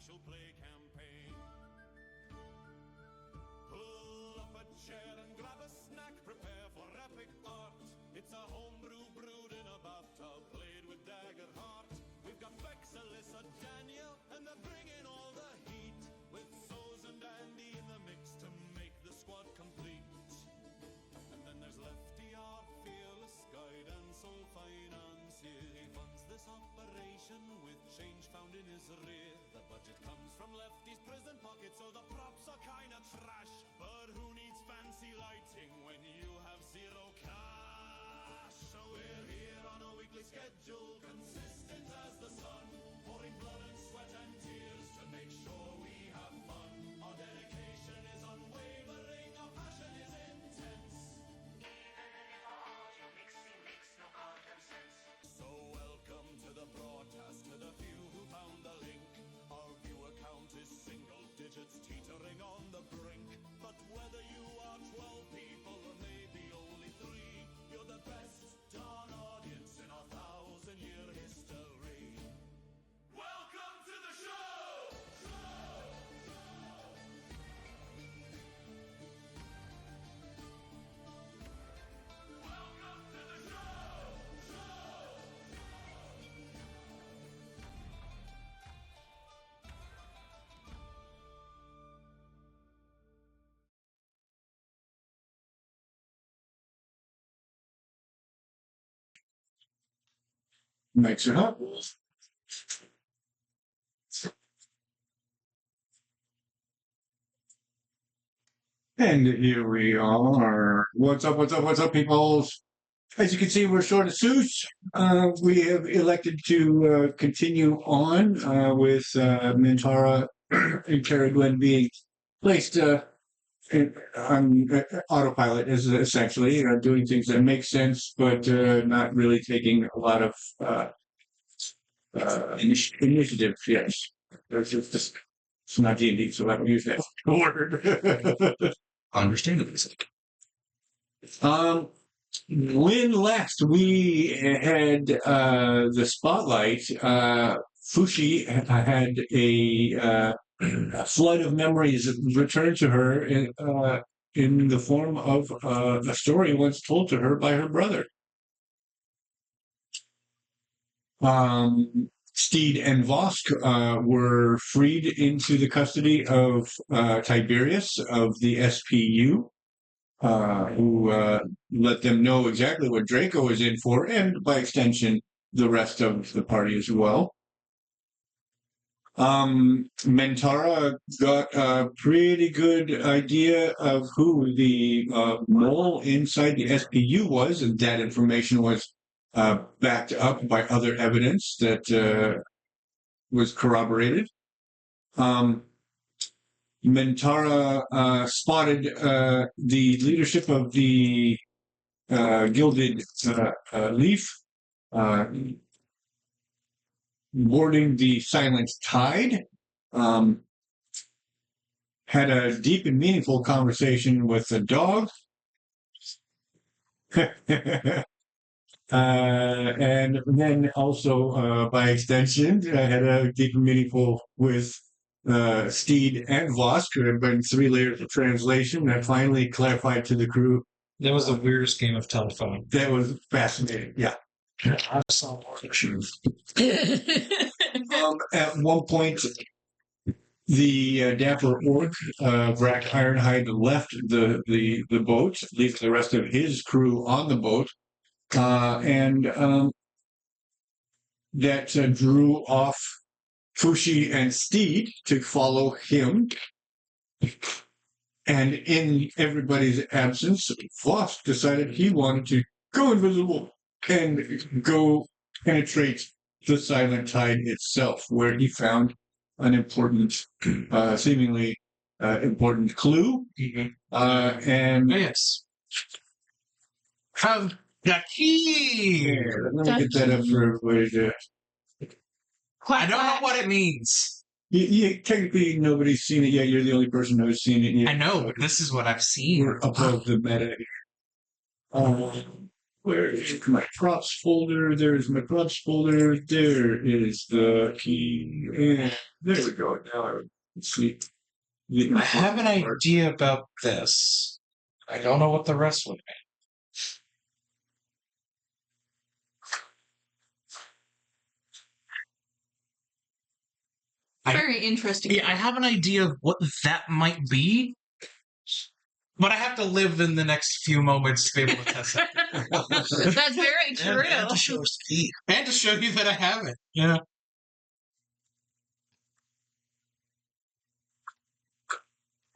she'll play campaign. Pull up a chair and grab a snack, prepare for epic art. It's a homebrew brewed in a bathtub, played with Daggerheart. We've got Bex, Alyssa, Daniel, and they're bringing all the heat, with Soz and Andy in the mix to make the squad complete. And then there's Lefty, our fearless guide, and Soul Financier. He funds this operation with change found in his rear. The budget comes from Lefty's prison pocket, so the props are kinda trash. But who needs fancy lighting when you have zero cash? So we're here on a weekly schedule, consistent as the sun, pouring blood and sweat and tears to make sure we have fun. Our dedication is unwavering, our passion is intense. Even if our audio mixing makes no goddamn sense. So welcome to the broadcast, to the few who found the link. Our viewer count is single digits, teetering on the brink. But whether you are 12 people or maybe only 3, you're the best darn audience in our 1,000-year history. Welcome to the show! Welcome to the show! Mix it up. And here we are. What's up, people? As you can see, we're short of Seuss. We have elected to continue on with Mintara and Cara Gwen being placed on autopilot, is essentially doing things that make sense, but not really taking a lot of initiative. Yes, it's not D&D, so I don't use that word. Understandably so. When last we had the spotlight, Fushi had a flood of memories returned to her in the form of a story once told to her by her brother. Steed and Vosk were freed into the custody of Tiberius of the SPU, who let them know exactly what Drakko is in for, and by extension, the rest of the party as well. Mentara got a pretty good idea of who the mole inside the SPU was, and that information was backed up by other evidence that was corroborated. Mentara spotted the leadership of the Gilded Leaf boarding the Silent Tide. Had a deep and meaningful conversation with the dog. And then also, by extension, had a deep and meaningful with Steed and Vosk. There have been 3 layers of translation that finally clarified to the crew. That was the weirdest game of telephone. That was fascinating, yeah. I saw more pictures. At one point, the dapper orc, Brack Ironhide, left the boat, leaving the rest of his crew on the boat. And that drew off Fushi and Steed to follow him. And in everybody's absence, Vosk decided he wanted to go invisible and go penetrate the Silent Tide itself, where he found an important, seemingly important clue. And Yes. Have the key! yeah, let me get that up for everybody to... I don't know what it means. Technically, nobody's seen it yet. You're the only person who's seen it yet. I know, but this is what I've seen. We're above the meta here. Where is my props folder? There's my props folder. There is the key. And there we go. Now let's see. I have an idea about this. I don't know what the rest would be. Very interesting. Yeah, I have an idea of what that might be, but I have to live in the next few moments to be able to test it. That's very true. And to show Steed. And to show you that I have it. Yeah.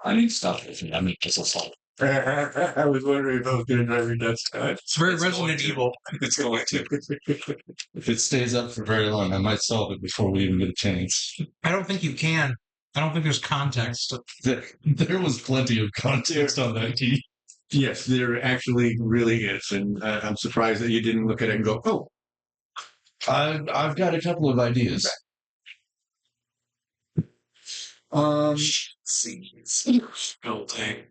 I need stuff. I mean, just a salt. I was wondering if I was going to drive you nuts. It's very Resident Evil. It's going to. If it stays up for very long, I might solve it before we even get a chance. I don't think you can. I don't think there's context. There was plenty of context on that key. Yes, there actually really is. And I'm surprised that you didn't look at it and go, oh. I've got a couple of ideas. Oh, dang.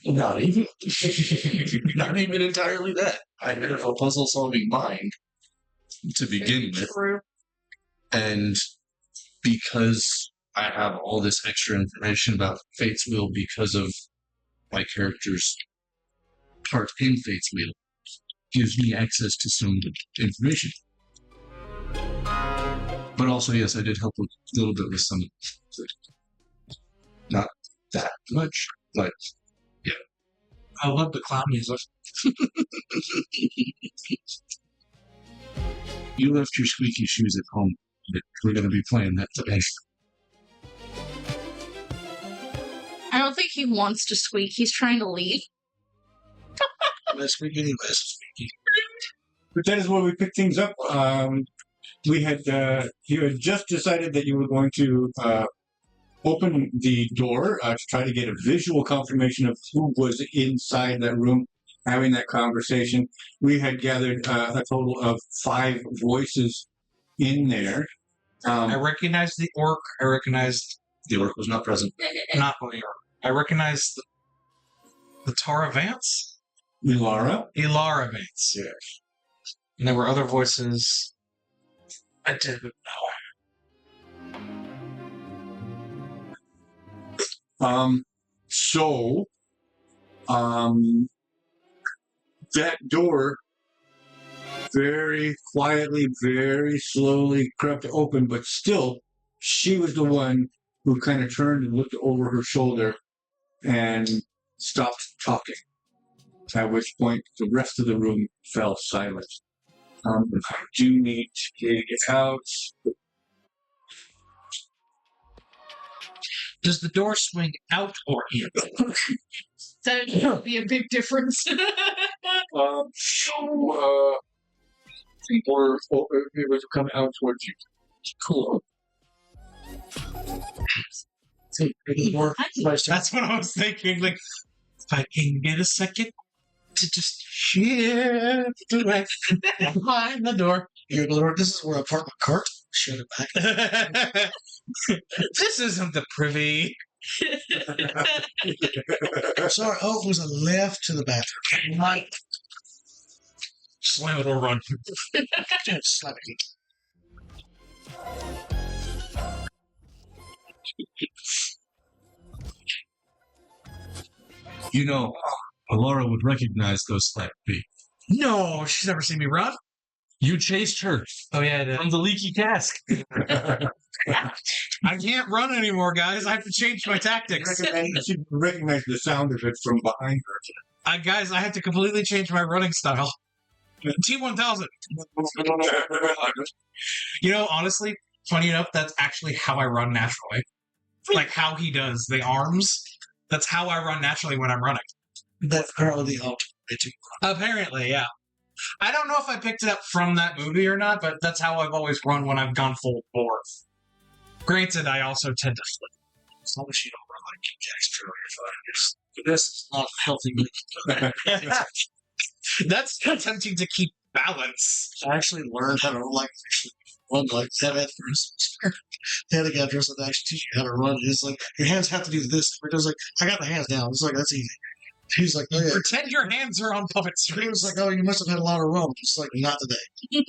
Not even. Not even entirely that. I have a puzzle-solving mind to begin with. And because I have all this extra information about Fate's Wheel because of my character's part in Fate's Wheel, gives me access to some information. But also, yes, I did help a little bit with some. Not that much, but yeah. I love the clown music. You left your squeaky shoes at home. We're going to be playing that today. I don't think he wants to squeak. He's trying to leave. Let's squeak anyways. But that is where we pick things up. You had just decided that you were going to open the door to try to get a visual confirmation of who was inside that room having that conversation. We had gathered a total of 5 voices in there. I recognized the orc. I recognized The orc was not present. not the orc. I recognized the Tara Vance? Bei'Hara. Elara Vance. Yes. And there were other voices I didn't know. That door very quietly, very slowly crept open, but still, she was the one who kind of turned and looked over her shoulder and stopped talking. At which point, the rest of the room fell silent. I do need to get it out. Does the door swing out or in? That would be a big difference. People were coming out towards you. Cool. That's what I was thinking. Like, if I can get a second to just shift direction behind the door. Here, Lord, this is where I park my cart. Shut it back. This isn't the privy. Sorry, it was a left to the bathroom. Right. Slam it or run. Slap it. You know, Laura would recognize those slap feet. No, she's never seen me run. You chased her Oh, yeah, I did. from the leaky cask. I can't run anymore, guys. I have to change my tactics. She recognized the sound of it from behind her. Guys, I had to completely change my running style. T1000. You know, honestly, funny enough, that's actually how I run naturally. Like how he does the arms. That's how I run naturally when I'm running. That's apparently the ultimate. Apparently, yeah. I don't know if I picked it up from that movie or not, but that's how I've always run when I've gone full bore. Granted, I also tend to flip. As long as you don't run like King Jack's true, you're fine. This is not healthy. That's attempting to keep balance. I actually learned how to run like that at first. They had a guy dressed like that actually teach you how to run. It's like your hands have to do this. It was like I got the hands down. It's like that's easy. He's like, oh yeah. Pretend your hands are on puppet He strings. was like, oh, you must have had a lot of rum. It's like, not today.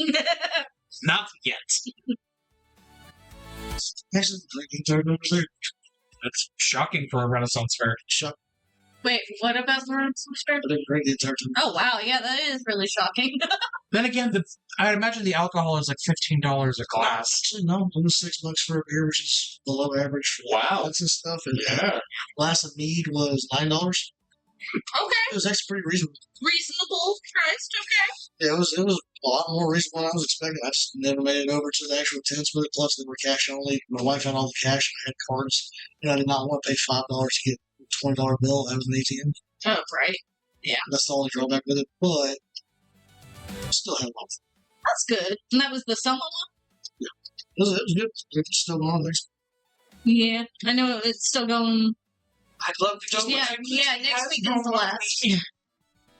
Not yet. Actually, drinking turn over there. That's shocking for a Renaissance fair. Shut. Wait, what about the Renaissance Fair? I didn't drink the entire time. Oh wow, yeah, that is really shocking. Then again, I imagine the alcohol is like $15 a glass. Actually, no, it was $6 for a beer, which is below average for Wow. and stuff. And Yeah. glass of mead was $9. Okay, It was actually pretty reasonable. reasonable priced. Okay. Yeah, it was a lot more reasonable than I was expecting. I just never made it over to the actual tents with it. Plus, they were cash only. My wife had all the cash and I had cards, and I did not want to pay $5 to get a $20 bill out of an ATM. Oh right, That's the only drawback with it, but still had a lot. that's good. And that was the summer one. It was good. It's still going on. Yeah, I know it's still going. I'd love to go. Yeah, next week is the last.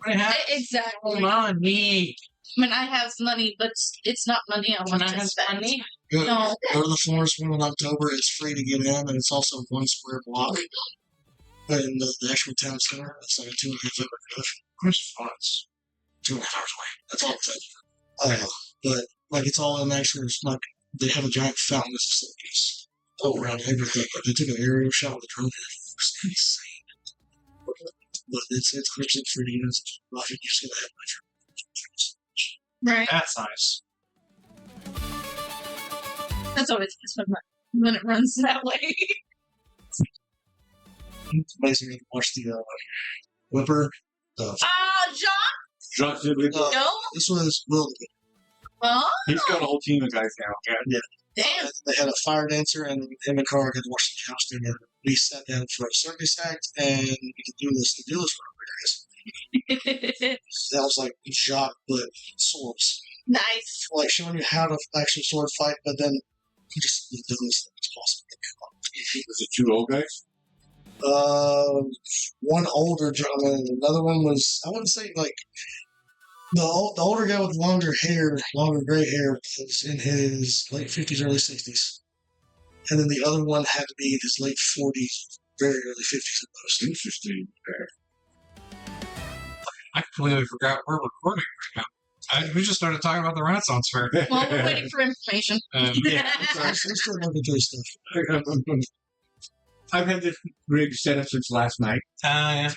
I have Exactly. money. I mean, I have money, but it's not money I want When I to have spend. money. Go, No. go to the Forest One in October. It's free to get in, and it's also 1 square block. But in the actual town center, it's like a 2.5 hour drive. Where's fonts? 2.5 hours away. That's all it says. But like it's all in actually. It's like they have a giant fountain that's just like this all around everything. Like, they took an aerial shot with a drone. It was insane. But it's Christian for the units. I think you're just gonna have Right. That's nice. That's always just when it runs that way. it's amazing to watch the Whipper. John? Jacques Dibble. No? This was Will. Oh, He's got a whole team of guys now. Yeah. damn. They had a fire dancer, and him and Carl got to watch the house together. We sat down for a circus act, and we could do this for guys. That was like Jacques, but swords. Nice. Like showing you how to actually sword fight, but then he just the dumbest thing as possible. Was it 2 old guys? One older gentleman, and another one was, I wouldn't say like, the older guy with longer hair, longer gray hair, was in his late 50s, early 60s. And then the other one had to be in his late 40s, very early 50s at most. Interesting. I completely forgot we're recording right now. We just started talking about the Renaissance Fair. Well, we're waiting for information. Yeah. So I'm still looking through stuff. I've had this rig set up since last night, Yeah.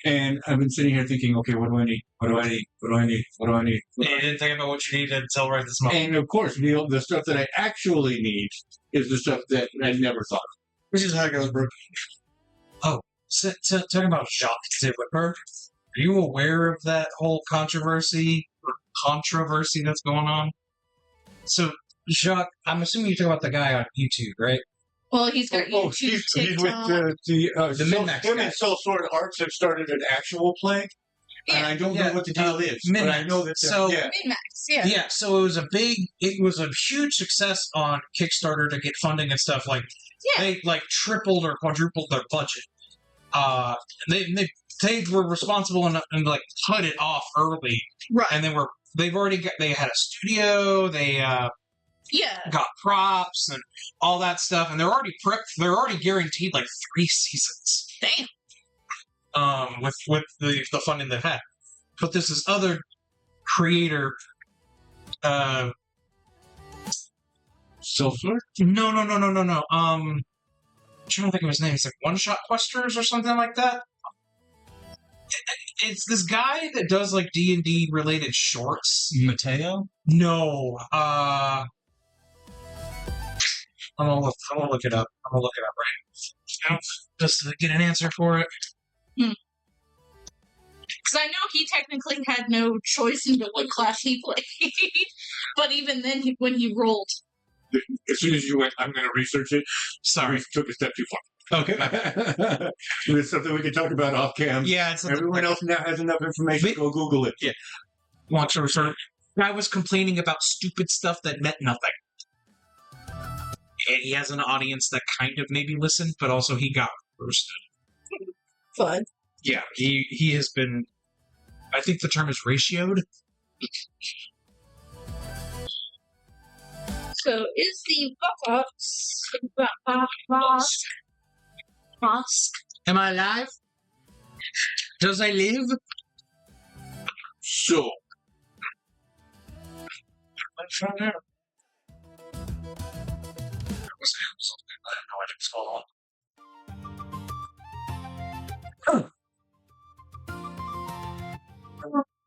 and I've been sitting here thinking, okay, what do I need? What do I need? What do I need? What do I need? What do I You didn't think about what you needed until right this moment. And of course, the stuff that I actually need is the stuff that I never thought of. This is how it goes, bro. Talking about Jacques de Whipper, are you aware of that whole controversy that's going on? So, Jacques, I'm assuming you're talking about the guy on YouTube, right? Well, he's got YouTube, he's with TikTok. the Min-Max him guy. and Soul Sword Arts have started an actual play, and I don't know Yeah. what the deal is, but I Min-Max. know that So- yeah. Min-Max, yeah. Yeah, so it was a huge success on Kickstarter to get funding and stuff. Like, Yeah. they like tripled or quadrupled their budget. They were responsible and like cut it off early, Right. and they had a studio, they Yeah. got props and all that stuff, and they're already guaranteed like 3 seasons. Damn. With the funding they've had. But this is other creator, Soul Sword. no. I'm trying to think of his name. It's like One Shot Questers or something like that. It's this guy that does like D&D related shorts. Mateo? No, I'm gonna look it up. Right now, just to get an answer for it. Because I know he technically had no choice into what class he played. But even then, when he rolled. As soon as you went, I'm going to research it. Sorry. We took a step too far. Okay. It's something we can talk about off cam. Yeah, it's Everyone else now has enough information to go Google it. Yeah. Long story short, guy was complaining about stupid stuff that meant nothing. And he has an audience that kind of maybe listened, but also he got roasted. Fun. Yeah, he has been, I think the term is ratioed. So is the Vosk? Am I alive? Does I live? So, Let's find out. There was something I have no idea what's going on.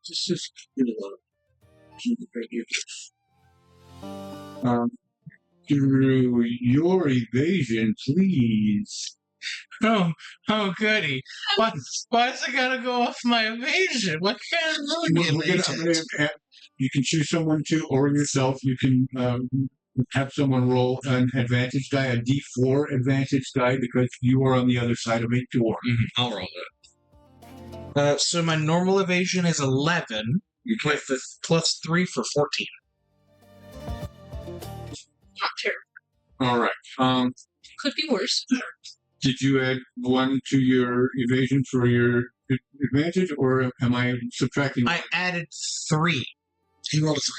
just through your evasion, please. Oh, goody. Why is it gotta go off my evasion? What kind of You can choose someone to, or yourself. You can have someone roll an advantage die, a D4 advantage die, because you are on the other side of a door. I'll roll that. So my normal evasion is 11, with the plus 3 for 14. Not terrible. All right. Could be worse. Did you add 1 to your evasion for your advantage, or am I subtracting? I added 3. You rolled a 3.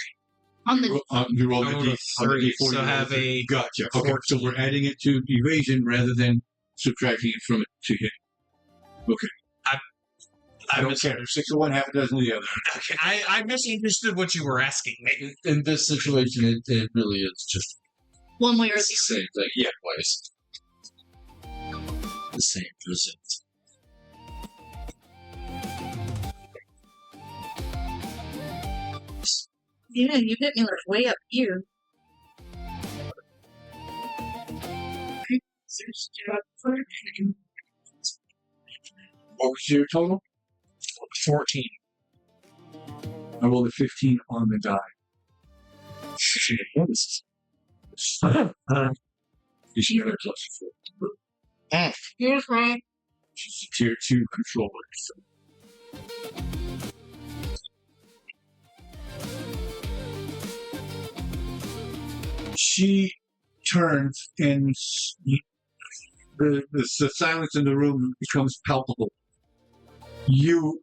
On the You rolled a I rolled a D4. three, so have a Gotcha. Okay, so we're adding it to evasion rather than subtracting it from it to hit. Okay. I don't care. 6 of one, half a dozen of the other. Okay, I misunderstood what you were asking me. In this situation, it really is just one way or the the same thing. Yeah, twice. The same result. Yeah, you hit me like way up here. What was your total? 14. I rolled a 15 on the die. What is You should have a plus 4. Here's right. She's a tier 2 controller. So. She turns and the silence in the room becomes palpable. You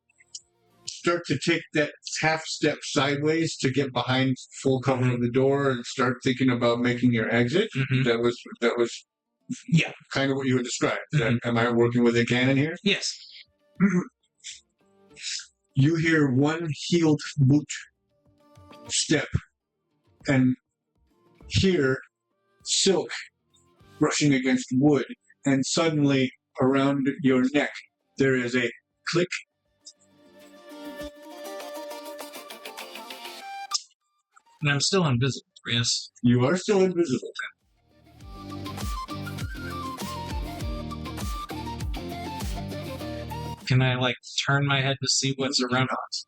start to take that half step sideways to get behind full cover of the door and start thinking about making your exit. Mhm. That was Yeah. kind of what you had described. Mhm. Am I working with a cannon here? Yes. You hear one heeled boot step and hear silk brushing against wood, and suddenly around your neck there is a click. And I'm still invisible, yes. You are still invisible. Can I, turn my head to see what's around us?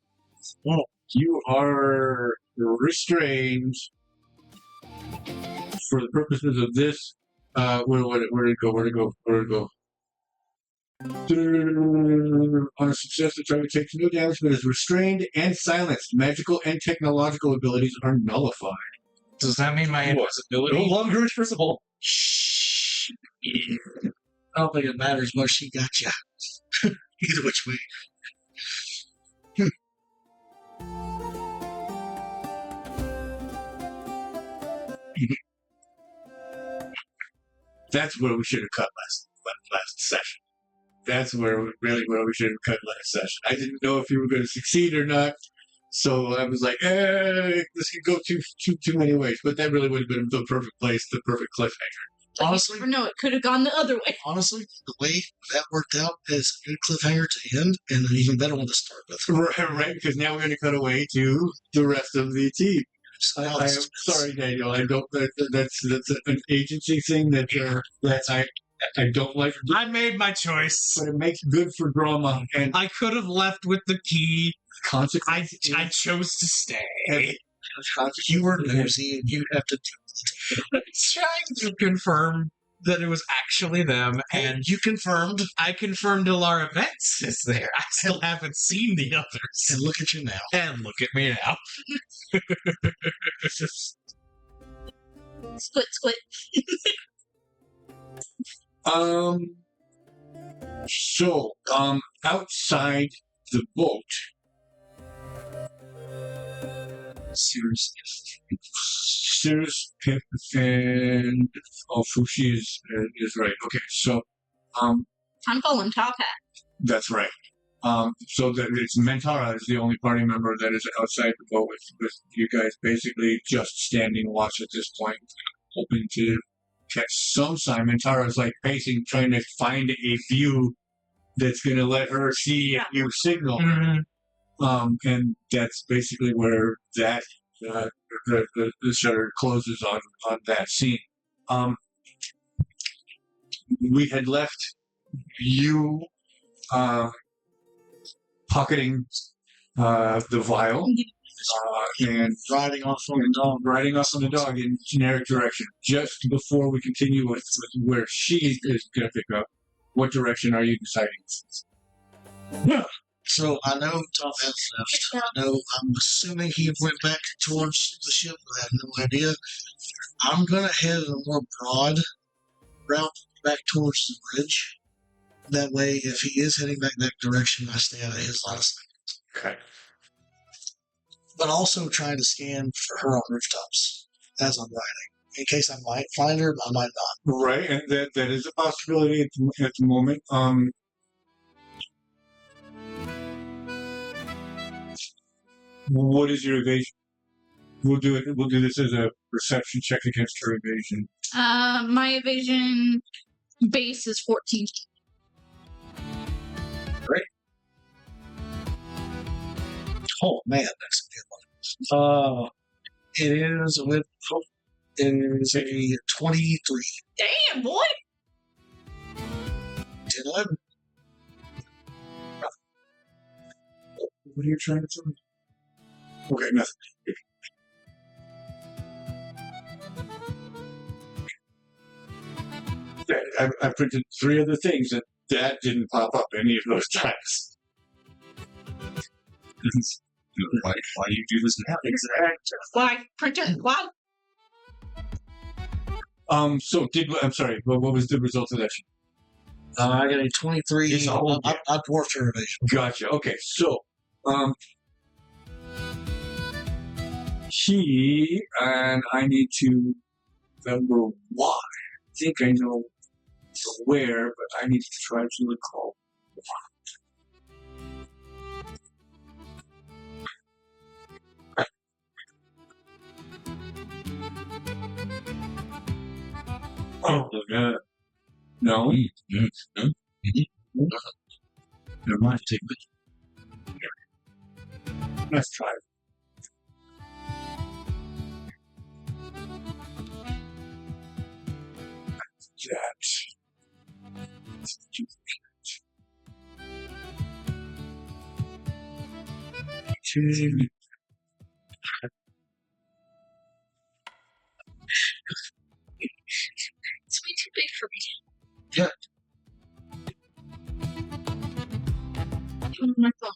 Well, you are restrained for the purposes of this. Where to go? On a success, the target takes no damage, but is restrained and silenced. Magical and technological abilities are nullified. Does that mean my What? invisibility? No longer invisible. Shh. I don't think it matters much. She got you. Either which way. That's where we should have cut last session. That's where we should have cut last session. I didn't know if you were going to succeed or not, so I was like, this could go too many ways. But that really would have been the perfect place, the perfect cliffhanger. But Honestly, you never know, it could have gone the other way. Honestly, the way that worked out is a good cliffhanger to end and an even better one to start with. Right, because now we're going to cut away to the rest of the team. I am sorry, Daniel. I don't. That's an agency thing that I don't like. I made my choice. But it makes good for drama and I could have left with the key. consequences. I chose to stay. You were nosy and you have to Trying to confirm that it was actually them, and you confirmed. I confirmed Ilara Vents is there. I still haven't seen the others. And look at you now. And look at me now. Split. So, outside the boat, Cirrus, Pip, and Fushi is right. Okay, so I'm calling Top Hat. that's right. So that it's Mentara is the only party member that is outside the boat with you guys basically just standing watch at this point, hoping to catch some sign. Mentara is like pacing, trying to find a view that's going to let her see if you signal. And that's basically where that the shutter closes on that scene. We had left you pocketing the vial and Riding off on the dog. riding off on the dog in generic direction. Just before we continue with where she is going to pick up, what direction are you deciding? So I know Tom has left. I know I'm assuming he went back towards the ship. I have no idea. I'm gonna head a more broad route back towards the bridge. That way, if he is heading back that direction, I stay out of his line of sight. Okay. But also trying to scan for her on rooftops as I'm riding. In case I might find her, I might not. Right, and that is a possibility at the moment. What is your evasion? We'll do it. We'll do this as a perception check against her evasion. My evasion base is 14. Oh man, that's a good one. It is with it is a 23. Damn, boy! 10, 11. What are you trying to tell me? Okay, nothing. I printed 3 other things that didn't pop up any of those times. Why do you do this now? Why? Printer? Why? So I'm sorry, what was the result of that? I got a 23. It's a whole I dwarfed her evasion. Gotcha. Okay, so, he, and I need to remember why. I think I know where, but I need to try to recall why. Oh, yeah. No. Never mind. Take it. Let's try it. That. It's way too big for me. Yeah. On my phone.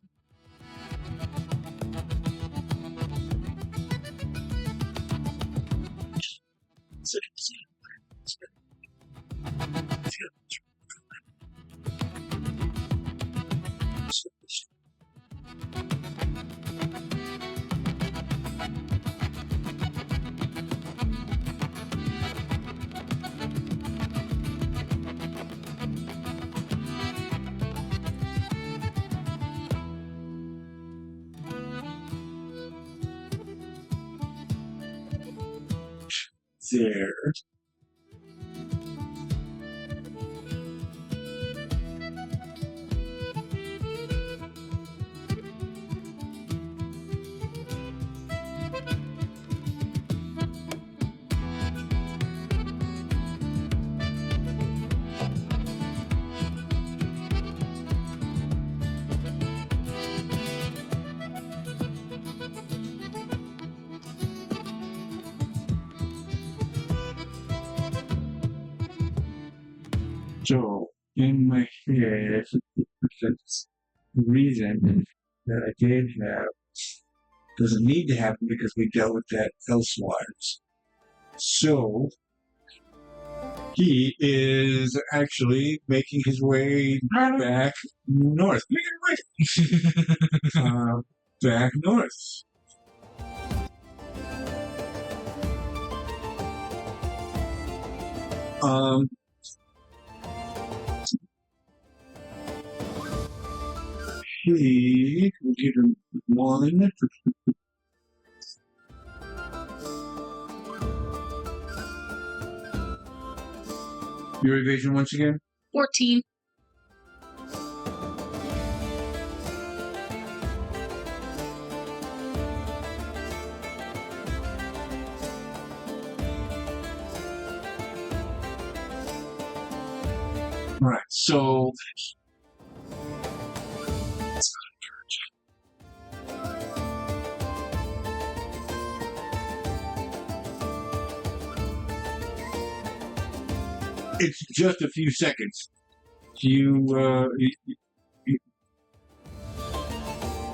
There. So, in my head, the reason that I did have doesn't need to happen because we dealt with that elsewhere. So, he is actually making his way back north. Back north. Steed. We'll give him 1. Your evasion once again? 14. Right, so it's just a few seconds. You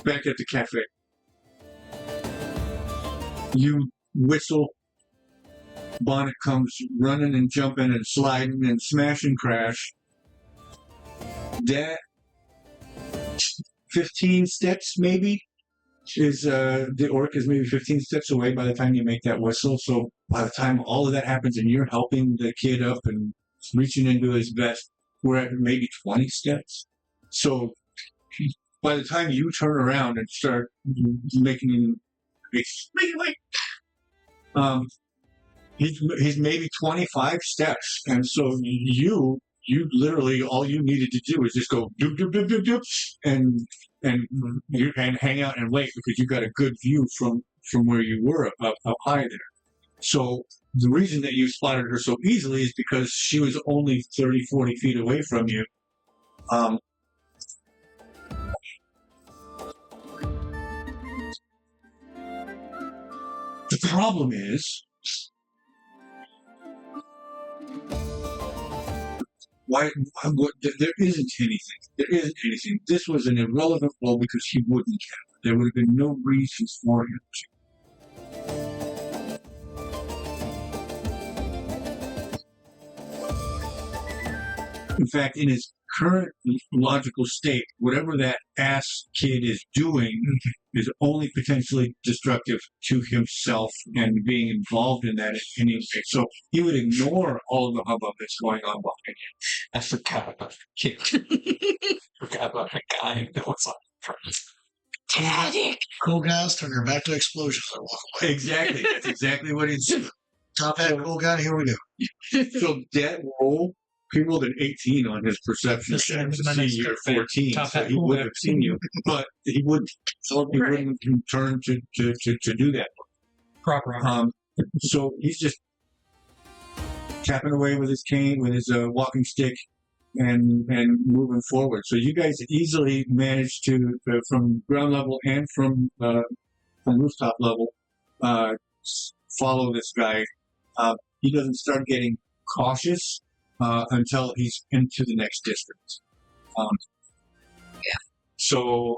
back at the cafe. You whistle. Bonnet comes running and jumping and sliding and smash and crash. That 15 steps maybe is the orc is maybe 15 steps away by the time you make that whistle. So by the time all of that happens and you're helping the kid up and reaching into his vest, we're at maybe 20 steps. So by the time you turn around and start making he's maybe 25 steps, and so you literally all you needed to do is just go doop doop doop doop doop and hang out and wait because you got a good view from where you were up high there. So the reason that you spotted her so easily is because she was only 30, 40 feet away from you. The problem is, there isn't anything. There isn't anything. This was an irrelevant blow because he wouldn't have. There would have been no reason for him to. In fact, in his current logical state, whatever that ass kid is doing is only potentially destructive to himself and being involved in that in any way. So he would ignore all of the hubbub that's going on behind him. I forgot about the kid. Forgot about the guy that was on front. Taddick! Cool guys, turn your back to explosions and walk away. Exactly. That's exactly what he's doing. Top hat, cool guy, here we go. So that roll, he rolled an 18 on his perception This check is to my see next you're thing. 14, Top so hat, he cool would guy. have seen you, but he wouldn't. So he wouldn't turn to do that. Proper. So he's just tapping away with his cane, with his walking stick, and moving forward. So you guys easily managed to, from ground level and from rooftop level, follow this guy. He doesn't start getting cautious until he's into the next distance. So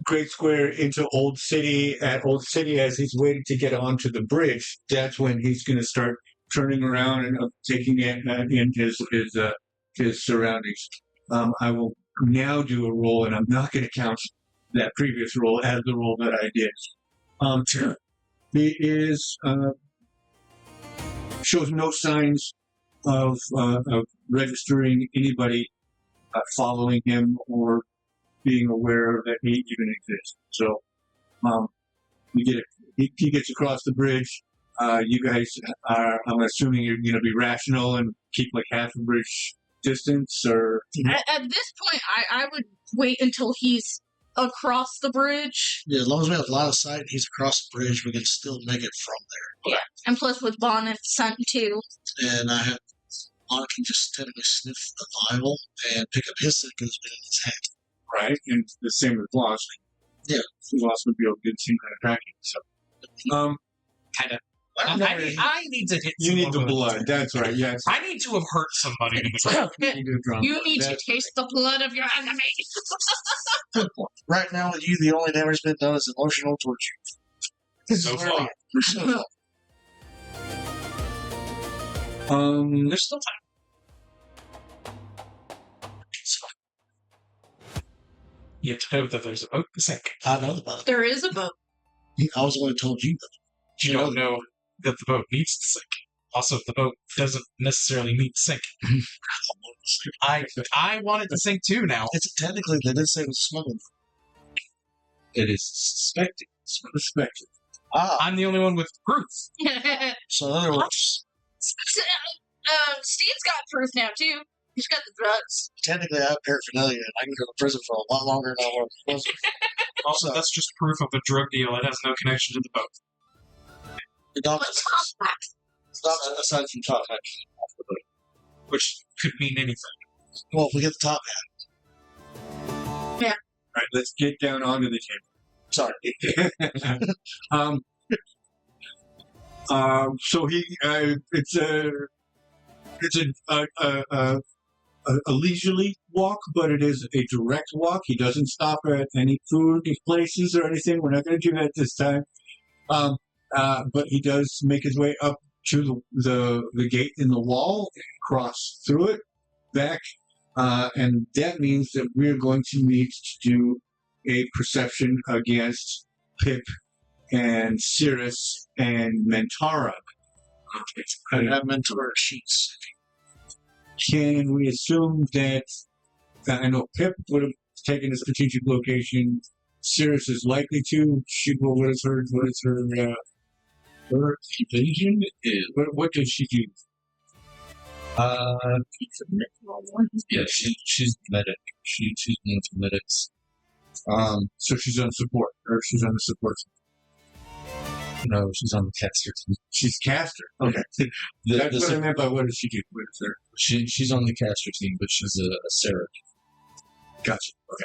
Great Square into Old City. At Old City, as he's waiting to get onto the bridge, that's when he's going to start turning around and taking in his surroundings. I will now do a roll, and I'm not going to count that previous roll as the roll that I did. He is shows no signs of registering anybody following him or being aware that he even exists. So he gets across the bridge. You guys are, I'm assuming you're going to be rational and keep like half a bridge distance, or At this point, I would wait until he's across the bridge. Yeah, as long as we have line of sight and he's across the bridge, we can still make it from Yeah. And plus with Bonnet sent too. there. And Bonnet can just steadily sniff the vial and pick up his scent because it's been in his hand. right? And the same with Vosk. Yeah. Vosk would be able to do the same kind of tracking. So, Kind of. I need to hit. you need the someone with blood. That's right. Yes. I need to have hurt somebody in the You need to draw You blood. need to That's- taste the blood of your enemy. Good point. Right now, with you, the only damage been done is emotional torture. So far. So far. There's still time. You have to know that there's a boat to sink. I know about it. There is a boat. I was the one who told you that. You don't know that the boat needs to sink. Also, the boat doesn't necessarily need to sink. I wanted to sink too now. It's technically, they did say it was smuggled. It is suspected. Suspected. Ah, I'm the only one with proof. so in other words, Steed's got proof now too. He's got the drugs. technically I have paraphernalia and I can go to prison for a lot longer than I was. Also, that's just proof of a drug deal. It has no connection to the boat. The doctor, Aside from top hat. Which could mean anything. well, if we get the top All right, let's get down onto the hat, sorry. table. So it's a leisurely walk, but it is a direct walk. He doesn't stop at any food places or anything. We're not going to do that this time. But he does make his way up to the gate in the wall, cross through it, back, and that means that we're going to need to do a perception against Pip and Cirrus and Mentara. I have mentor sheets. Can we assume that I know Pip would have taken a strategic location? Cirrus is likely to. What is her evasion? What does she do? Yeah, she's medic. She's known for medics. So she's on support, or she's on the support. No, she's on the caster team. She's caster. Okay, that's what I meant by what does she do? What is her? She's on the caster team, but she's a Sarah. Gotcha. Okay.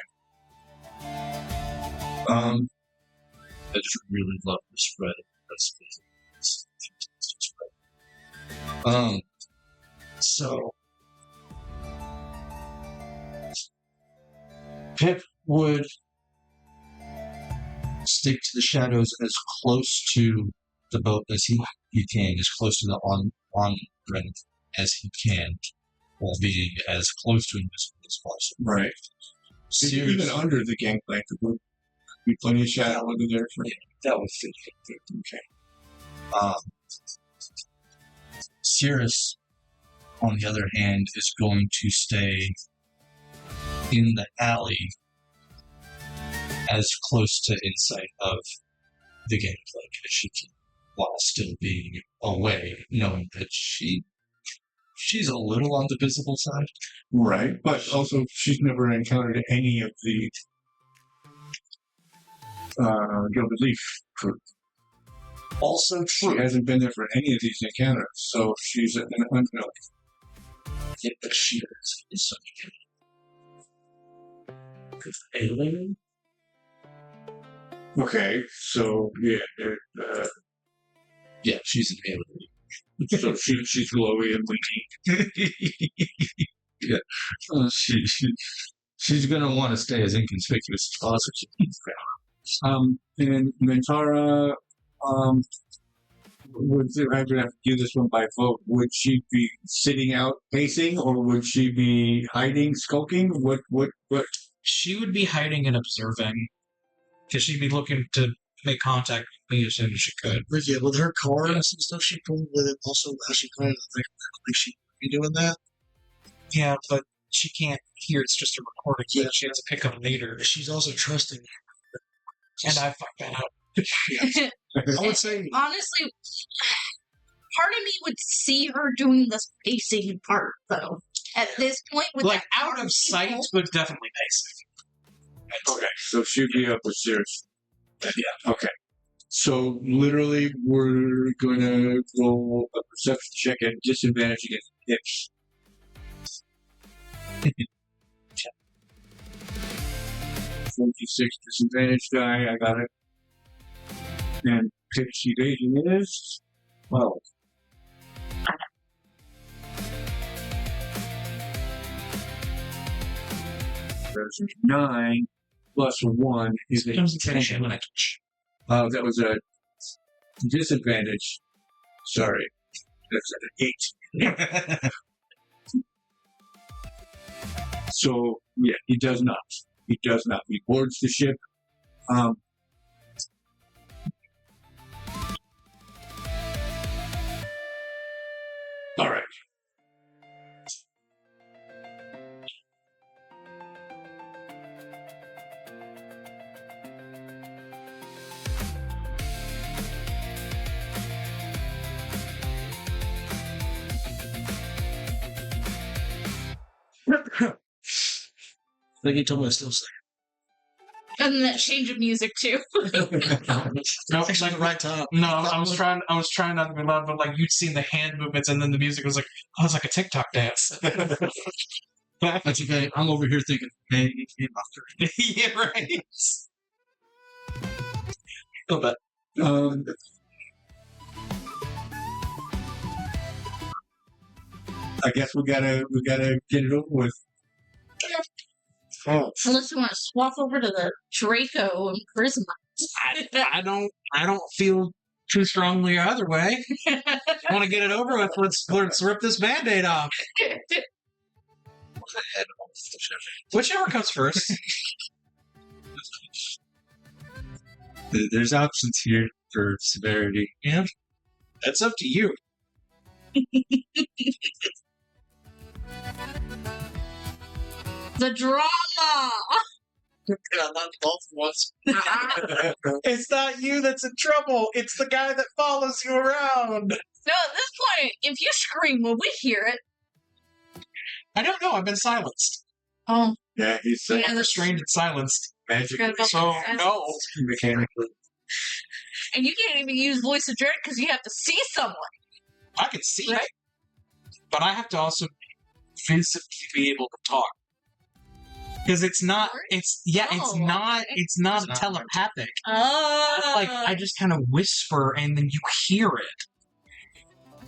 I just really love the spread. That's So Pip would stick to the shadows as close to the boat as he can, as close to the on brink as he can, while being as close to invisible as possible. right. Even under the gangplank, there would be plenty of shadow under there for That would fit. Okay. Cirrus, on the other hand, is going to stay in the alley as close to insight of the gangplank as she can, while still being away, knowing that she's a little on the visible side. Right, but also she's never encountered any of the Gilded Leaf crew. Also She true. hasn't been there for any of these encounters, so she's an unknown. Yeah, but she is something. Alien? Okay, so yeah, Yeah, she's an alien. so she's glowy and winky. Yeah. She's gonna want to stay as inconspicuous as possible. And Mentara, I'm gonna have to do this one by vote. Would she be sitting out pacing, or would she be hiding, skulking? What? She would be hiding and observing, because she'd be looking to make contact with me as soon as she could. But yeah, with her cards and stuff she pulled with it, also how she planned to think like she would be doing that. Yeah, but she can't hear. It's just a recording. Yeah. That she has to pick up later. She's also trusting. And I fucked that up. I would say Honestly, part of me would see her doing this pacing part, though. At this point, with Like, that out crowd of sight, people- but definitely basic. Okay, so she'd be up with Cirrus. Yeah. Okay. So literally, we're gonna roll a perception check at disadvantage against hips. 46 disadvantage die. I got it. And pitch evasion is 12. There's 9 plus 1 is a 10. That was a disadvantage. Sorry. That's an 8. So, yeah, he does not. He does not. He boards the ship. All right. Like you told me to still say. And then that change of music too. No, Actually, like, the right time. no, I was trying not to be loud, but like you'd seen the hand movements, and then the music was like, oh, it's like a TikTok dance. That's okay. I'm over here thinking, hey, you need to be my friend. Yeah, right. Go back. I guess we gotta get it over with. Oh, Unless you want to swap over to the Draco and Prisma. I don't feel too strongly either way. Want to get it over with? Let's rip this Band-Aid off. Whichever comes first. There's options here for severity. Yeah, that's up to you. The drama! I love both once. It's not you that's in trouble. It's the guy that follows you around. No, at this point, if you scream, will we hear it? I don't know. I've been silenced. Oh, Yeah, he's yeah, that's Restrained and silenced. magically, So no. mechanically. And you can't even use voice of dread because you have to see someone. I can see, Right. but I have to also physically be able to talk. Because it's not. It's Oh, It's not It's not telepathic. Oh, Like I just kind of whisper and then you hear it.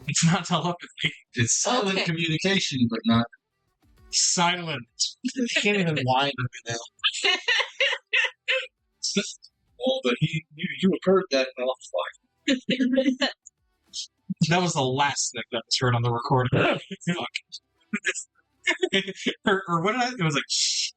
It's not telepathy. It's silent Okay. communication, but not. Silent. You can't even whine to me now. Oh, but you heard that, and I was like, That was the last thing that was heard on the recording. Fuck. or what did I? It was like shit.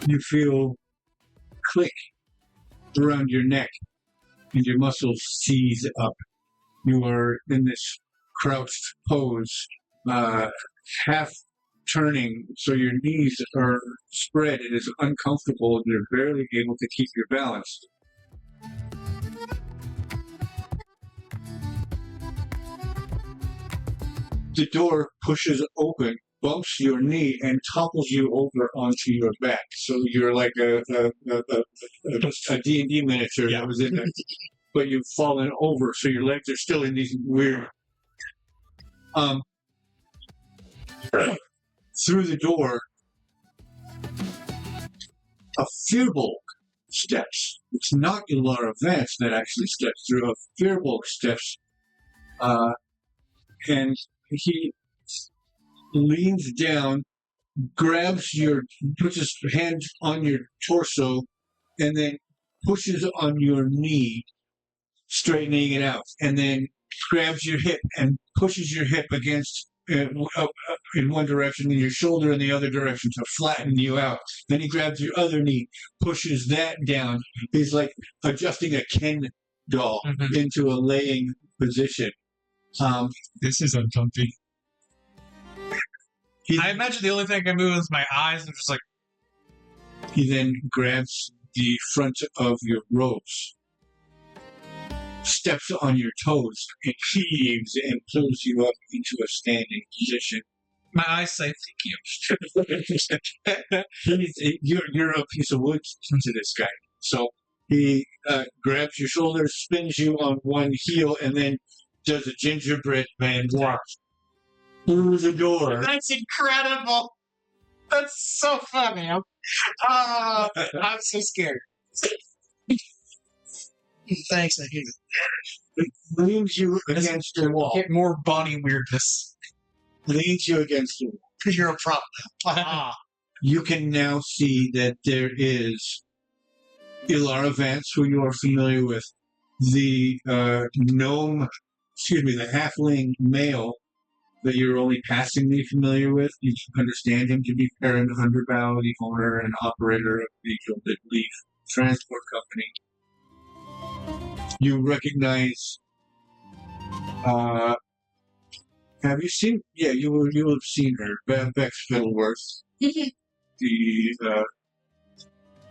You feel click around your neck and your muscles seize up. You are in this crouched pose, half turning so your knees are spread. It is uncomfortable and you're barely able to keep your balance. The door pushes open, bumps your knee, and topples you over onto your back. So you're like a D&D miniature that was in there. But you've fallen over, so your legs are still in these weird... Through the door, a Firbolg steps. It's not Ilara Vance that actually steps through. A Firbolg steps, and he leans down, puts his hand on your torso, and then pushes on your knee, straightening it out, and then grabs your hip and pushes your hip against in one direction and your shoulder in the other direction to flatten you out. Then he grabs your other knee, pushes that down. He's like adjusting a Ken doll into a laying position. this is uncomfy. I imagine the only thing I can move is my eyes and just like He then grabs the front of your robes, steps on your toes, and heaves and pulls you up into a standing position. my eyes say thank you. You're a piece of wood to this guy. So he grabs your shoulders, spins you on one heel, and then does a gingerbread man walk through the door. That's incredible. That's so funny. I'm so scared. Thanks, I hate it. Leans you against the wall. Get more body weirdness. Leans you against the wall. Because you're a prop Ah, You can now see that there is Ilara Vance, who you are familiar with, the the halfling male that you're only passingly familiar with. You understand him to be Perrin Underbow, the owner and operator of the Gilded Leaf Transport Company. You recognize Have you seen? Yeah, you will have seen her, Bex Fiddleworth, the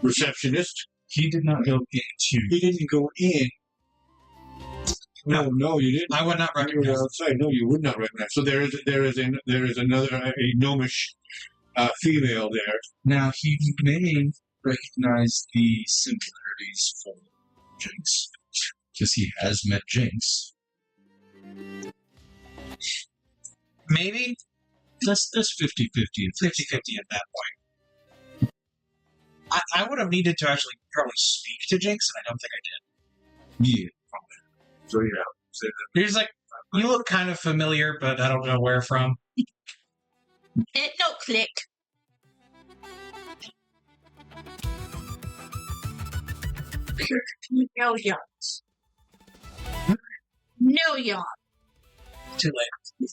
receptionist. He did not go into. He didn't go in. No, you didn't. I would not You were recognize. outside. No, you would not recognize. So there is another a gnomish female there. Now he may recognize the similarities from Jinx, because he has met Jinx. Maybe that's 50-50. 50-50 at that point. I would have needed to actually probably speak to Jinx, and I don't think I did. Yeah. So yeah. So, He's like, you look kind of familiar, but I don't know where from. It no click. No yawns. No yawn. Too late.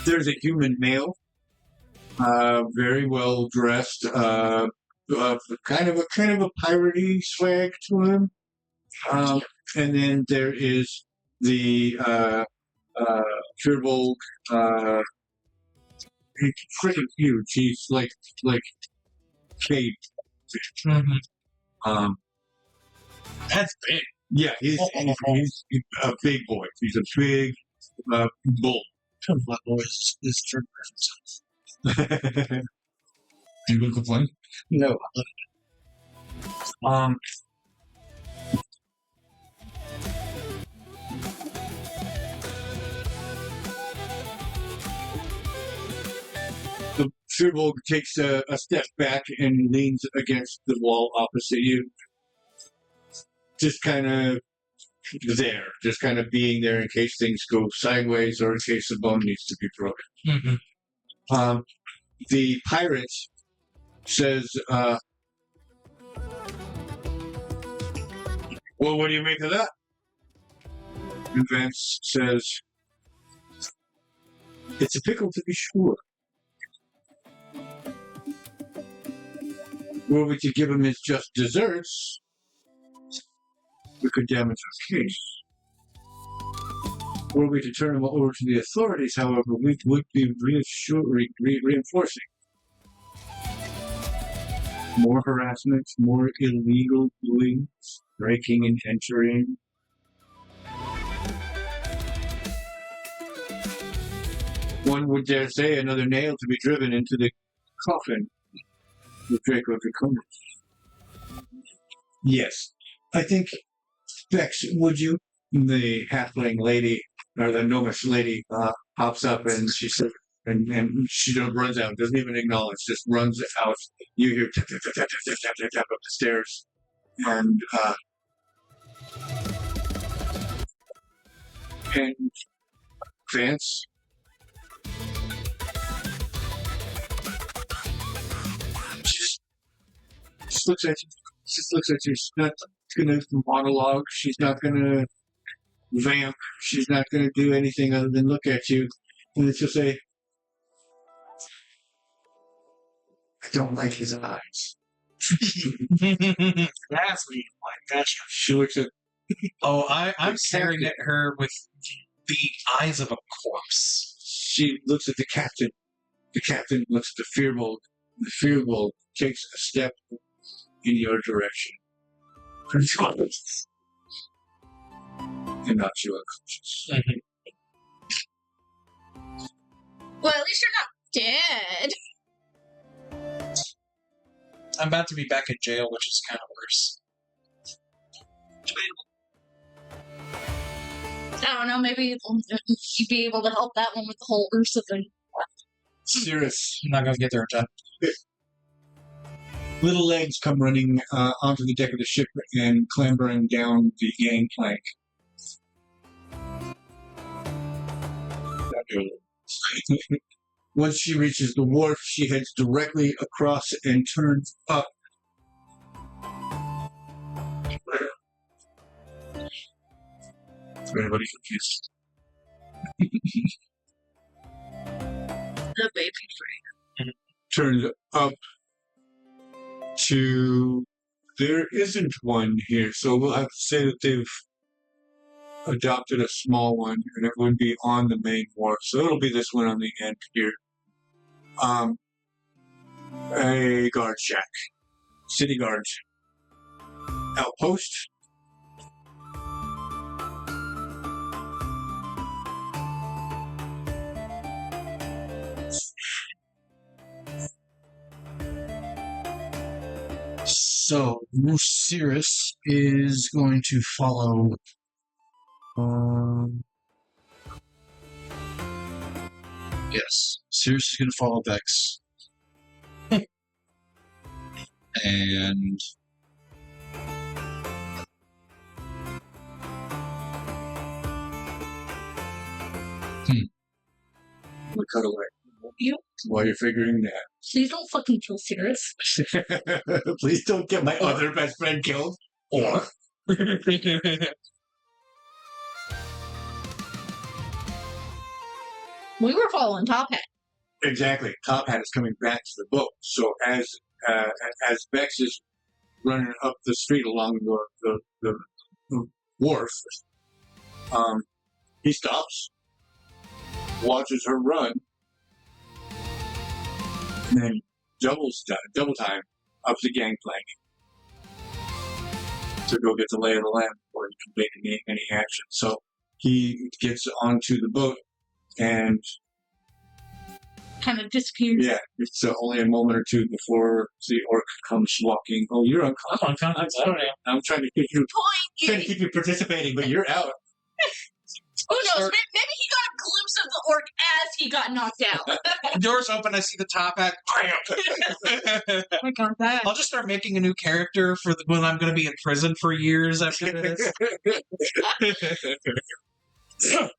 there's a human male, very well dressed, kind of a piratey swag to him. And then there is the Firbolg. He's freaking huge. He's like Cade. Mm-hmm. That's big. Yeah, he's a big boy. He's a big bull. My boy is turned himself. You will complain? No. The Firbolg takes a step back and leans against the wall opposite you. Just kind of there, just kind of being there in case things go sideways or in case a bone needs to be broken. Mm-hmm. The pirate says, well, what do you make of that? And Vance says, it's a pickle to be sure. Were we to give him his just desserts, we could damage our case. Were we to turn him over to the authorities, however, we would be reinforcing. More harassment, more illegal doings, breaking and entering. One would dare say another nail to be driven into the coffin with Drakko Gets. Yes. I think, Vex, would you? The halfling lady, or the gnomish lady, pops up and she says, and she just runs out, doesn't even acknowledge, just runs out. You hear tap, tap, tap, tap, tap, tap, tap, tap up the stairs. And Vance, she just looks at you. Just looks at you. She's not going to monologue. She's not going to vamp. She's not going to do anything other than look at you. And then she'll say, I don't like his eyes. That's what you like. Gotcha. She looks at, Oh, I'm staring at her with the eyes of a corpse. she looks at the captain. The captain looks at the Firbolg. The Firbolg takes a step in your direction. And knocks you unconscious. Well, at least you're not dead. I'm about to be back in jail, which is kind of worse. I don't know, maybe you'd be able to help that one with the whole Ursa thing. Cirrus. I'm not going to get there in time. Little legs come running onto the deck of the ship and clambering down the gangplank. Once she reaches the wharf, she heads directly across and turns up. Is anybody confused? The baby train. Turns up to... There isn't one here, so we'll have to say that they've adopted a small one, and it would be on the main wharf. So it'll be this one on the end here. A guard shack. City guard. Outpost. So, Sirius is going to follow. Yes, Sirius is going to follow Vex. And. We cut away. You While you're figuring that. please don't fucking kill Sirius. Please don't get my other best friend killed. Or. We were following Top Hat. Exactly. Top Hat is coming back to the boat. So as Vex is running up the street along the wharf, he stops, watches her run, and then double time up the gangplank to go get the lay of the land before he can make any action. So he gets onto the boat and Kind of disappeared. yeah, it's only a moment or two before the orc comes walking. Oh, you're unconscious. I'm trying to keep you participating, but you're out. Who knows? Maybe he got a glimpse of the orc as he got knocked out. Doors open, I see the top hat. Oh my god, that. I'll just start making a new character for when I'm going to be in prison for years after this.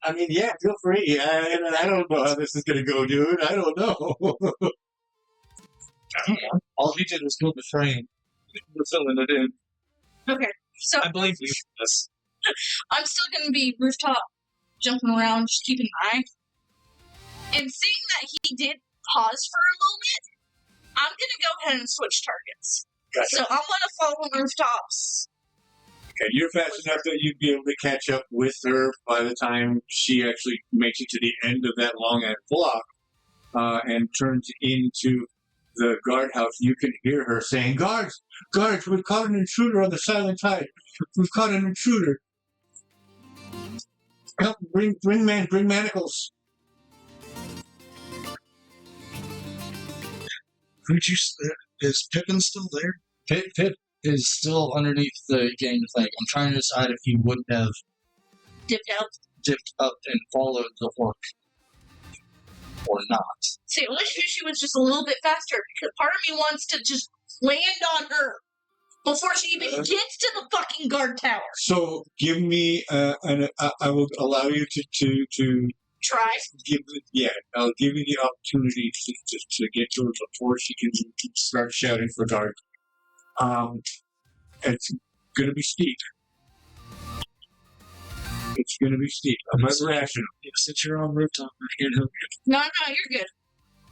I mean, yeah, feel free. I don't know how this is going to go, dude. I don't know. All he did was build the frame. We're filling it in. Okay, so I believe you for this. I'm still going to be rooftop jumping around, just keeping an eye. And seeing that he did pause for a moment, I'm going to go ahead and switch targets. Gotcha. So I'm going to follow rooftops. Okay, you're fast enough that you'd be able to catch up with her by the time she actually makes it to the end of that long-ass block and turns into the guardhouse. You can hear her saying, Guards, we've caught an intruder on the Silent Tide. We've caught an intruder. Help, bring manacles. Is Pippin still there? Pip is still underneath the gang thing. I'm trying to decide if he would have dipped up and followed the orc or not. See, I wish she was just a little bit faster, because part of me wants to just land on her before she even gets to the fucking guard tower. So give me, I will allow you to Try. I'll give you the opportunity to get to her before she can start shouting for guard. It's gonna be steep. It's gonna be steep. I'm not rational. Since you're on rooftop, I can't help you. No, you're good.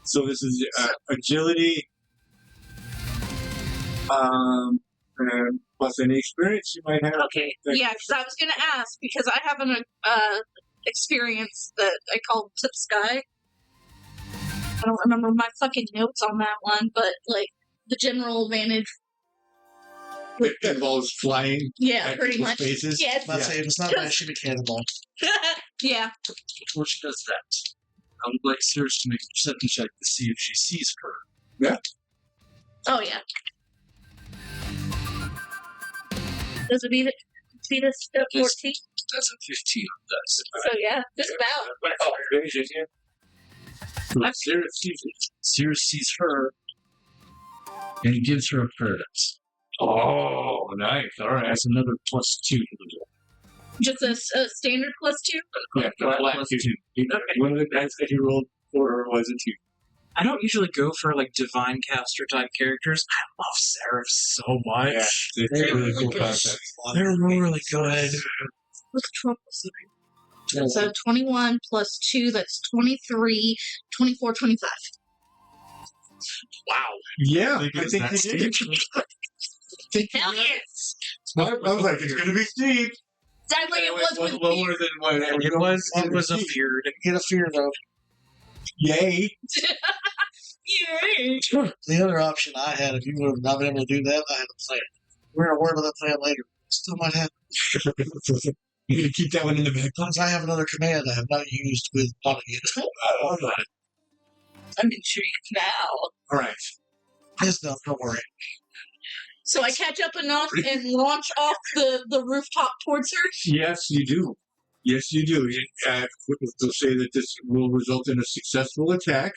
So this is agility, plus any experience you might have. Okay. Yeah, because I was going to ask, because I have an experience that I call Tip Sky. I don't remember my fucking notes on that one, but, like, the general advantage. It involves flying. Yeah, at pretty people's much. faces. Yeah. Let's say it's not that she'd be cannonball. Yeah. Before she does that, I would like Sirius to make a perception check to see if she sees her. Oh, yeah. Does it beat us at 14? That's a 15 on that. So, yeah, just about. Sirius sees her and he gives her a credit. Oh, nice. All right. That's another +2 to the roll. Just a standard +2? Yeah, flat two. One of the dice that you rolled for her was a 2. I don't usually go for like divine caster type characters. I love Seraph so much. Yeah, it's a really cool concept. They're really good. What's 12 +3? So 21 +2, that's 23, 24, 25. Wow. Yeah, Think I it's think that you did. Hell yes! I was like, it's going to be steep. Exactly, it was with lower than what It was a feared. Get a fear though. Yay. Yay! The other option I had, if you would have not been able to do that, I had a plan. We're gonna worry about that plan later. Still might happen. You're gonna keep that one in the back. Sometimes I have another command I have not used with wanting it. I'm intrigued now. All right. Yes, no, don't worry. So I catch up enough and launch off the rooftop towards her? Yes, you do. Yes, you do. They'll say that this will result in a successful attack.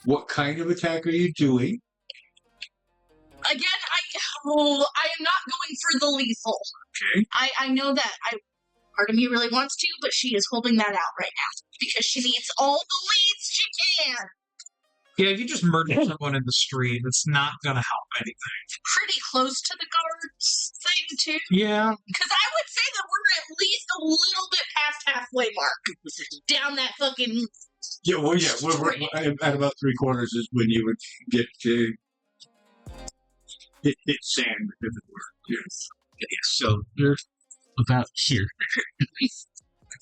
What kind of attack are you doing? Again, I am not going for the lethal. Okay. I know that part of me really wants to, but she is holding that out right now because she needs all the leads she can. Yeah, if you just murder someone in the street, it's not gonna help anything. Pretty close to the guards thing too. Yeah. Because I would say that we're at least a little bit past halfway mark down that fucking. Yeah, well, yeah, we're at about 3/4 is when you would get to hit sand, as it were. Yes. So you're about here.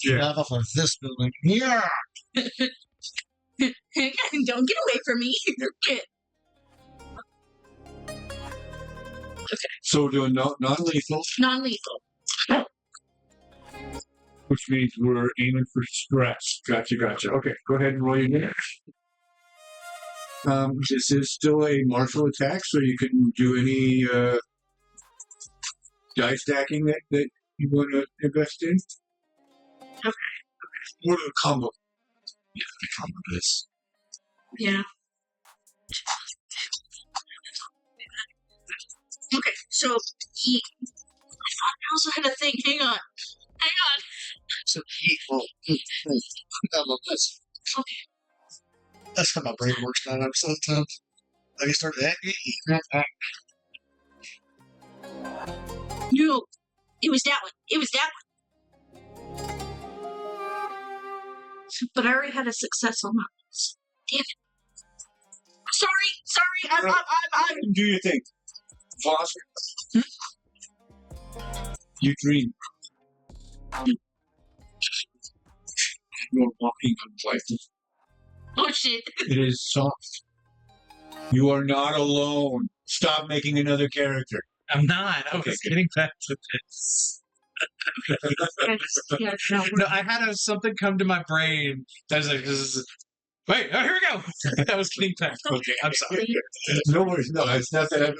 Yeah. Not off of this building. Yeah. Don't get away from me. You're good. So we're doing non-lethal, Non-lethal. which means we're aiming for stress. Gotcha. Okay, go ahead and roll your damage. This is still a martial attack, so you can do any die stacking that you want to invest in. Okay. What a combo. Yeah, the combo this. Yeah. Okay, so he. I also had a thing. Hang on. So evil. I love this. Okay. That's how my brain works now. I'm sometimes. I can start acting. No, it was that one. But I already had a success on that. Damn it. Sorry. I'm. Do your thing. Vosk. You dream. You're walking on light. Oh shit. It is soft. You are not alone. Stop making another character. I'm not. I was Okay, getting back to this. Yeah, no, No, I had something come to my brain. That was like, wait, oh, here we go. I was getting back. Okay, I'm sorry. No worries. No, it's not that I'm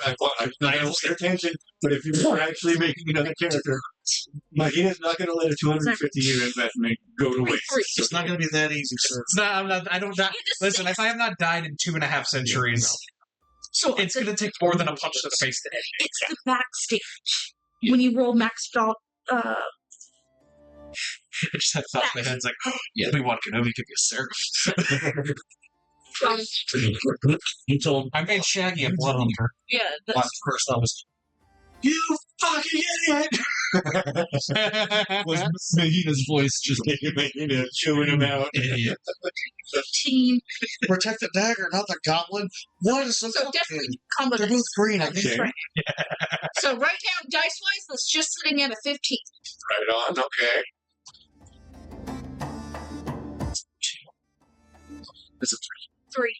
not going to pay attention, but if you are actually making another character, Mahina's not going to let a 250-year investment go to waste. It's not going to be that easy, sir. It's not, I'm not, I don't die. Listen, if I have not died in 2.5 centuries, So it's going to take more than a punch to the face to end me. it's the backstage when you roll maxed out. I just had thought in my head, it's like, yeah, Obi-Wan Kenobi could be a seraph. You told I made Shaggy a blood hunter. Yeah, my that's first thought was, You fucking idiot! was Mahina's voice just Mahina chewing him out. idiot. 15. Protect the dagger, not the goblin. What is So the definitely combo They're dice. both green, I think. Okay. Right. So right now, dice-wise, that's just sitting at a 15. Right on, okay. It's a 3.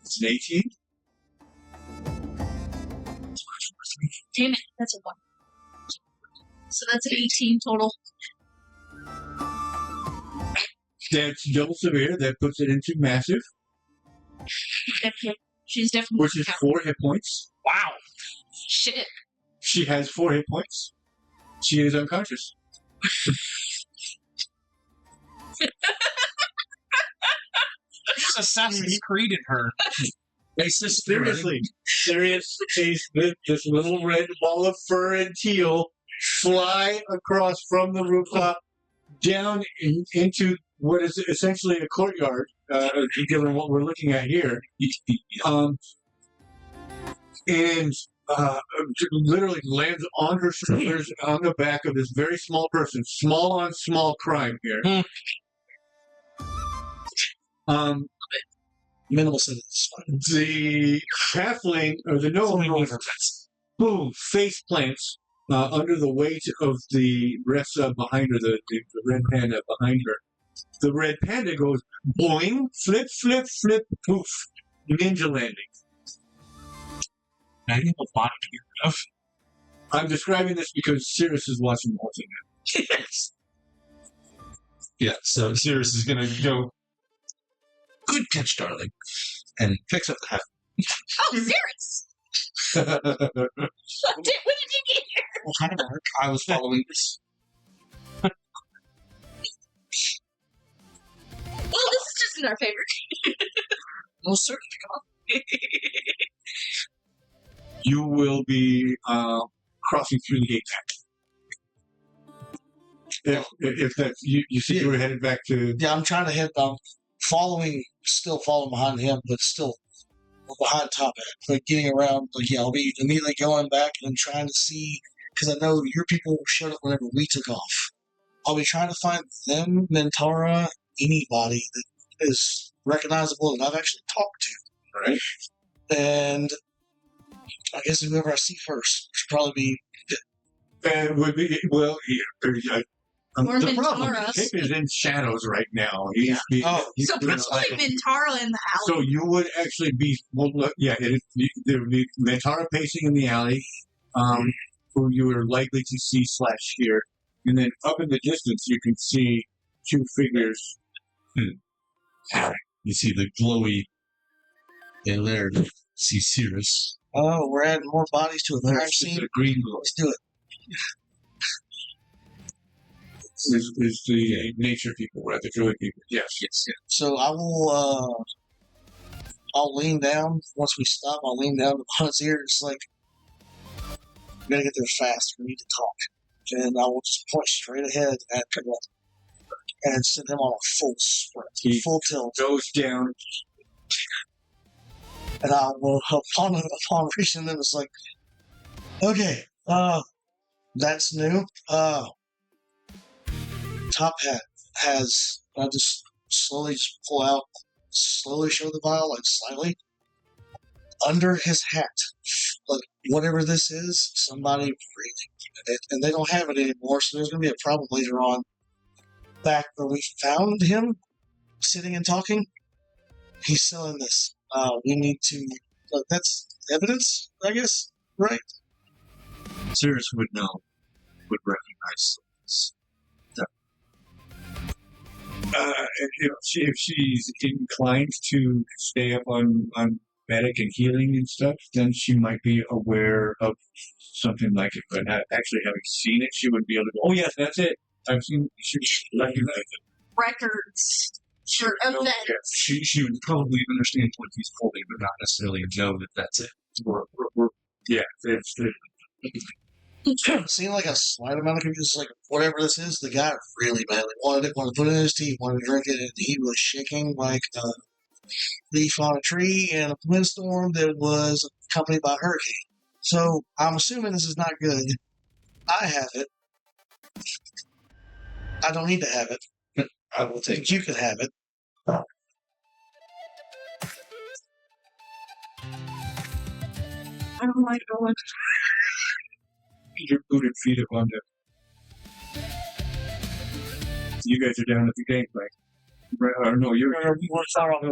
It's an 18. Damn it, that's a 1. So that's an 18 total. That's double severe. That puts it into massive, Okay. She's definitely which is 4 hit points. Wow. shit. She has 4 hit points. She is unconscious. There's Assassin's Creed in her. Seriously, there is this little red ball of fur and teal fly across from the rooftop down into what is essentially a courtyard, given what we're looking at here. And literally lands on her shoulders on the back of this very small person. Small on small crime here. minimal sentence. The halfling or the gnome rolls, boom, face plants under the weight of the Ressa behind her, the red panda behind her, the red panda goes boing, flip, flip, flip, poof, ninja landing. I have a body enough. I'm describing this because Cirrus is watching the whole thing now. Yes. Yeah, so Cirrus is going to go, good catch, darling, and picks up the half. Oh, Cirrus! When did you get here? Well, kind of work. I was following this. Well, this is just in our favor. Most certainly. You will be crossing through the gate. If that's you said you were headed back to. Yeah, I'm trying to head. Still following behind him, but still behind Top Hat. Like getting around. Like I'll be immediately going back and trying to see because I know your people showed up whenever we took off. I'll be trying to find them, Mentara, anybody that is recognizable that I've actually talked to. Right. And I guess whoever I see first should probably be. Would be well. Or The problem Mentara. is Pip is in shadows right now. He's So probably Bei'Hara in the alley. So you would actually be there would be Mentara pacing in the alley, who you are likely to see / hear, and then up in the distance you can see two figures. You see the glowy, and there, see Cirrus. Oh, we're adding more bodies to a crime There's scene. the green glow. Let's do it. Is the nature people, right? The druid people. Yes. So I will. I'll lean down once we stop. I'll lean down upon his ear. It's like we gotta get there fast. We need to talk, and I will just point straight ahead at Piglet and send him on a full sprint, full tilt. Goes down. And I will upon reaching them, it's like, okay, that's new. Top Hat has. I just slowly pull out, slowly show the vial, like slightly under his hat. Like whatever this is, somebody breathing it, and they don't have it anymore. So there's going to be a problem later on. Back where we found him, sitting and talking, he's selling this. We need to. That's evidence, I guess, right? Cirrus would know, would recognize this. If she's inclined to stay up on medic and healing and stuff, then she might be aware of something like it. But actually having seen it, she would be able to go, oh, yes, that's it. I've seen she recognize it. Records for events. She would probably understand what he's holding, but not necessarily know that that's it. Seemed like a slight amount of confusion. Like whatever this is, the guy really badly wanted to put it in his tea, wanted to drink it, and he was shaking like a leaf on a tree in a windstorm that was accompanied by a hurricane. So I'm assuming this is not good. I have it. I don't need to have it, but I will take. You can have it. I don't like going. Your booted feet up on the. You guys are down at the gangplank. Or no, you want to start off.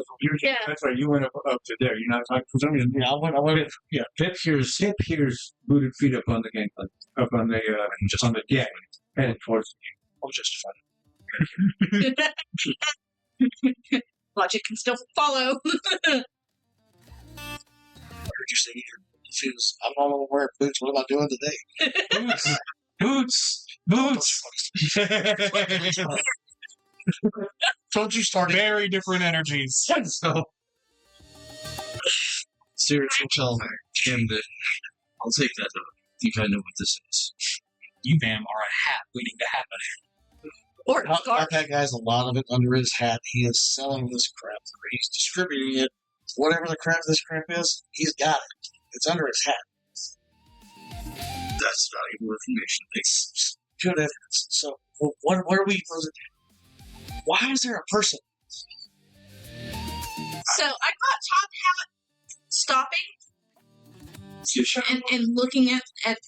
Yeah. That's right. You went up to there. You're not talking for some reason. Yeah, I went. Yeah, Pip hears booted feet up on the gangplank, up on the just on the deck, headed towards you. I'll justify it. Logic can still follow. I heard you say shoes. I'm not going to wear boots. What am I doing today? Boots! Don't you start Very different energies. So, Cirrus will tell him that I'll take that. I think I know what this is. You, ma'am, are a hat waiting to happen. Or a scarf. that guy's a lot of it under his hat. He is selling this crap. He's distributing it. Whatever the crap this crap is, he's got it. It's under his hat. That's valuable information. It's Good evidence. So, what are we? Why is there a person? So I got Top Hat stopping and looking at it.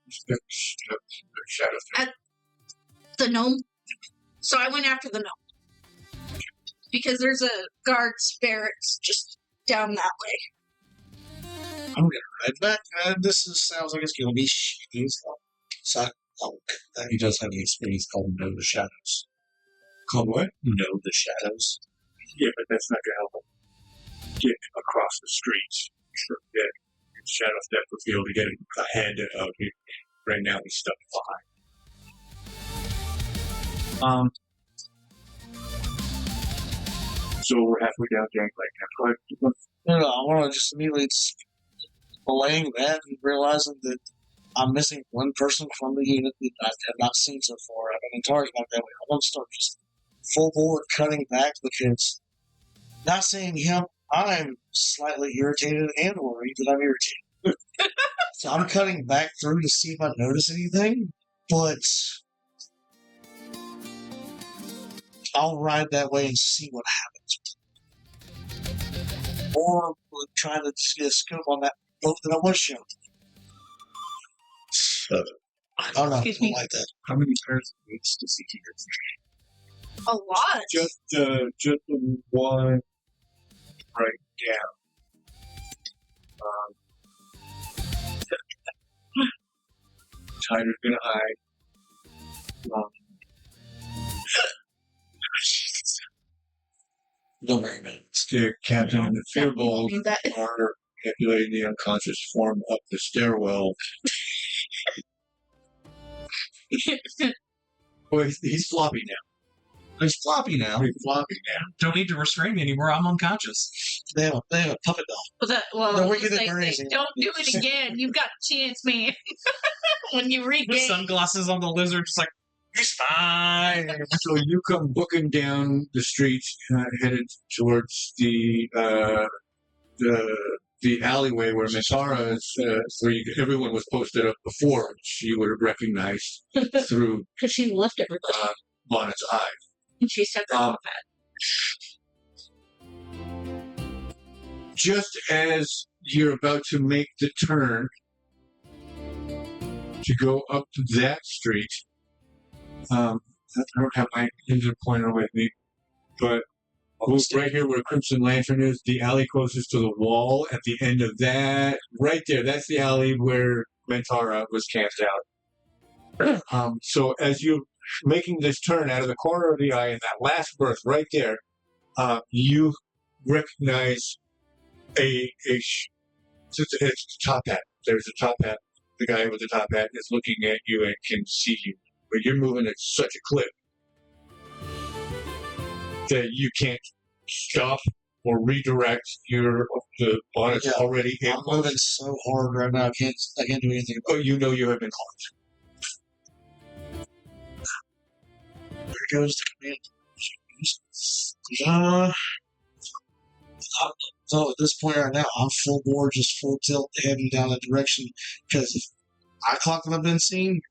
Shadow. The gnome. So I went after the gnome because there's a guard's barracks just down that way. I'm gonna ride back. This sounds like it's gonna be shitty. So, He does have an experience called Know the Shadows. Called what? Know the Shadows. Yeah, but that's not going to help him get across the streets. Yeah, Shadow Step for Pheal to get ahead of him. Right now, he's stuck behind. So we're halfway down Gangplank now. I want to just immediately belaying that and realizing that I'm missing one person from the unit that I have not seen so far. I've been in target like that way. I'm going to start just full board cutting back because not seeing him, I'm slightly irritated and worried that I'm irritated. So I'm cutting back through to see if I notice anything, but I'll ride that way and see what happens. Or trying to just get a scope on that boat that I was shown. I don't know. I don't like that. How many pairs of boots does he get? A lot. Just the one right down. Tiger's gonna hide. Don't worry about it. The captain and the Fearbold That- are manipulating the unconscious form up the stairwell. Well, he's floppy now. He's floppy now. He's floppy now. Don't need to restrain me anymore. I'm unconscious. They have a puppet doll. Well, No, we get it they very say, easy. don't do it again. You've got a chance, man. When you The regain. sunglasses on the lizard, just like, he's fine. So you come booking down the streets, headed towards the alleyway where Bei'Hara is, where everyone was posted up before, which you would have recognized through Because she left everybody. Bonnet's eye. And she said that. Just as you're about to make the turn to go up that street, I don't have my engine pointer with me, but right here where Crimson Lantern is, the alley closest to the wall, at the end of that, right there, that's the alley where Bei'Hara was camped out. So as you're making this turn out of the corner of the eye in that last berth right there, you recognize it's a top hat. There's a top hat. The guy with the top hat is looking at you and can see you. But you're moving at such a clip that you can't stop or redirect the bonnet's already in. I'm moving so hard right now. I can't do anything. Oh, you know you have been caught. There goes the command. So at this point right now, I'm full board, just full tilt, heading down that direction. Because if I clock that I've been seen,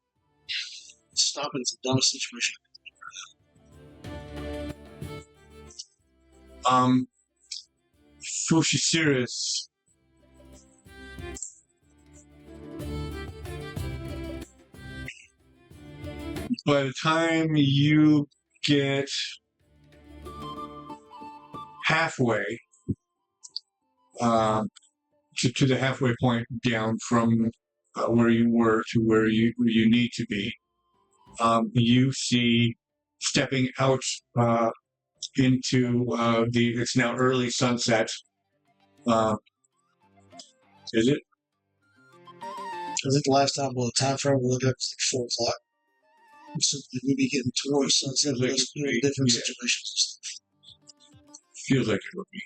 stopping's the dumbest situation. Fushi by the time you get halfway to the halfway point down from where you were to where you need to be, you see stepping out into it's now early sunset. Is it? I think the last time, the time frame we looked at was like 4 o'clock. So we'd be getting towards sunset, but it's different situations. Feels like it would be.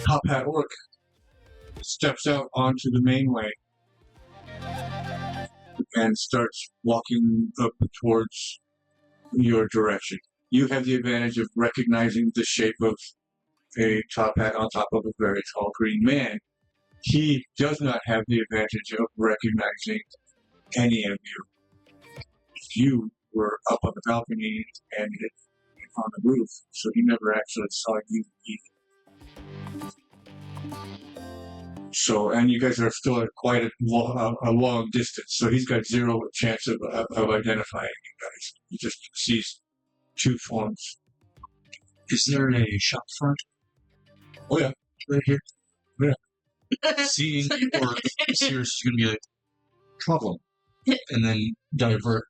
Top Hat Orc steps out onto the mainway and starts walking up towards your direction. You have the advantage of recognizing the shape of a top hat on top of a very tall green man. He does not have the advantage of recognizing any of you. You were up on the balcony and on the roof, so he never actually saw you either. So, and you guys are still at quite a long distance, so he's got zero chance of identifying you guys. He just sees two forms. Is there a shop front? Oh yeah, Right here. Seeing or Sirius is going to be like, problem. And then divert.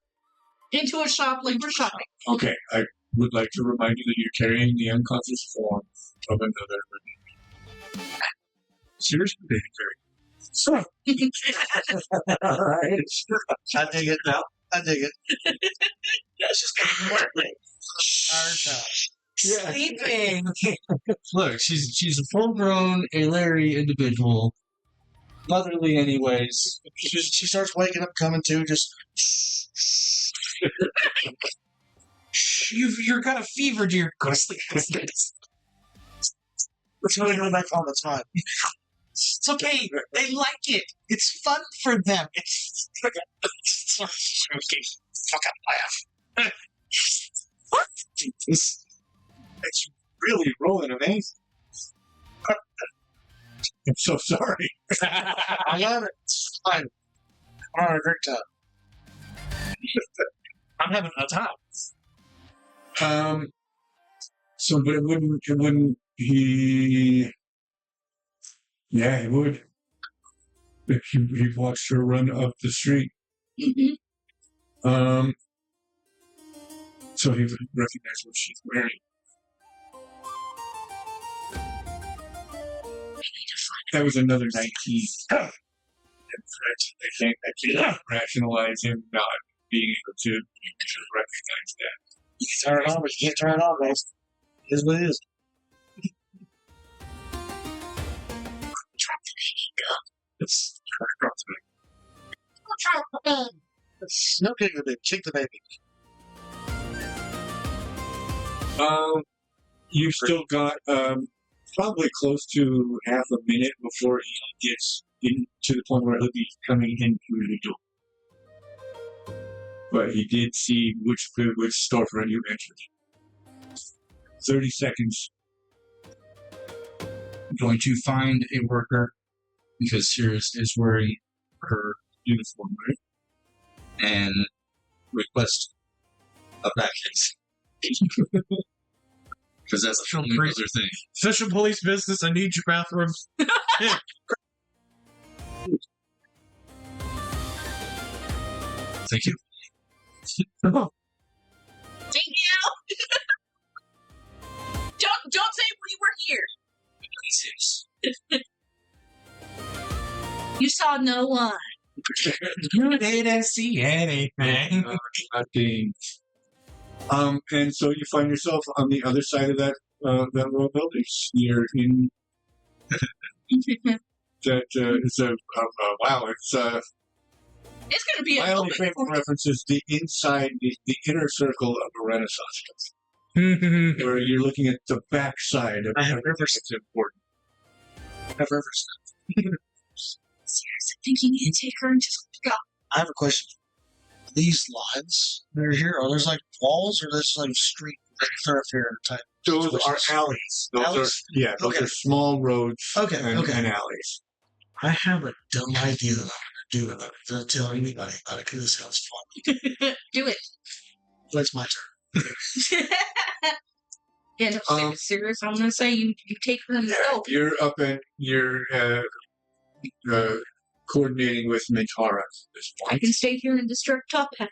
Into a shop like we're shopping. okay. I would like to remind you that you're carrying the unconscious form of another. Seriously, So, Alright. I dig it now. I dig it. That's just kind of Yeah. Sleeping. Look, she's a full-grown, Larry individual. Motherly, anyways. She starts waking up, coming to, just. You're got a fever, dear. Go to sleep. We're trying to go back all the time. It's okay. They like it. It's fun for them. It's Okay, fucking laugh. What? It's really rolling amazing. I'm so sorry. I love it. It's fine. I'm having a great time. I'm having a time. So, but it wouldn't he? Yeah, he would. If he watched her run up the street. Mm-hmm. So he would recognize what she's wearing. That was another 19. I can't rationalize him not being able to recognize that. You can turn it on, but you can't turn it on, guys. It is what it is. It's No kick the baby. Kick the baby. You've still got probably close to half a minute before he gets in to the point where he'll be coming in through the door. But he did see which storefront you entered. 30 seconds. I'm going to find a worker because Sirius is wearing her uniform, right? And request a backcase. Because that's a filming brother thing. Official police business. I need your bathroom. Thank you. Thank you. Don't say we were here. You saw no one. You didn't see anything. Nothing. And so you find yourself on the other side of that row of buildings. You're in that. It's a wow. It's It's gonna be my a only moment favorite for me. reference is the inside, the inner circle of a Renaissance film, where you're looking at the backside of I have everything that's important. I've ever said. Seriously, think you need to take her and just go. I have a question. These lines that are here, are those like walls or there's like street thoroughfare type? Those are situations? alleys. Those Alleys? those Okay. are small roads Okay, and, okay. and alleys. I have a dumb idea that I'm going to do about it. Don't tell anybody about it because this sounds fun. Do it. But it's my turn. Yeah, no, serious. I'm gonna say you take her and go. You're up and you're coordinating with Bei'Hara at this I point. can stay here and distract Top Hat.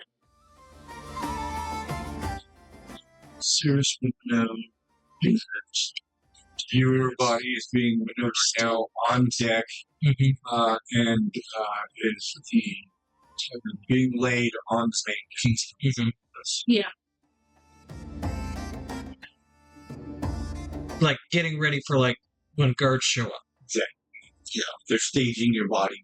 Seriously, no. Your body is being maneuvered now on deck, and is being laid on the main. Yeah. Like getting ready for like when guards show up. Yeah, they're staging your body.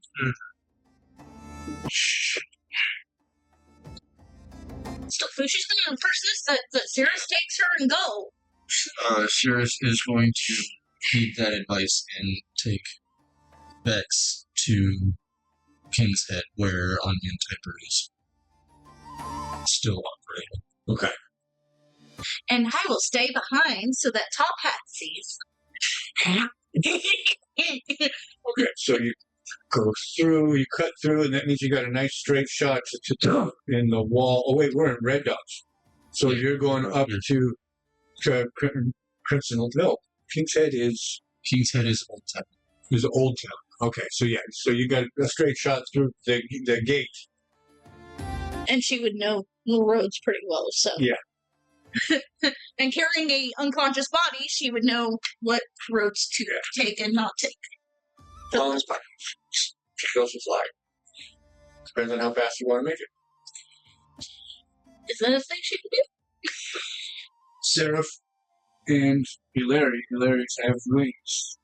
So Fushi's gonna persist that Cirrus takes her and go. Cirrus is going to heed that advice and take Vex to King's Head, where Onion Typer is still operating. Okay. And I will stay behind so that Top Hat sees. Okay, so you go through, you cut through, and that means you got a nice straight shot in the wall. Oh, wait, we're in Red Dogs. So you're going up to Crimson Hill. King's Head is Old Town. Is Old Town. Okay, so yeah, so you got a straight shot through the gate. And she would know the roads pretty well, so. Yeah. And carrying a unconscious body, she would know what roads to take and not take. So, She goes to fly. Depends on how fast you want to make it. is that a thing she can do? Seraph and Hilary have wings.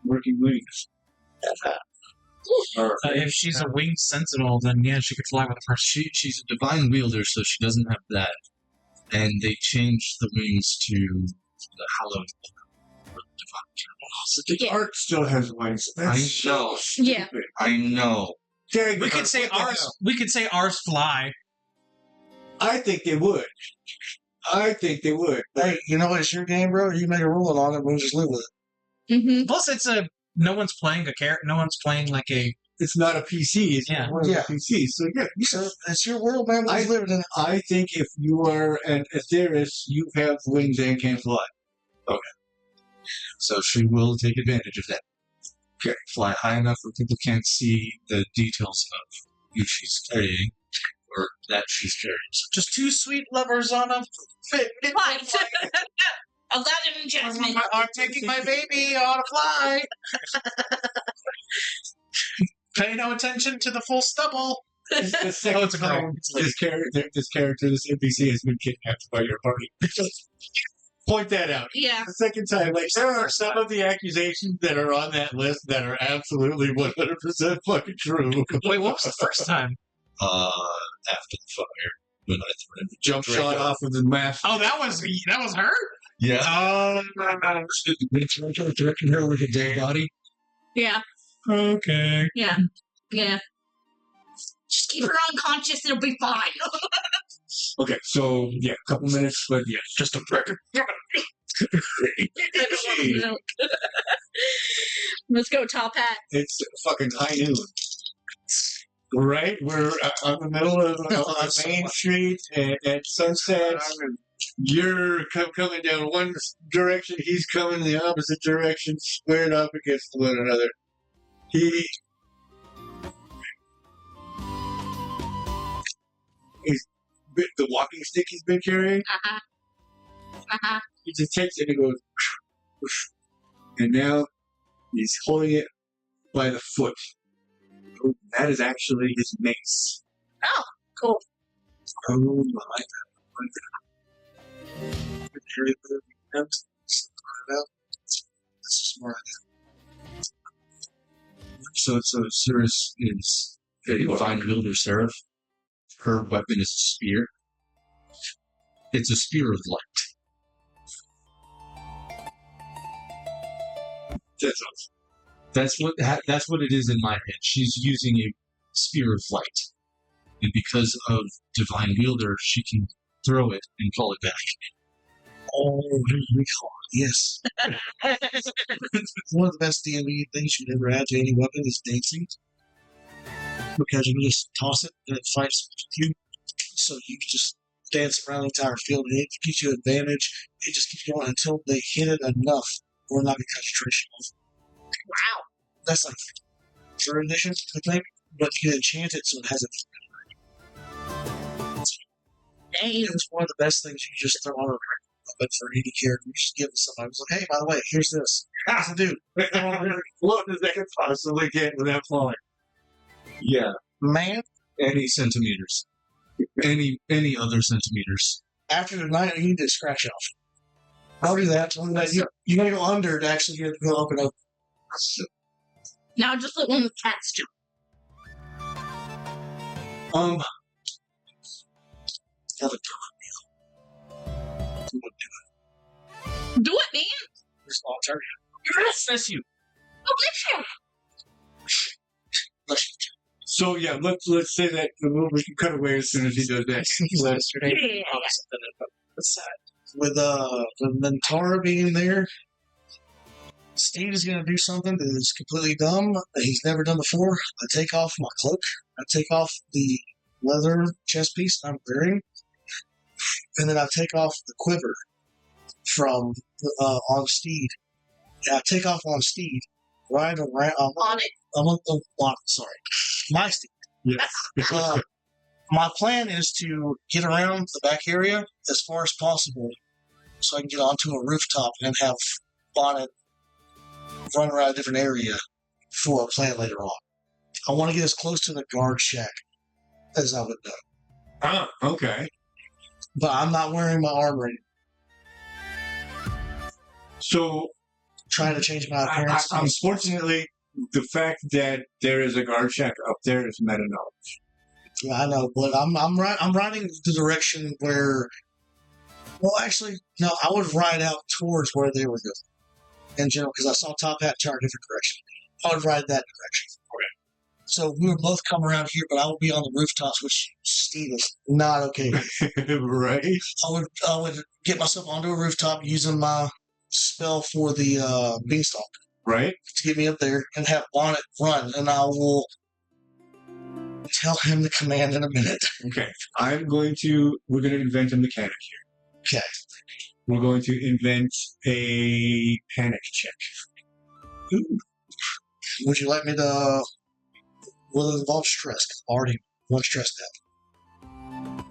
Working wings. If she's a winged sentinel, then yeah, she could fly with a person. She's a divine wielder, so she doesn't have that. And they changed the wings to the hallowed divine. Yeah. Art still has wings. That's I know. so Yeah. stupid. I know. Dang, We could say what the ours. hell? We could say ours fly. I think they would. Hey, you know what? It's your game, bro. You make a ruling on it. We'll just live with it. Mm-hmm. Plus, it's no one's playing a character. No one's playing like a. It's not a PC. It's Yeah. one of Yeah. the PCs. So yeah, So it's your world, man. We'll just live in it. I think if you are an Aetheris, you have wings and can fly. So she will take advantage of that. Okay. Fly high enough where people can't see the details of who she's carrying or that she's carrying. So Just two sweet lovers on a. Right. Aladdin and Jasmine. I'm taking my baby on a fly. Pay no attention to the full stubble. The second it's a girl. time this character, this NPC has been kidnapped by your party. Point that out. Yeah. The second time, like, there are some of the accusations that are on that list that are absolutely 100% fucking true. Wait, what was the first time? after the fire, when I threw the Jump shot off of the mask. Oh, that was her. Yeah. Directing her with a dead body. Yeah. Okay. Yeah. Yeah. Just keep her unconscious, it'll be fine. Okay, so, yeah, a couple minutes, but yeah, just a record. Let's go, Top Hat. It's fucking high noon. Right? We're on the middle of Main Street at sunset. You're coming down one direction, he's coming the opposite direction, squared up against one another. The walking stick he's been carrying, he just takes it and goes, and now he's holding it by the foot. Oh, that is actually his mace. Oh, cool. Oh my god. So Cirrus is a divine wielder seraph. Her weapon is a spear. It's a spear of light. That's what it is in my head. She's using a spear of light, and because of divine wielder, she can throw it and call it back. Oh, yes. One of the best D&D things you can ever add to any weapon is dancing. Because you can just toss it and it fights with you. So you can just dance around the entire field and it gives you advantage. It just keeps going until they hit it enough or not be concentration off. Wow. That's like 3rd edition, I think. But you can enchant it so it has a. Dang. It's one of the best things you can just throw on a weapon for any character. You just give it to somebody. It's like, hey, by the way, here's this. How's it do? What does that possibly get without falling? Yeah, Man, any centimeters, any other centimeters. after the night, you need to scratch it off. I'll do that. You gotta go under to actually get it to go up and up. Now just let one of the cats jump. Never do Do it, man. It's not turn. Yes. Bless you. Oh, bless you. Bless you. So yeah, let's say that we can cut away as soon as he does that. Yesterday. Yeah. What's that? With Mentara being there, Steed is going to do something that is completely dumb that he's never done before. I take off my cloak. I take off the leather chest piece I'm wearing, and then I take off the quiver from on Steed. And I take off on Steed, ride around On it. Sorry, my Steed. Yes. My plan is to get around the back area as far as possible so I can get onto a rooftop and have Bonnet run around a different area for a plan later on. I want to get as close to the guard shack as I would know. Ah, okay. But I'm not wearing my armor anymore. So Trying to change my appearance. unfortunately, the fact that there is a guard shack up there is meta knowledge. Yeah, I know, but I'm riding the direction where. Well, actually, no. I would ride out towards where they were going in general because I saw Top Hat turn a different direction. I would ride that direction. Okay. So we would both come around here, but I will be on the rooftops, which Steve is not okay with. Right? I would get myself onto a rooftop using my spell for the beanstalk Right? to get me up there and have Bonnet run, and I will tell him the command in a minute. Okay. We're going to invent a mechanic here. Okay. We're going to invent a panic check. Ooh. Would you like me to? Will it involve stress? Already one stress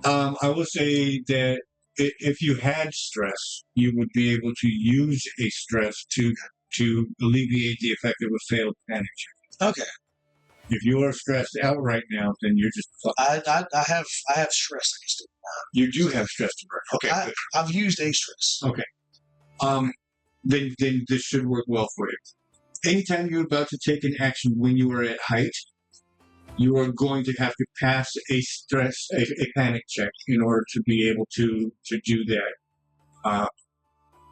down. I will say that if you had stress, you would be able to use a stress to alleviate the effect of a failed panic check. Okay. If you are stressed out right now, then you're just fucked. I have stress. I can still. You do have stress to burn. Okay, good. I've used a stress. Okay. Then this should work well for you. Anytime you're about to take an action when you are at height, you are going to have to pass a panic check in order to be able to do that.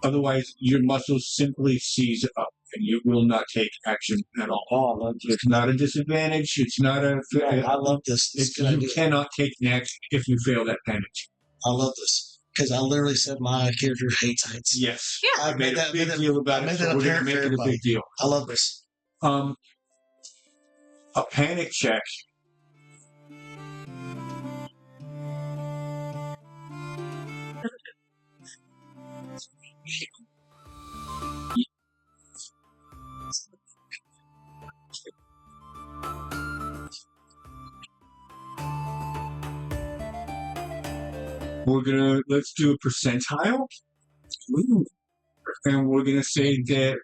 Otherwise, your muscles simply seize up, and you will not take action at all. Oh, It's not a disadvantage. It's not a. I love this. You cannot take an action if you fail that panic check. I love this. Because I literally said my character hates heights. Yes. Yeah. I made a big deal about it, so we're going to make it a big deal. I love this. A panic check. Let's do a percentile. Ooh. And we're going to say that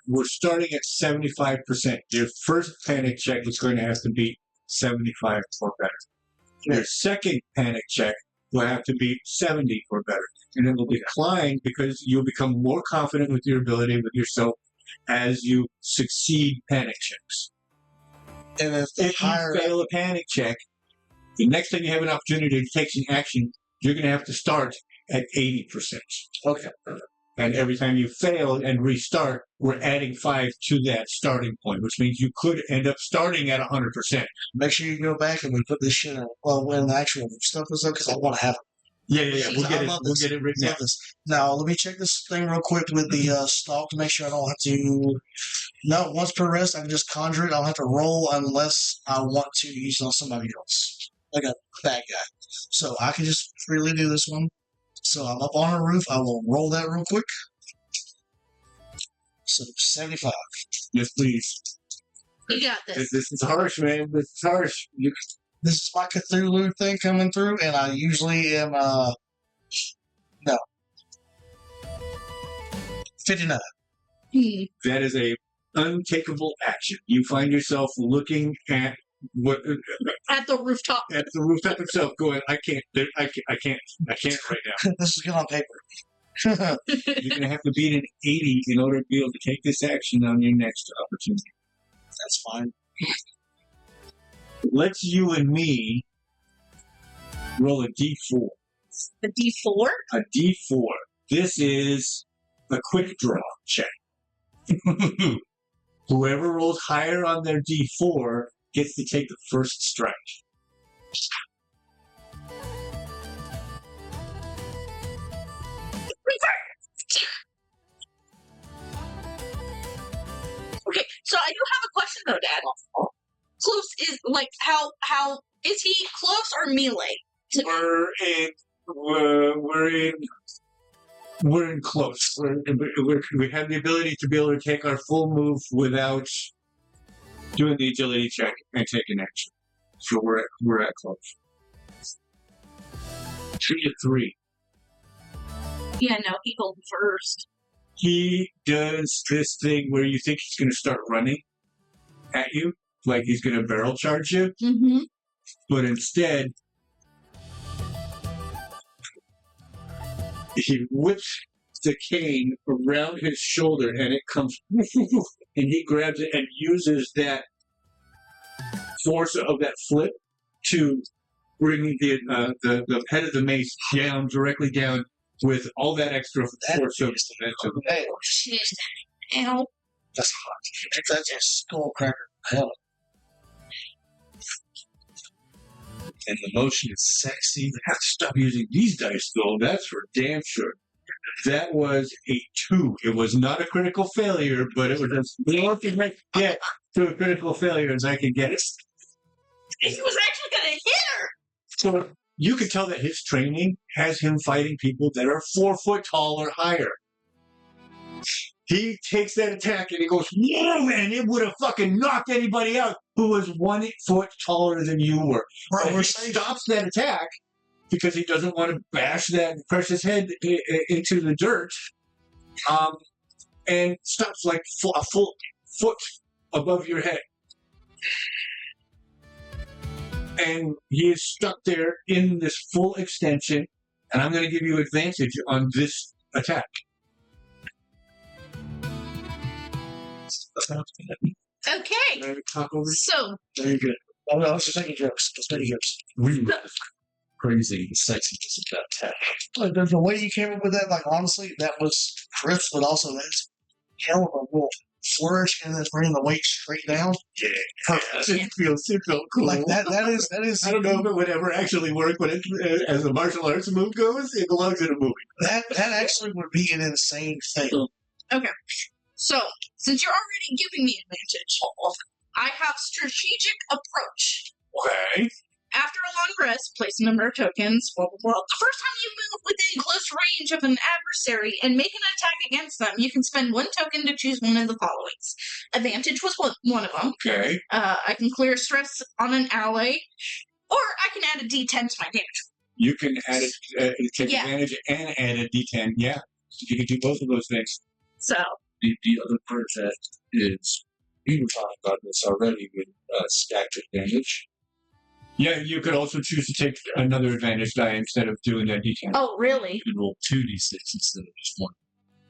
we're starting at 75%. Your first panic check is going to have to be 75 or better. Your second panic check will have to be 70 or better. And it will decline because you'll become more confident with your ability with yourself as you succeed panic checks. And if you fail a panic check, the next time you have an opportunity to take some action, you're going to have to start at 80%. Okay. And every time you fail and restart, we're adding 5 to that starting point, which means you could end up starting at 100%. Make sure you go back and we put this shit in. Well, when the actual stuff is up, because I want to have it. Yeah. We'll get it written down. Now, let me check this thing real quick with the stalk to make sure I don't have to. No, once per rest, I can just conjure it. I don't have to roll unless I want to use it on somebody else, like a bad guy. So I can just freely do this one. So I'm up on a roof. I will roll that real quick. So 75. Yes, please. You got this. This is harsh, man. This is harsh. This is my Cthulhu thing coming through, and I usually am, no. 59. That is a untakeable action. You find yourself looking at At the rooftop. At the rooftop itself, going, I can't right now. This is good on paper. You're going to have to beat an 80 in order to be able to take this action on your next opportunity. That's fine. Let's you and me roll a d4. The D4? A d4. This is a quick draw check. Whoever rolls higher on their d4 gets to take the first strike. Okay, so I do have a question though, Dad. Close is like how is he close or melee? We're in close. We have the ability to be able to take our full move without doing the agility check and taking action. So we're at close. 2-3. Yeah, no, he goes first. He does this thing where you think he's going to start running at you, like he's going to barrel charge you, Mm-hmm. but instead he whips the cane around his shoulder and it comes and he grabs it and uses that force of that flip to bring the head of the mace down, directly down, with all that extra force of momentum. Hey, Shit. Ow. that's hot. That's a skull cracker. Hell. And the motion is sexy. I have to stop using these dice, though. That's for damn sure. That was a 2. It was not a critical failure, but it was as close as I could get to a critical failure as I could get. He was actually gonna hit her. So you can tell that his training has him fighting people that are 4 foot tall or higher. He takes that attack and he goes, "Whoa, man! It would have fucking knocked anybody out who was 1 foot taller than you were." Bro, And he stops that attack because he doesn't want to bash that precious head into the dirt, and stops like a full foot above your head. And he is stuck there in this full extension, and I'm going to give you advantage on this attack. Okay. Can I talk over? So Very good. Oh, no, it's just making jokes. Just making jokes. Crazy, sexy, just a attack. Like, the way you came up with that, like, honestly, that was crisp, but also that's hell of a little flourish and that's bringing the weight straight down. Yeah. It feels cool. Like, that is. I don't know if it would ever actually work, but as a martial arts move goes, it belongs in a movie. That actually would be an insane thing. okay. So since you're already giving me advantage, I have strategic approach. Okay. After a long rest, place a number of tokens, blah, blah, blah. The first time you move within close range of an adversary and make an attack against them, you can spend 1 token to choose one of the followings. Advantage was one of them. Okay. I can clear stress on an ally, or I can add a d10 to my damage. You can add take Yeah. advantage and add a d10. Yeah. You can do both of those things. So, The other part of that is, we were talking about this already with stacked advantage. Yeah, you could also choose to take another advantage die instead of doing that d10. oh, really? You can roll 2d6 instead of just 1.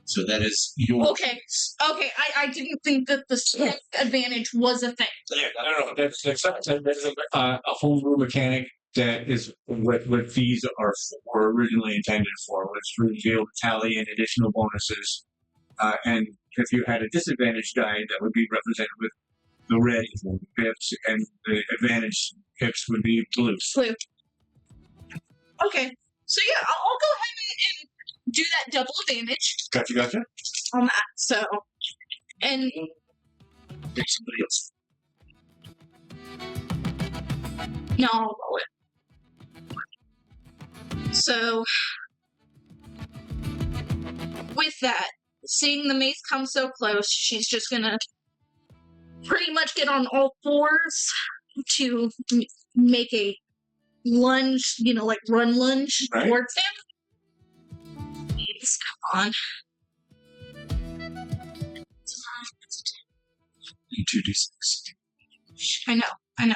So that is your Okay. Okay, I didn't think that the strength advantage was a thing. Yeah, I don't know. That's a homebrew mechanic that is what fees were originally intended for, was to reveal tally and additional bonuses. And if you had a disadvantage die, that would be represented with the red pips, and the advantage pips would be blues. Blue. Okay. So yeah, I'll go ahead and do that double advantage Gotcha. on that. So, and pick somebody else. no, I'll roll it. So, with that, seeing the mace come so close, she's just gonna pretty much get on all fours to make a lunge, like run lunge Right. towards him. Please, come on. 2d6. I know.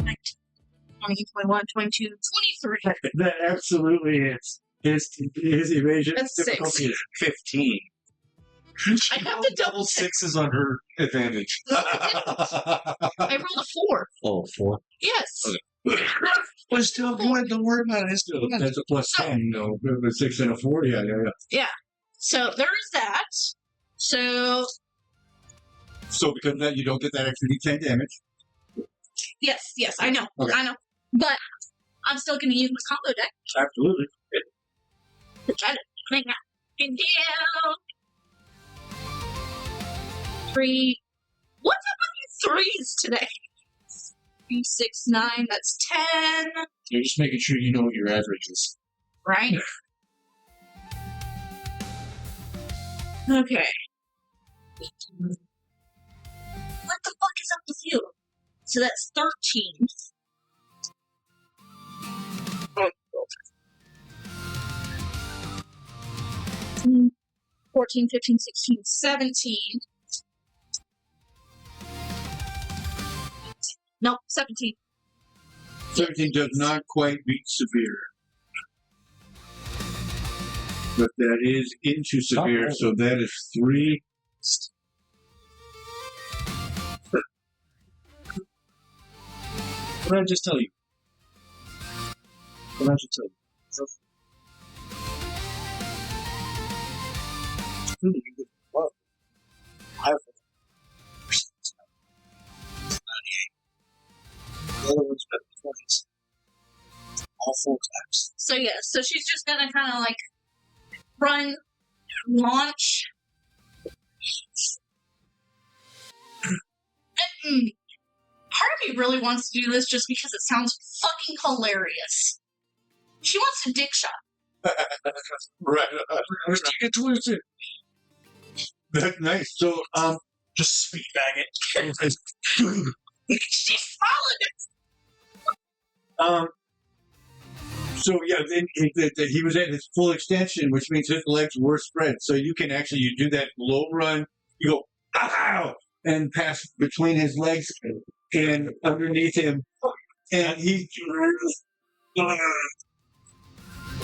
Like 20, 21, 22, 23. That absolutely is. His evasion That's 6. difficulty is 15. I have to double check. sixes on her advantage. I rolled a 4. Oh, 4. Yes. Okay. But still good. Don't worry about it. It's still good. That's a plus 10, no. A 6 and a 4, yeah. So there's that. So So because of that, you don't get that extra D10 damage. yes, I know. Okay. I know. But I'm still going to use my combo deck Absolutely. to try to make that and down. 3. What's up with you 3s today? 3, 6, 9. That's 10. You're just making sure you know what your average is. Right. Okay. What the fuck is up with you? So that's 13. 14, 15, 16, 17. Nope, 17. 17 does not quite beat severe. But that is into severe, so that is 3. What did I just tell you? What did I just tell you? The other one's got 20s. All 4 times. So yeah, so she's just gonna kind of like run, launch. And, part of me really wants to do this just because it sounds fucking hilarious. She wants a dick shot. Right. Where's you get towards it? That's nice. So, Just speed bag it. She's solid. So yeah, then he was at his full extension, which means his legs were spread. So you can actually you do that low run. You go ow, and pass between his legs and underneath him, and he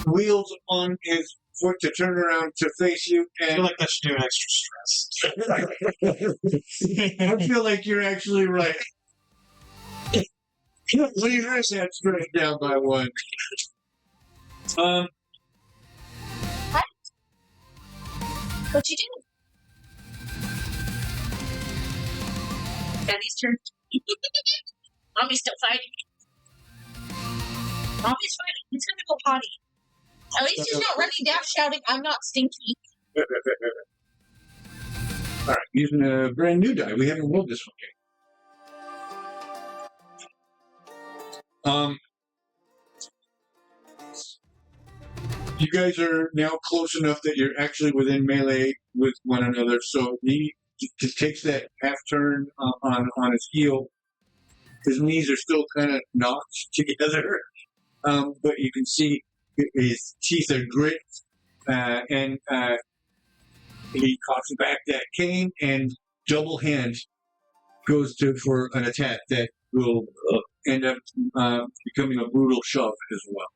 wheels on his foot to turn around to face you. I And feel like that should do extra stress. I feel like you're actually right. Leave his head straight down by 1. What you do? Daddy's turn. Mommy's still fighting. Mommy's fighting. He's gonna go potty. At least he's not running down shouting, "I'm not stinky." All right, using a brand new die. We haven't rolled this one yet. You guys are now close enough that you're actually within melee with one another. So he just takes that half turn on his heel. His knees are still kind of knocked together, but you can see his teeth are grit, and he cocks back that cane and double hand goes for an attack that will end up becoming a brutal shove as well.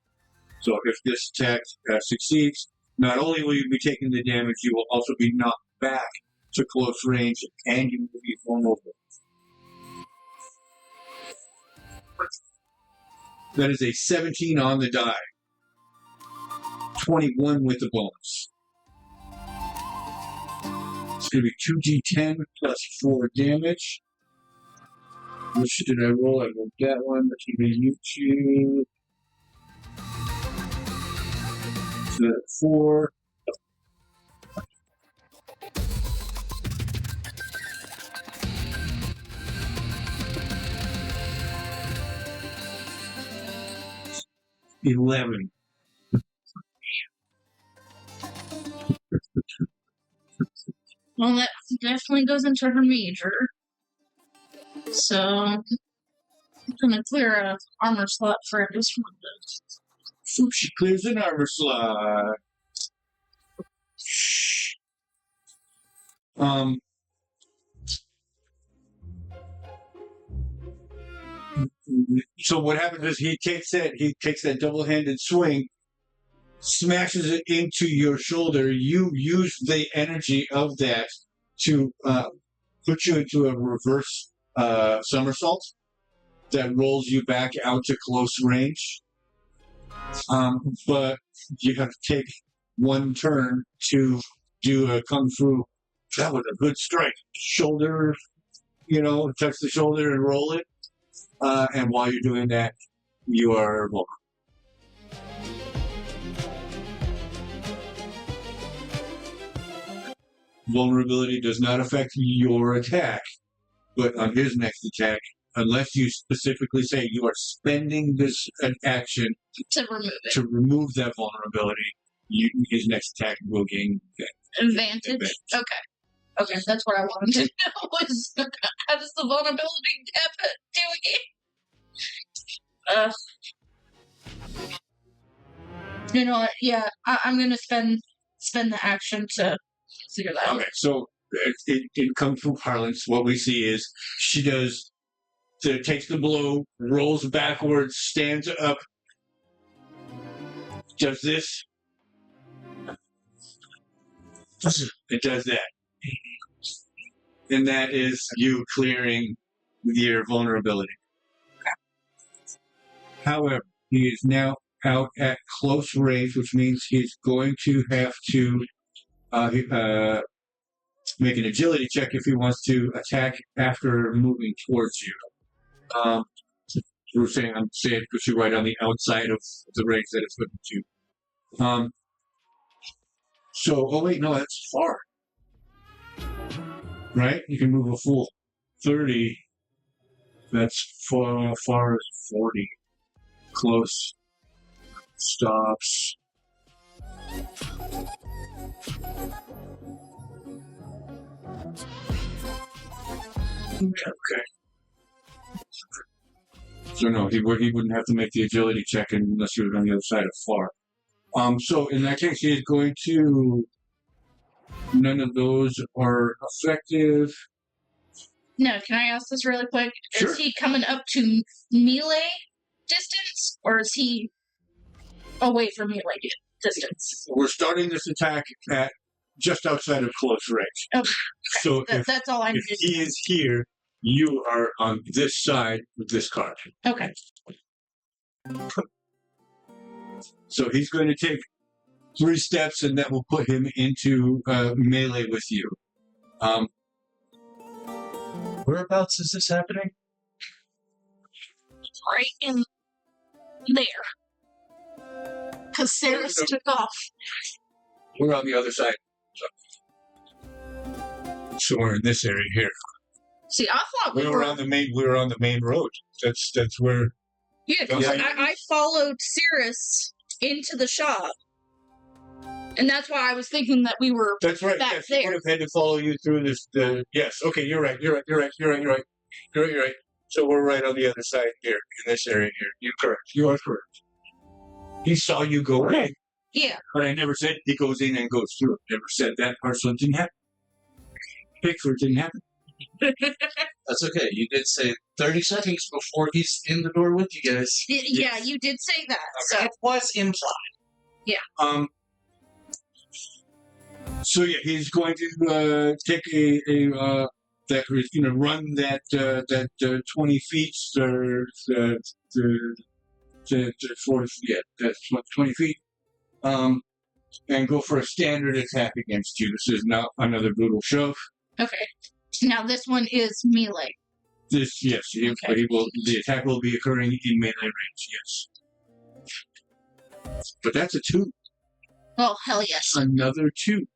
So if this attack succeeds, not only will you be taking the damage, you will also be knocked back to close range, and you will be vulnerable. That is a 17 on the die. 21 with the bonus. It's going to be 2d10 plus 4 damage. Which did I roll? I rolled that one. That's going to be you two. So 4. $11. Well, that definitely goes into her major. So, I'm gonna clear a armor slot for this one. Fushi clears an armor slot. So what happens is he takes that double-handed swing, smashes it into your shoulder. You use the energy of that to put you into a reverse somersault that rolls you back out to close range. But you have to take one turn to do a kung fu. That was a good strike. Shoulder, touch the shoulder and roll it. And while you're doing that, you are vulnerable. Vulnerability does not affect your attack, but on his next attack, unless you specifically say you are spending this action to remove that vulnerability, his next attack will gain advantage. Okay, that's what I wanted to know. Was how does the vulnerability do it? You know what? Yeah, I'm gonna spend the action to figure that out. Okay, so in Kung Fu parlance, what we see is she takes the blow, rolls backwards, stands up, does this. It does that. And that is you clearing your vulnerability. However, he is now out at close range, which means he's going to have to make an agility check if he wants to attack after moving towards you. I'm saying it puts you right on the outside of the range that it's putting you. Oh wait, no, that's far. Right? You can move a full 30. That's far as 40. Close. Stops. Okay. So no, he wouldn't have to make the agility check unless he was on the other side of far. So in that case, he is going to. None of those are effective. No, can I ask this really quick? Sure. Is he coming up to melee distance, or is he away from melee distance? We're starting this attack at just outside of close range. Okay. So that's all I'm if he is here, you are on this side with this card. Okay. So he's going to take 3 steps, and that will put him into melee with you. Whereabouts is this happening? Right in there. Because Sarah's took off. We're on the other side. So we're in this area here. See, I thought we were on the main road. That's where. Yeah, because I followed Cirrus into the shop. And that's why I was thinking that we were That's right. back Yes, there. he would have had to follow you through this. Yes. Okay, you're right. You're right. So we're right on the other side here, in this area here. You're correct. You are correct. He saw you go in. Yeah. But I never said he goes in and goes through. Never said that part, so it didn't happen. Pickford didn't happen. That's okay. You did say 30 seconds before he's in the door with you guys. Yeah, you did say that. Okay. So It was implied. Yeah. So yeah, he's going to take run that 20 feet or to 40 feet. Yeah, that's 20 feet. And go for a standard attack against you. This is not another brutal shove. Okay. Now this one is melee. Yes, Okay. The attack will be occurring in melee range. Yes, but that's a 2. Oh hell yes. Another 2.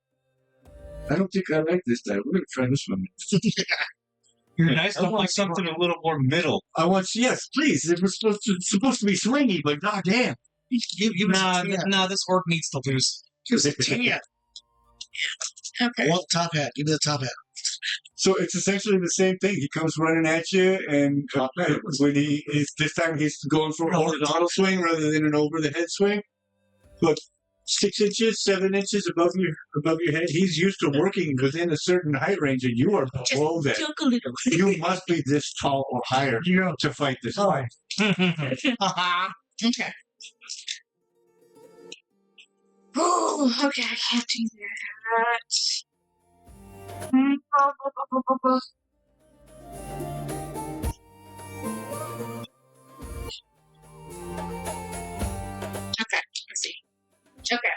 I don't think I like this die. We're going to try this one. You're nice. I want something a little more middle. Yes, please. It was supposed to be swingy, but goddamn. Nah, this orc needs to lose. Give us a 10. Okay. I want the top hat. Give me the top hat. So it's essentially the same thing. He comes running at you, and when this time he's going for a horizontal swing rather than an over the head swing. But 6 inches, 7 inches above your head. He's used to working within a certain height range, and you are below that. Just a little. You must be this tall or higher to fight this fight. Okay. Oh, okay, I can't do that. Okay, let's see. Okay.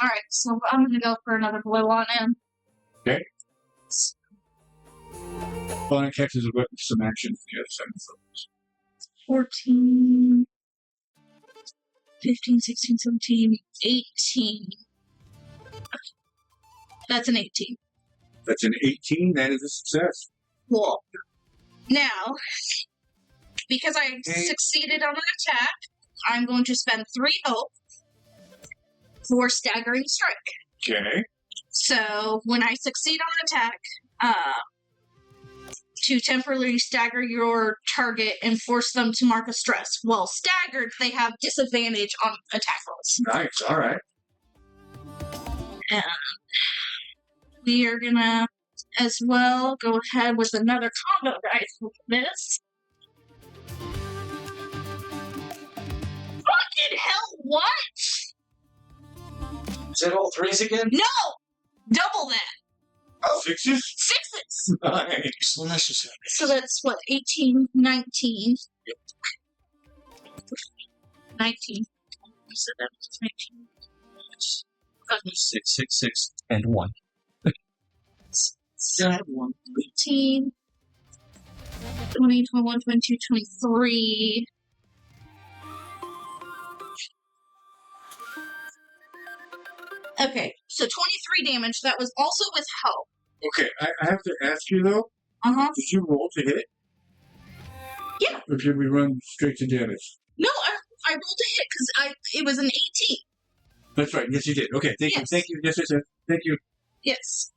Alright, so I'm gonna go for another blue on him. Okay. Bonnet catches a whip with some action from the other side of the focus. 14, 15, 16, 17, 18. That's an 18. That's an 18. That is a success. Cool. Now, because I succeeded on an attack, I'm going to spend 3 hope for staggering strike. Okay. So when I succeed on an attack, to temporarily stagger your target and force them to mark a stress. While staggered, they have disadvantage on attack rolls. Nice. All right. And we are gonna, as well, go ahead with another combo dice with this. Fucking hell, what? Is it all threes again? No! Double that! Oh, 6s? 6s! Nice. So that's just it. So that's what, 18, 19. Yep. 19. So that's 19. 6, 6, 6, and 1. 18, 20, 21, 22, 23. Okay, so 23 damage. That was also with help. Okay, I have to ask you though. Uh-huh. Did you roll to hit? Yeah. Or did we run straight to damage? No, I rolled a hit because it was an 18. That's right. Yes, you did. Okay, thank you. Yes. Thank you. Yes, yes, yes. Thank you. Yes.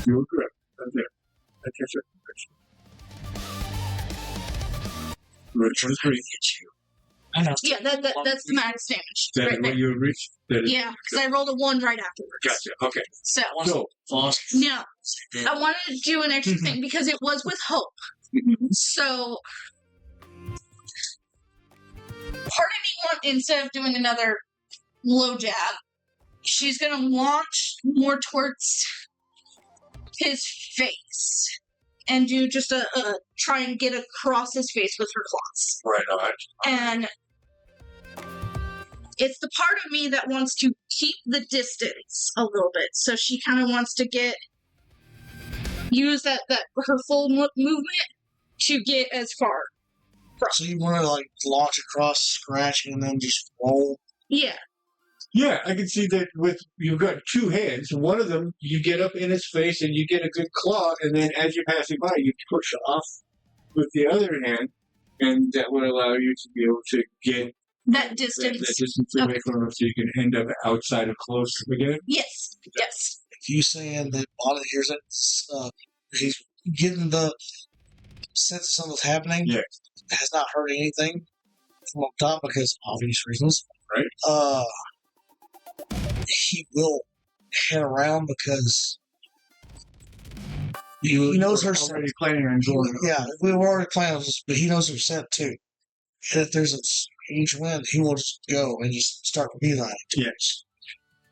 You were correct. Right there. I catch it. Richard, three. I know. Yeah, that's the max damage. That is right what there. you reached? That is, Yeah, because I rolled a 1 right afterwards. Gotcha. Okay. So, So, Vosk. no. I wanted to do an extra thing because it was with hope. So, part of me instead of doing another low jab, she's going to launch more towards his face and do just a try and get across his face with her claws. right on. And it's the part of me that wants to keep the distance a little bit. So she kind of wants to use that her full movement to get as far. So you want to like launch across, scratch, and then just roll? Yeah. Yeah, I can see that with you've got 2 hands. One of them, you get up in his face and you get a good claw, and then as you're passing by, you push off with the other hand, and that would allow you to be able to get That distance. that distance away from him, so you can end up outside of close again. Yes. Yes. If you saying that Bonnet hears it, he's getting the sense of something's happening. Yeah. Has not heard anything from up top because obvious reasons. Right. He will head around because he knows her scent. already planning on going. Yeah, we were already planning on this, but he knows her scent too. And if there's a huge wind, he will just go and just start beeline. Yes.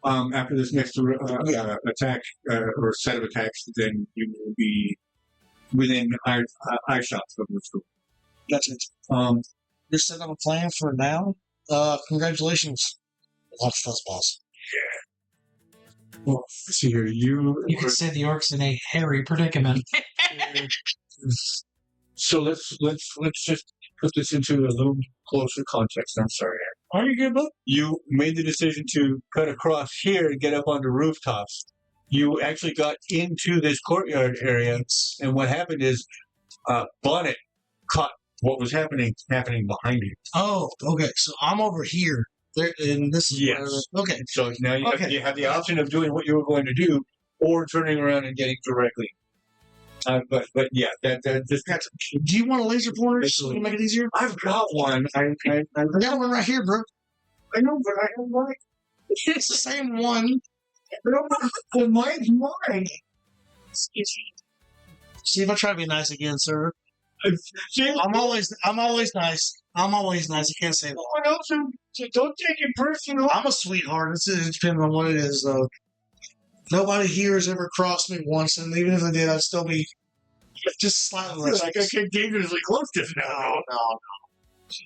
After this next attack or set of attacks, then you will be within eye shots of the school. That's it. Um, You're setting up a plan for now. Congratulations. Lots of fuzzballs. well, let's see here. You could say the orc's in a hairy predicament. So let's just put this into a little closer context. I'm sorry. Are you good, bud? You made the decision to cut across here and get up onto rooftops. You actually got into this courtyard area, and what happened is Bonnet caught what was happening behind you. Oh, okay. So I'm over here. There, and this is Yes. okay. So now Okay. you have the option of doing what you were going to do, or turning around and getting directly. But yeah, that just got. Do you want a laser pointer to make it easier? I've got one. I I got one right here, bro. know, but I have mine. It's the same one. Well, mine's mine. Excuse me. See if I try to be nice again, sir. I'm always nice. I'm always nice. You can't say that. Someone else who don't take it personal. I'm a sweetheart. It depends on what it is, though. Nobody here has ever crossed me once, and even if I did, I'd still be just slightly less. Like I came dangerously close just now. No.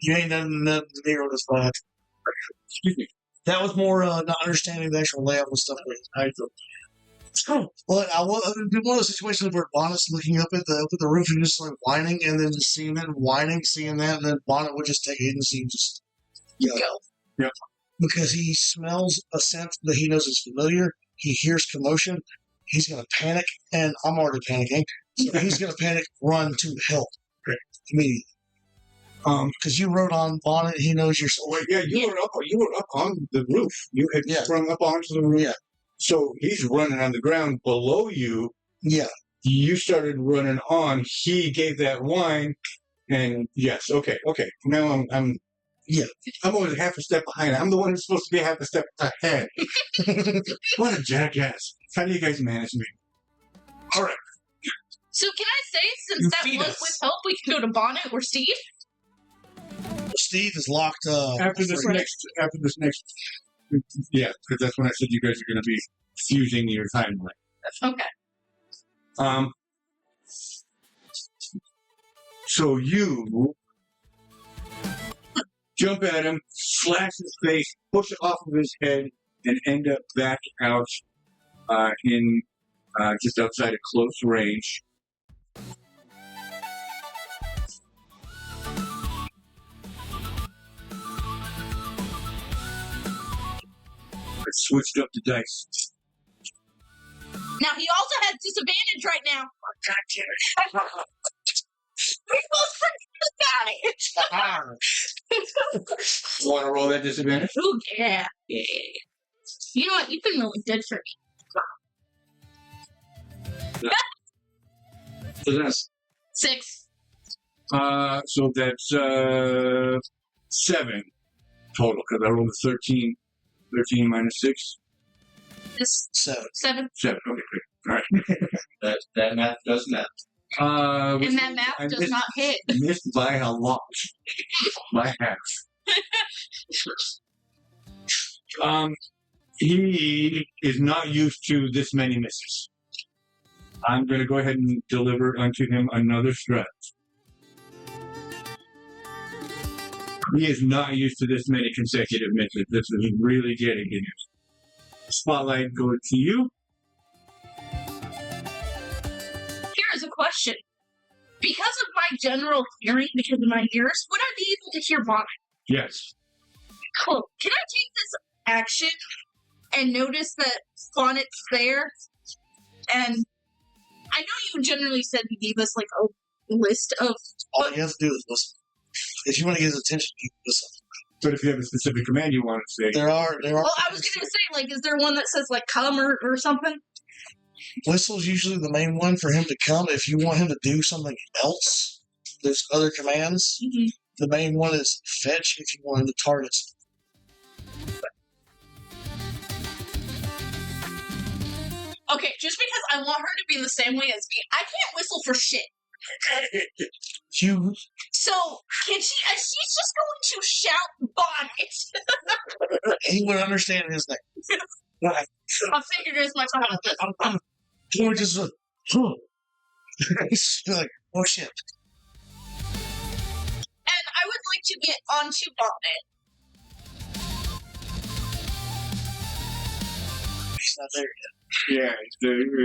You ain't done nothing near this bad. Excuse me. That was more not understanding the actual layout and stuff. Well, I was in one of those situations where Bonnet's looking up at the roof and just like whining, and then just seeing that and whining, seeing that, and then Bonnet would just take agency and just go. Yeah. Because he smells a scent that he knows is familiar. He hears commotion. He's going to panic, and I'm already panicking. So he's going to panic, run to help immediately. Because you rode on Bonnet, he knows you're. Well, yeah, you were up on the roof. You had sprung up onto the roof. Yeah. So he's running on the ground below you. Yeah. You started running on. He gave that whine, and yes, okay. Now I'm always half a step behind. I'm the one who's supposed to be half a step ahead. What a jackass! How do you guys manage me? All right. So can I say, since that was with help, we can go to Bonnet or Steed? Steve is locked up. After this next. Yeah, because that's when I said you guys are going to be fusing your timeline. Okay. So you jump at him, slash his face, push it off of his head, and end up back out in just outside of close range. I switched up the dice. Now, he also has disadvantage right now. God damn it. We both forgot about it. Want to roll that disadvantage? Ooh, yeah. You know what? You've been really good for me. So that's 6. so that's 7 total because I rolled a 13. 13 minus 6. This 7. 7. 7. Okay, great. All right. That math does math. And that math does not hit. Missed by a lot. By half. He is not used to this many misses. I'm going to go ahead and deliver unto him another strut. He is not used to this many consecutive misses. This is really getting him. Spotlight goes to you. Here is a question. Because of my general hearing, because of my ears, would I be able to hear Bonnet? Yes. Cool. Can I take this action and notice that Bonnet's there? And I know you generally said you gave us like a list of. All you have to do is listen. If you want to get his attention, you can listen. But if you have a specific command you want to say, There are. Well, I was going to say, like, is there one that says like "come" or something? Whistle's usually the main one for him to come. If you want him to do something else, there's other commands. Mm-hmm. The main one is fetch if you want him to target something. Okay, just because I want her to be the same way as me, I can't whistle for shit. You. So, can she? She's just going to shout Bonnet. He would understand his name. I figured as much. He would just like, like, oh shit. And I would like to get onto Bonnet. He's not there yet. yeah,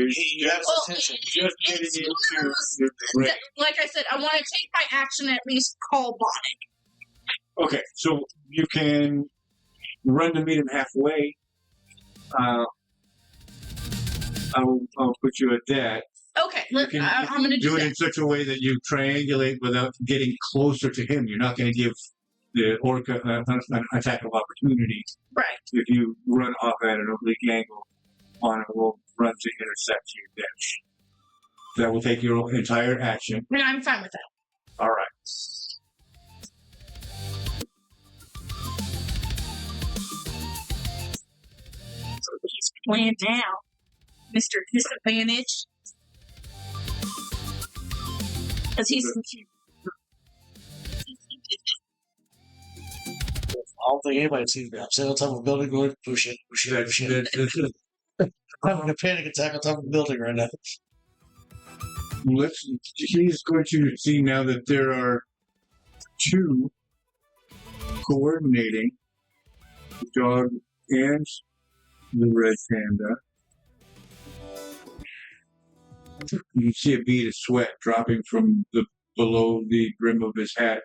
He has Well, attention. just getting it's into one of those the range. that, like I said, I want to take my action and at least call Bonnet. Okay, so you can run to meet him halfway. I'll put you at that. Okay, You can- I'm going to Do do it that. in such a way that you triangulate without getting closer to him. You're not going to give the orca an attack of opportunity. Right. If you run off at an oblique angle, on it will run to intercept you. Dash. That will take your entire action. And I'm fine with that. All right. He's playing now, Mr. Disadvantage. Because he's I don't think anybody's seen me. I'm sitting on top of a building going, push it, push it, push it. I'm having a panic attack on top of a building right now. He's going to see now that there are two coordinating the dog and the red panda. You can see a bead of sweat dropping from the below the brim of his hat.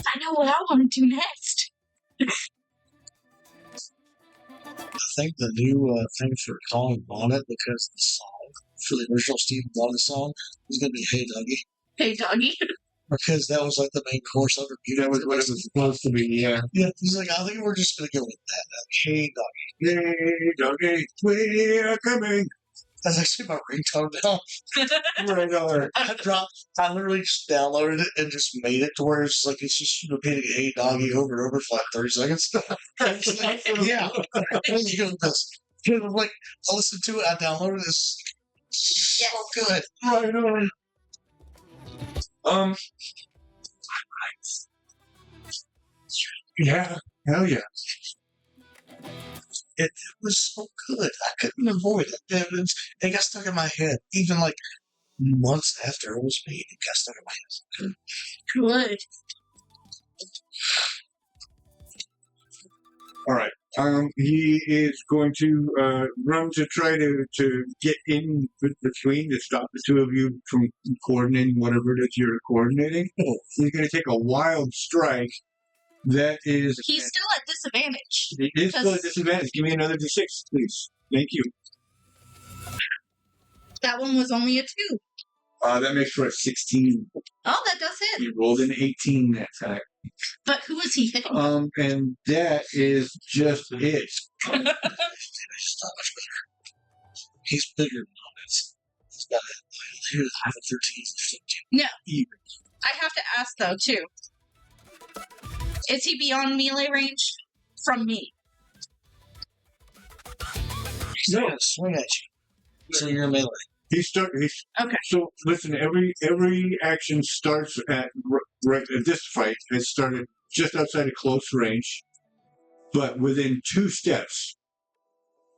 I know what I want to do next. I think the new thing for calling Bonnet, because the song for the original Steve Bonnet song is going to be Hey Doggy. Hey, doggy. Because that was like the main chorus of it. That was what it was supposed to be, yeah. Yeah, he's like, I think we're just going to go with that. Hey Doggy. Hey, doggy, we are coming. That's actually my ringtone now. Right on. I literally just downloaded it and just made it to where it's like it's just repeating "Hey Doggy" over and over for like 30 seconds. Yeah, you know this. Like I listened to it, I downloaded this. So good. Right on. Yeah, hell yeah. It was so good. I couldn't avoid it. It got stuck in my head. Even like months after it was made, it got stuck in my head. Good. All right. He is going to run to try to get in between to stop the two of you from coordinating whatever it is you're coordinating. He's going to take a wild strike. That is. He's still at disadvantage. It is still a disadvantage. Give me another d6, please. Thank you. That one was only a 2. That makes for a 16. Oh, that does hit. He rolled an 18 that time. But who is he hitting? And that is just it. He's not much better. He's bigger than this. He's got a 13, 15. No. Even. I have to ask, though, too. Is he beyond melee range from me? He's going to swing at you. So you're melee. Okay. So listen, every action starts at this fight. It started just outside of close range, but within 2 steps,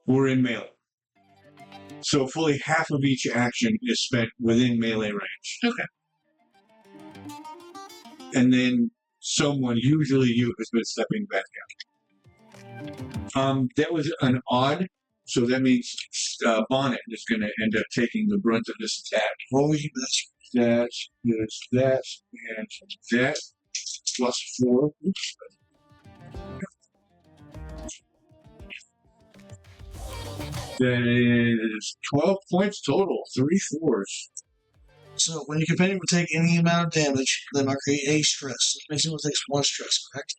we're in melee. So fully half of each action is spent within melee range. Okay. And then someone, usually you, has been stepping back out. That was an odd, so that means Bonnet is going to end up taking the brunt of this attack. What was you That is that, and that, plus 4. Oops. That is 12 points total, 3 4s. So when your companion would take any amount of damage, they might create a stress. This makes it takes 1 stress, correct?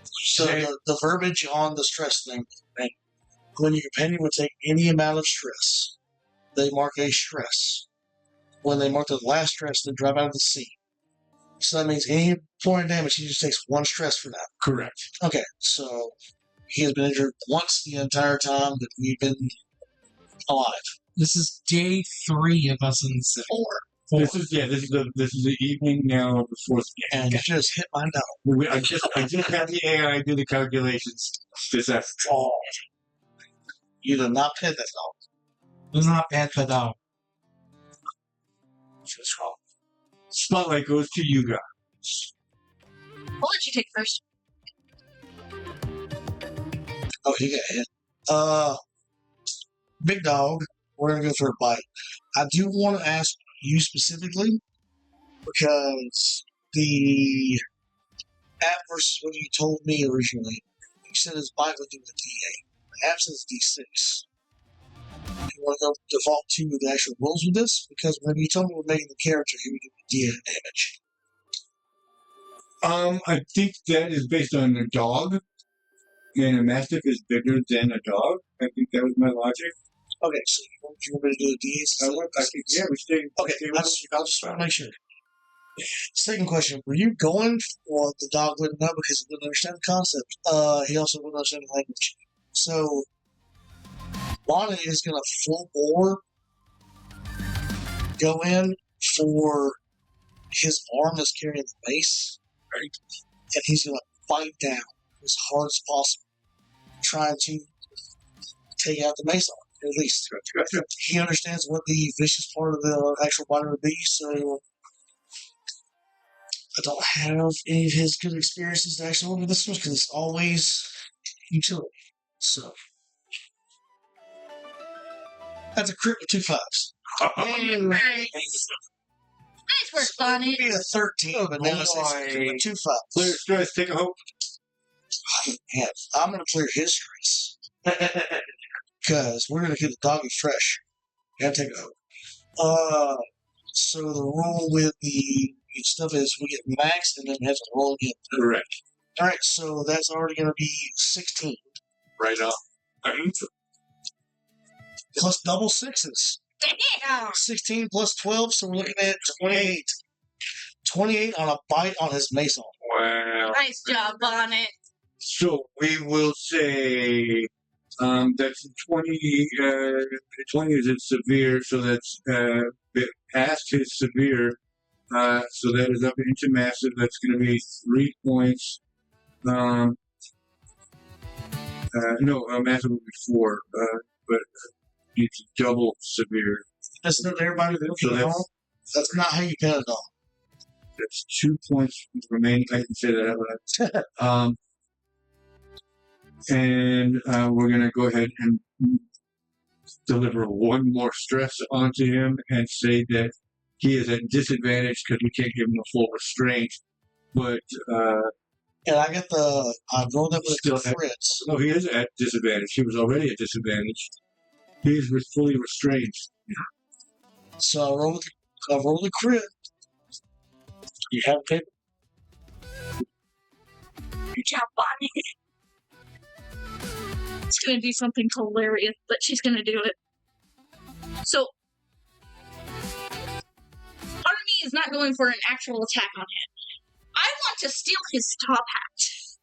So the verbiage on the stress thing, right? When your companion would take any amount of stress, they mark a stress. When they mark the last stress, they drop out of the scene. So that means any point of damage, he just takes 1 stress for that. Correct. Okay, so he has been injured once the entire time that we've been alive. This is day 3 of us in the 4. This is the evening now of the 4th game. And you just hit my dog. I just had the AI do the calculations. This afternoon. You did not pet that dog. It was not bad for dog. What's wrong? Spotlight goes to you guys. I'll let you take first. Oh, he got hit. Big dog, we're going to go for a bite. I do want to ask you specifically, because the app versus what you told me originally, you said his bite would do a D8. The app says D6. You want to go default to the actual rules with this? Because when you told me we're making the character, he would do D8 damage. I think that is based on a dog, and a mastiff is bigger than a dog. I think that was my logic. Okay, so you want me to do the D's? Yeah, we stay. Okay, I just want to make sure. Second question: were you going for the dog wouldn't know because he didn't understand the concept? He also wouldn't understand the language. So Bonnet is going to full bore go in for his arm that's carrying the mace, right? And he's going to fight down as hard as possible, trying to take out the mace arm. At least he understands what the vicious part of the actual body would be. So I don't have any of his good experiences to actually work with this one because it's always utility. So that's a crit with 2 5s. Nice work, Bonnie. Maybe a 13, but now it's a crit with 2 5s. Clear stress, take a hope. Yeah, I'm going to clear his stress because we're going to get the doggy fresh. Gotta take a hope. So the rule with the stuff is we get maxed and then we have to roll again. Correct. All right, so that's already going to be 16. Right on. Plus double sixes. Damn. 16 plus 12, so we're looking at 28. 28 on a bite on his mace arm. Wow. Nice job, Bonnet. So we will say that's 20. 20 is in severe, so that's past his severe. So that is up into massive. That's going to be 3 points. No, massive will be 4, but it's double severe. That's not everybody So that's not how you count it all. That's 2 points remaining. I can say that out loud. And we're going to go ahead and deliver one more stress onto him and say that he is at disadvantage because we can't give him a full restraint. But and I rolled up with still the crits. No, he is at disadvantage. He was already at disadvantage. He is fully restrained. So I rolled the crit. You have a paper? Good job, Bonnie. It's gonna do something hilarious, but she's gonna do it. So, part of me is not going for an actual attack on him. I want to steal his top hat.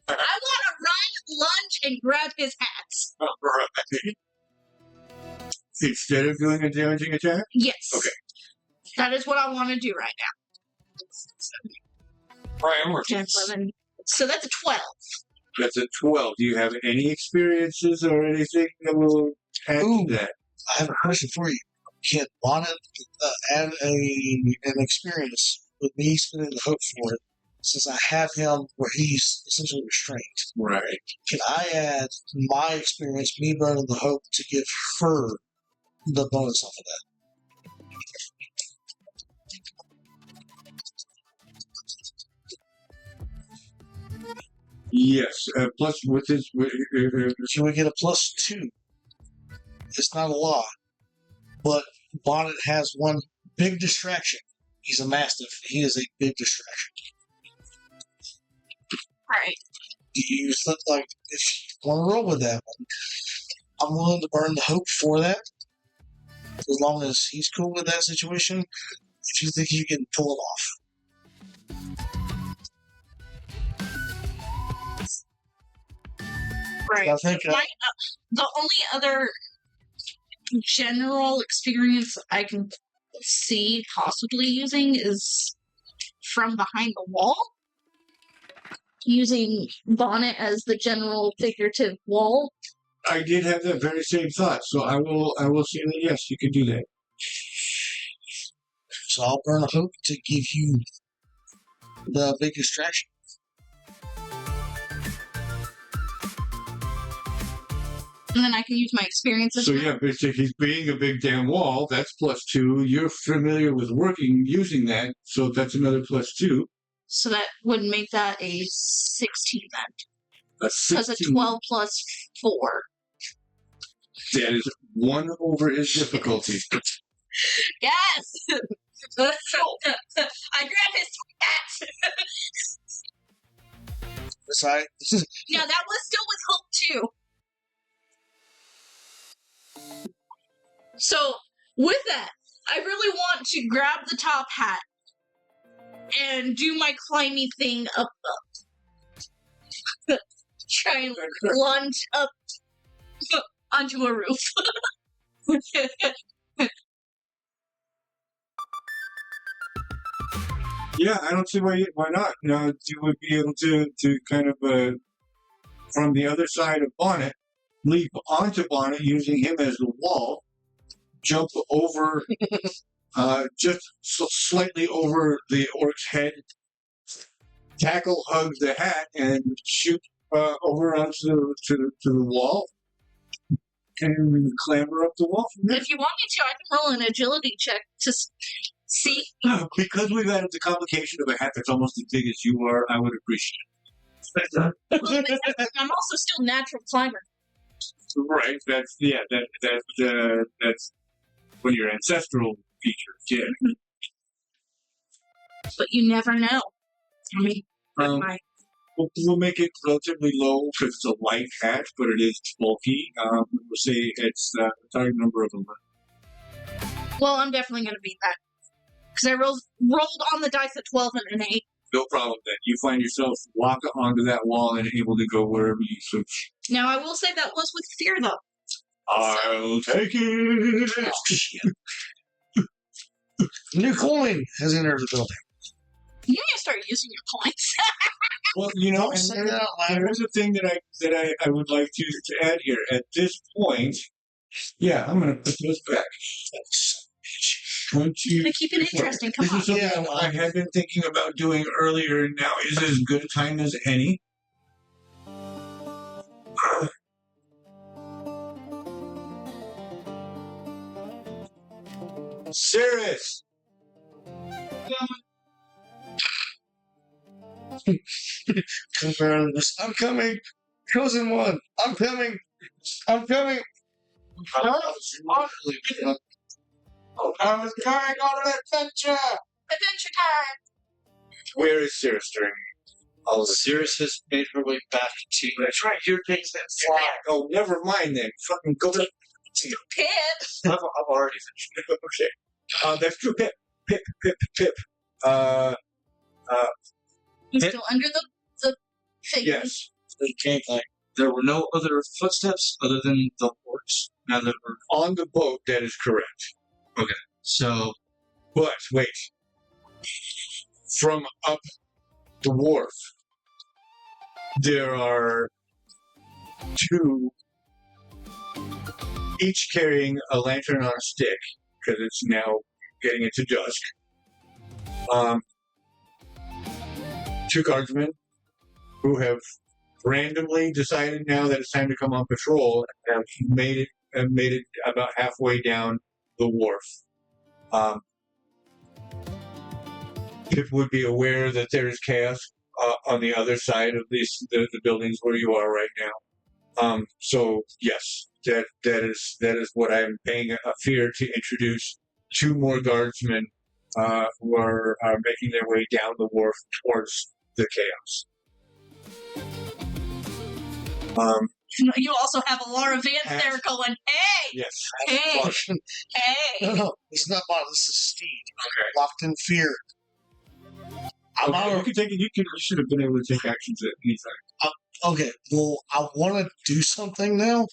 I want to run, lunge, and grab his hat. Right. Instead of doing a damaging attack? Yes. Okay. That is what I want to do right now. Priorities. 11. So that's a 12. That's a 12. Do you have any experiences or anything that will add to that? I have a question for you. Can Bonnet add an experience with me spinning the hook for it, since I have him where he's essentially restrained? Right. Can I add my experience, me burning the hope, to give her the bonus off of that? Yes. Plus, with his. Can we get a +2? It's not a lot, but Bonnet has one big distraction. He's a mastiff. He is a big distraction. Alright. Do you think, like, if you want to roll with that one, I'm willing to burn the hope for that, as long as he's cool with that situation, if you think you can pull it off. Right. I think The only other general experience I can see possibly using is from behind the wall. Using Bonnet as the general figurative wall. I did have that very same thought, so I will say that yes, you can do that. So I'll burn a hope to give you the big distraction. And then I can use my experiences. So yeah, basically, he's being a big damn wall. That's +2. You're familiar with using that, so that's another +2. So that would make that a 16 then. That's Because a 12 plus 4. That is 1 over his difficulty. Yes! I grab his hat! Sorry. Yeah, that was still with hope too. So, with that, I really want to grab the top hat and do my climby thing up. Try and lunge up onto a roof. Yeah, I don't see why not. You would be able to kind of from the other side of Bonnet, leap onto Bonnet using him as the wall, jump over, just slightly over the orc's head, tackle, hug the hat, and shoot over onto the wall, and clamber up the wall from there. If you want me to, I can roll an agility check to see. Because we've added the complication of a hat that's almost as big as you are, I would appreciate it. Well, I'm also still natural climber. Right. That's one of your ancestral features. Yeah. But you never know. I mean, We'll make it relatively low because it's a light hat, but it is bulky. We'll say it's a target number of 11. well, I'm definitely going to beat that. Because I rolled on the dice at 12 and an 8. No problem then. You find yourself locked onto that wall and able to go wherever you so. Now, I will say that was with fear, though. I'll take it. New coin has entered the building. You need to start using your points. Well, Don't and say that out loud. there is a thing that I would like to add here. At this point, yeah, I'm going to put those back. Once you, To keep it interesting, come this on. is something I had been thinking about doing earlier, and now is as good a time as any. Cirrus! I'm coming. Chosen one. I'm coming. I'm coming. I was going on an adventure! Adventure time! Where is Cirrus during? Oh, Cirrus has made her way back to. That's right, you're taking that fly. Oh, never mind then. Fucking go to. Pip! I've already finished. Okay. That's true. Pip. He's Pip. still under the thing. Yes. There were no other footsteps other than the horse. Now that we're On the boat, that is correct. so But, wait. From up the wharf, there are two, each carrying a lantern on a stick, because it's now getting into dusk. Two guardsmen who have randomly decided now that it's time to come on patrol and have made it about halfway down the wharf. Pip would be aware that there is chaos on the other side of the buildings where you are right now. So yes, that is what I'm paying a fear to introduce two more guardsmen who are making their way down the wharf towards the chaos. You also have a Laura Vance there going, hey! Yes. Hey! Caution. Hey! No, it's not Bob. This is Steed. Okay. Locked in fear. I'm Okay, out. you can take it. You should have been able to take actions at any time. Okay, well, I want to do something now.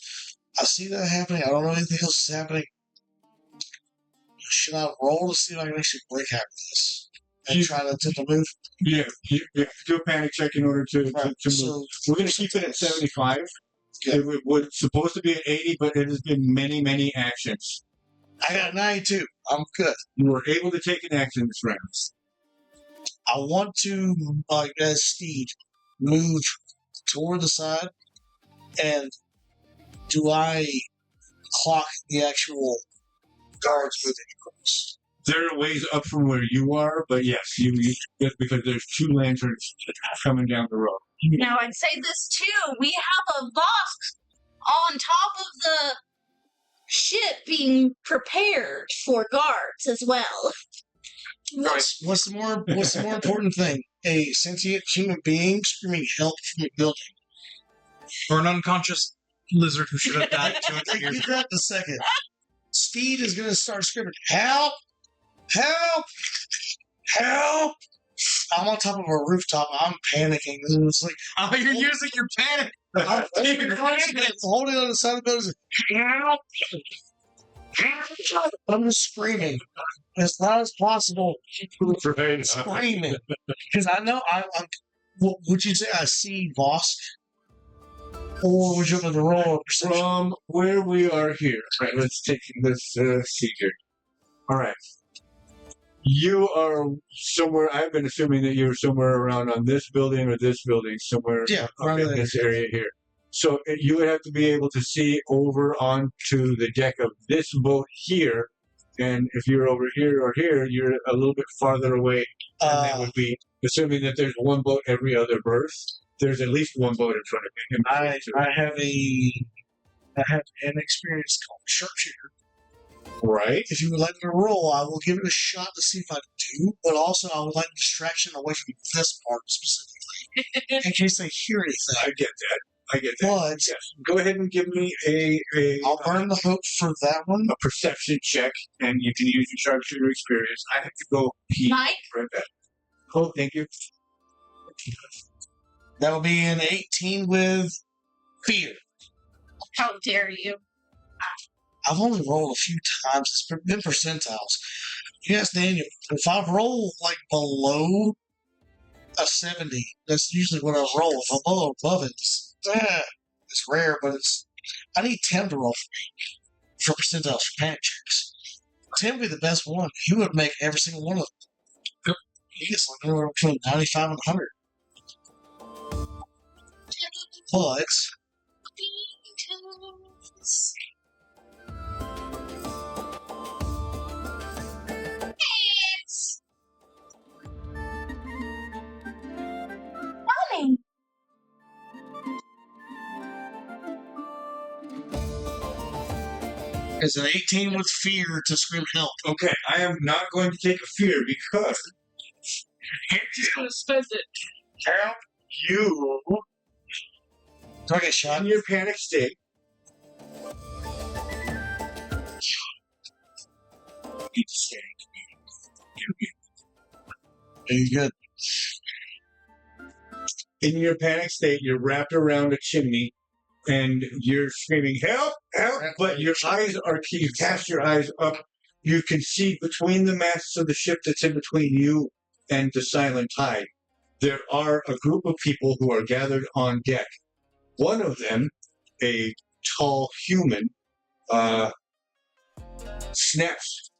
I see that happening. I don't know anything else is happening. Should I roll to see if I can actually break out of this and try to attempt to move? Yeah, you have to do a panic check in order to Right, move. so We're going to keep it at 75. Yeah. It was supposed to be at 80, but it has been many, many actions. I got 92. I'm good. You were able to take an action this round. I want to, as Steed, move toward the side, and do I clock the actual guards moving across? There are ways up from where you are, but yes, you just because there's two lanterns coming down the road. Now, I'd say this too. We have a Vosk on top of the ship being prepared for guards as well. What's the more important thing? A sentient human being screaming help from a building. Or an unconscious lizard who should have died 200 Take years me ago. that in a second. Steed is going to start screaming, "Help! Help! Help!" I'm on top of a rooftop. I'm panicking. It's like, Oh, you're using your panic. I'm holding on the side of the building. Help! Help! I'm just screaming as loud as possible. Screaming because I know I'm. Would you say I see Vosk, or would you have to roll a perception? From where we are here, right? Let's take this see here. All right. You are somewhere. I've been assuming that you're somewhere around on this building or this building, somewhere Yeah, up around in there. this area here. So you would have to be able to see over onto the deck of this boat here. And if you're over here or here, you're a little bit farther away. And that would be, assuming that there's one boat every other berth, there's at least one boat in front of me. I have an experience called sharpshooter. Right. If you would like me to roll, I will give it a shot to see if I do. But also, I would like distraction away from this part specifically, in case they hear anything. I get that. But Yes. Go ahead and give me I'll burn the hope for that one. a perception check, and you can use your sharpshooter experience. I have to go pee Mike? right back. Oh, thank you. That will be an 18 with fear. How dare you? I've only rolled a few times. It's been percentiles. Yes, Daniel. If I roll like below a 70, that's usually what I roll. If I'm above it, it's rare, but I need Tim to roll for percentiles for panic checks. Tim would be the best one. He would make every single one of them. He gets like anywhere between 95 and 100. But Mommy. it's an 18 with fear to scream help. Okay, I am not going to take a fear because Just gonna spend it. help you Do I get shot? in your panic state. Need to stay. Very good. In your panic state, you're wrapped around a chimney and you're screaming, "Help! Help!" But your eyes are, you cast your eyes up. You can see between the masts of the ship that's in between you and the silent tide. There are a group of people who are gathered on deck. One of them, a tall human, snaps.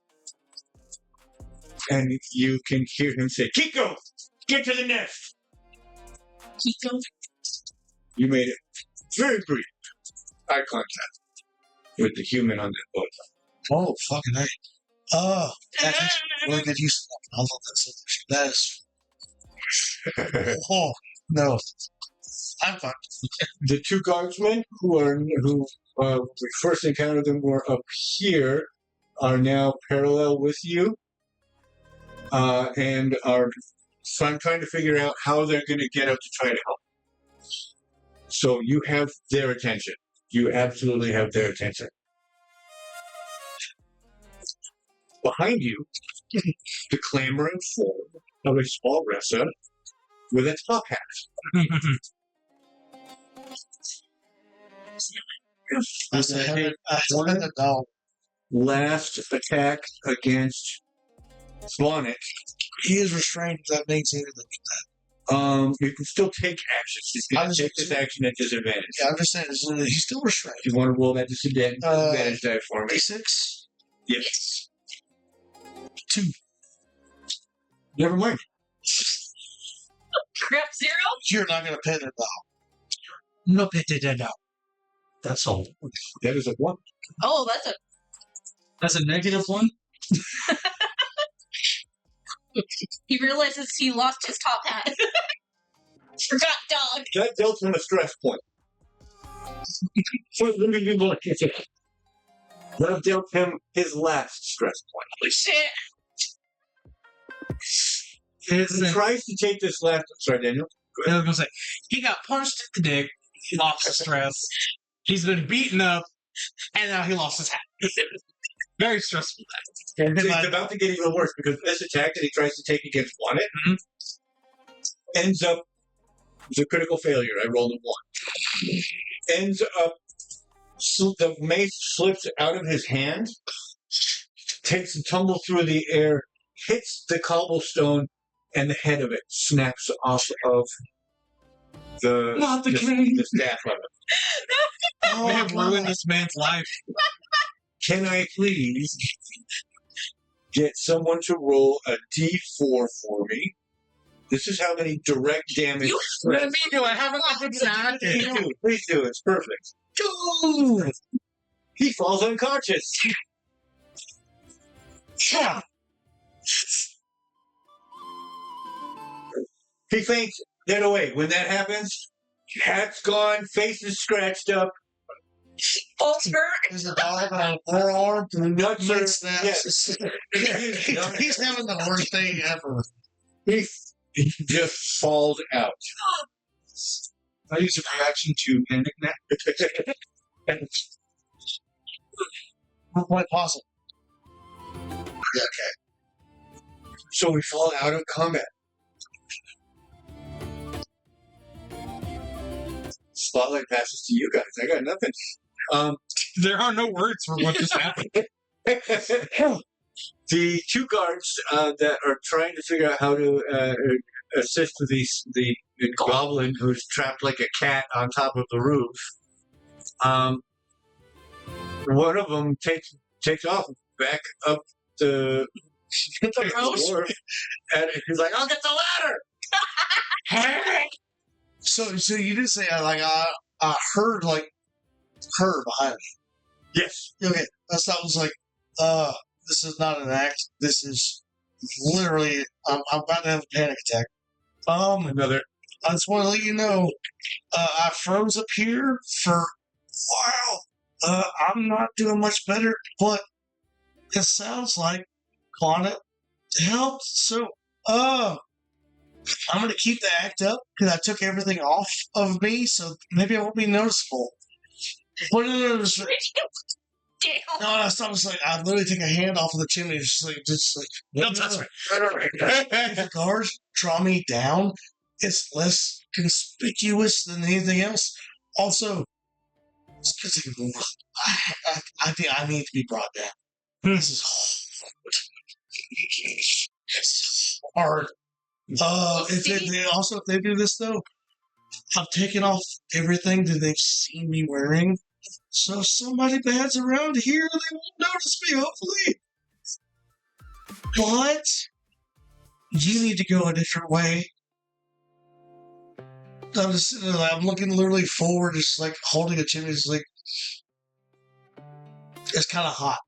And you can hear him say, "Kiko, get to the nest!" Kiko. You made it very brief eye contact with the human on that boat. Oh, fucking hey. Oh, that's actually really good use of that. I love that so much. That is. Oh, no. I'm fine. The two guardsmen who we first encountered them were up here are now parallel with you and are trying to figure out how they're going to get up to try to help. So you have their attention. You absolutely have their attention. Behind you, the clamoring form of a small wrestler with a top hat. I said a dog. Last attack against Slonic. He is restrained. That means anything. You can still take actions. He's going to take this action at disadvantage. Yeah, I'm just saying, he's still restrained. If you want to roll that disadvantage die for me. A6? Yes. 2. Never mind. Crap, 0? You're not going to pet it, dog. No pity dead out. That's all. That is a 1. Oh, That's a negative one? he realizes he lost his top hat. Forgot dog. That dealt him a stress point. That dealt him his last stress point. Holy shit. He tries to take this last... Sorry, Daniel. I was going to say, he got punched in the dick, he lost his stress, he's been beaten up, and now he lost his hat. Very stressful. And then It's about to get even worse because this attack that he tries to take against Bonnet ends up it's a critical failure. I rolled a 1. Ends up the mace slips out of his hand, takes a tumble through the air, hits the cobblestone, and the head of it snaps off of the staff of it. We have ruined this man's life. Can I please get someone to roll a d4 for me? This is how many direct damage. What do you mean? Do I haven't been Please do. It's perfect. Ooh. He falls unconscious. Yeah. He faints dead away. When that happens, hat's gone, face is scratched up. Falls hurt. There's a dog on a forearm, and the nuts are Yes. He's having the worst day ever. He just falls out. I use a reaction to panic now. Quite possible. So we fall out of combat. Spotlight passes to you guys. I got nothing. There are no words for what just happened. The 2 guards that are trying to figure out how to assist the goblin who's trapped like a cat on top of the roof. One of them takes off back up the floor, and he's like, "I'll get the ladder." So you did say I heard like her behind me. Yes. Okay, that was like this is not an act. This is literally I'm about to have a panic attack. Another. I just want to let you know I froze up here for a while. I'm not doing much better, but it sounds like Bonnet helped. So I'm gonna keep the act up because I took everything off of me, so maybe I won't be noticeable. But it was Damn. no, it's not just like I literally take a hand off of the chimney, just like Don't touch me. If the guards draw me down, it's less conspicuous than anything else. Also, I think I need to be brought down. This is hard. If they do this though, I've taken off everything that they've seen me wearing. So if somebody bad's around here, they won't notice me, hopefully. But you need to go a different way. I'm looking literally forward, just like holding a chimney. It's like it's kind of hot.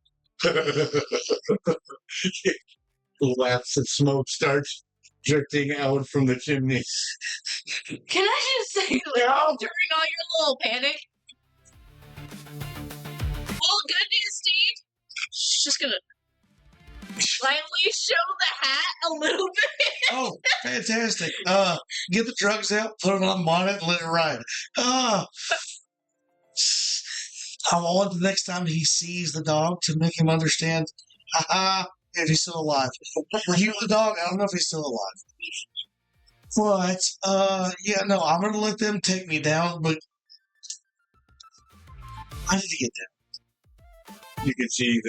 Laughs and smoke starts drifting out from the chimney. Can I just say, like, during all your little panic? Well, good news, Steve. Just gonna slightly show the hat a little bit. Oh, fantastic. Get the drugs out, put it on Bonnet, and let it ride. I want the next time he sees the dog to make him understand, if he's still alive. Were you the dog? I don't know if he's still alive. But, yeah, no, I'm going to let them take me down, but I need to get down. You can see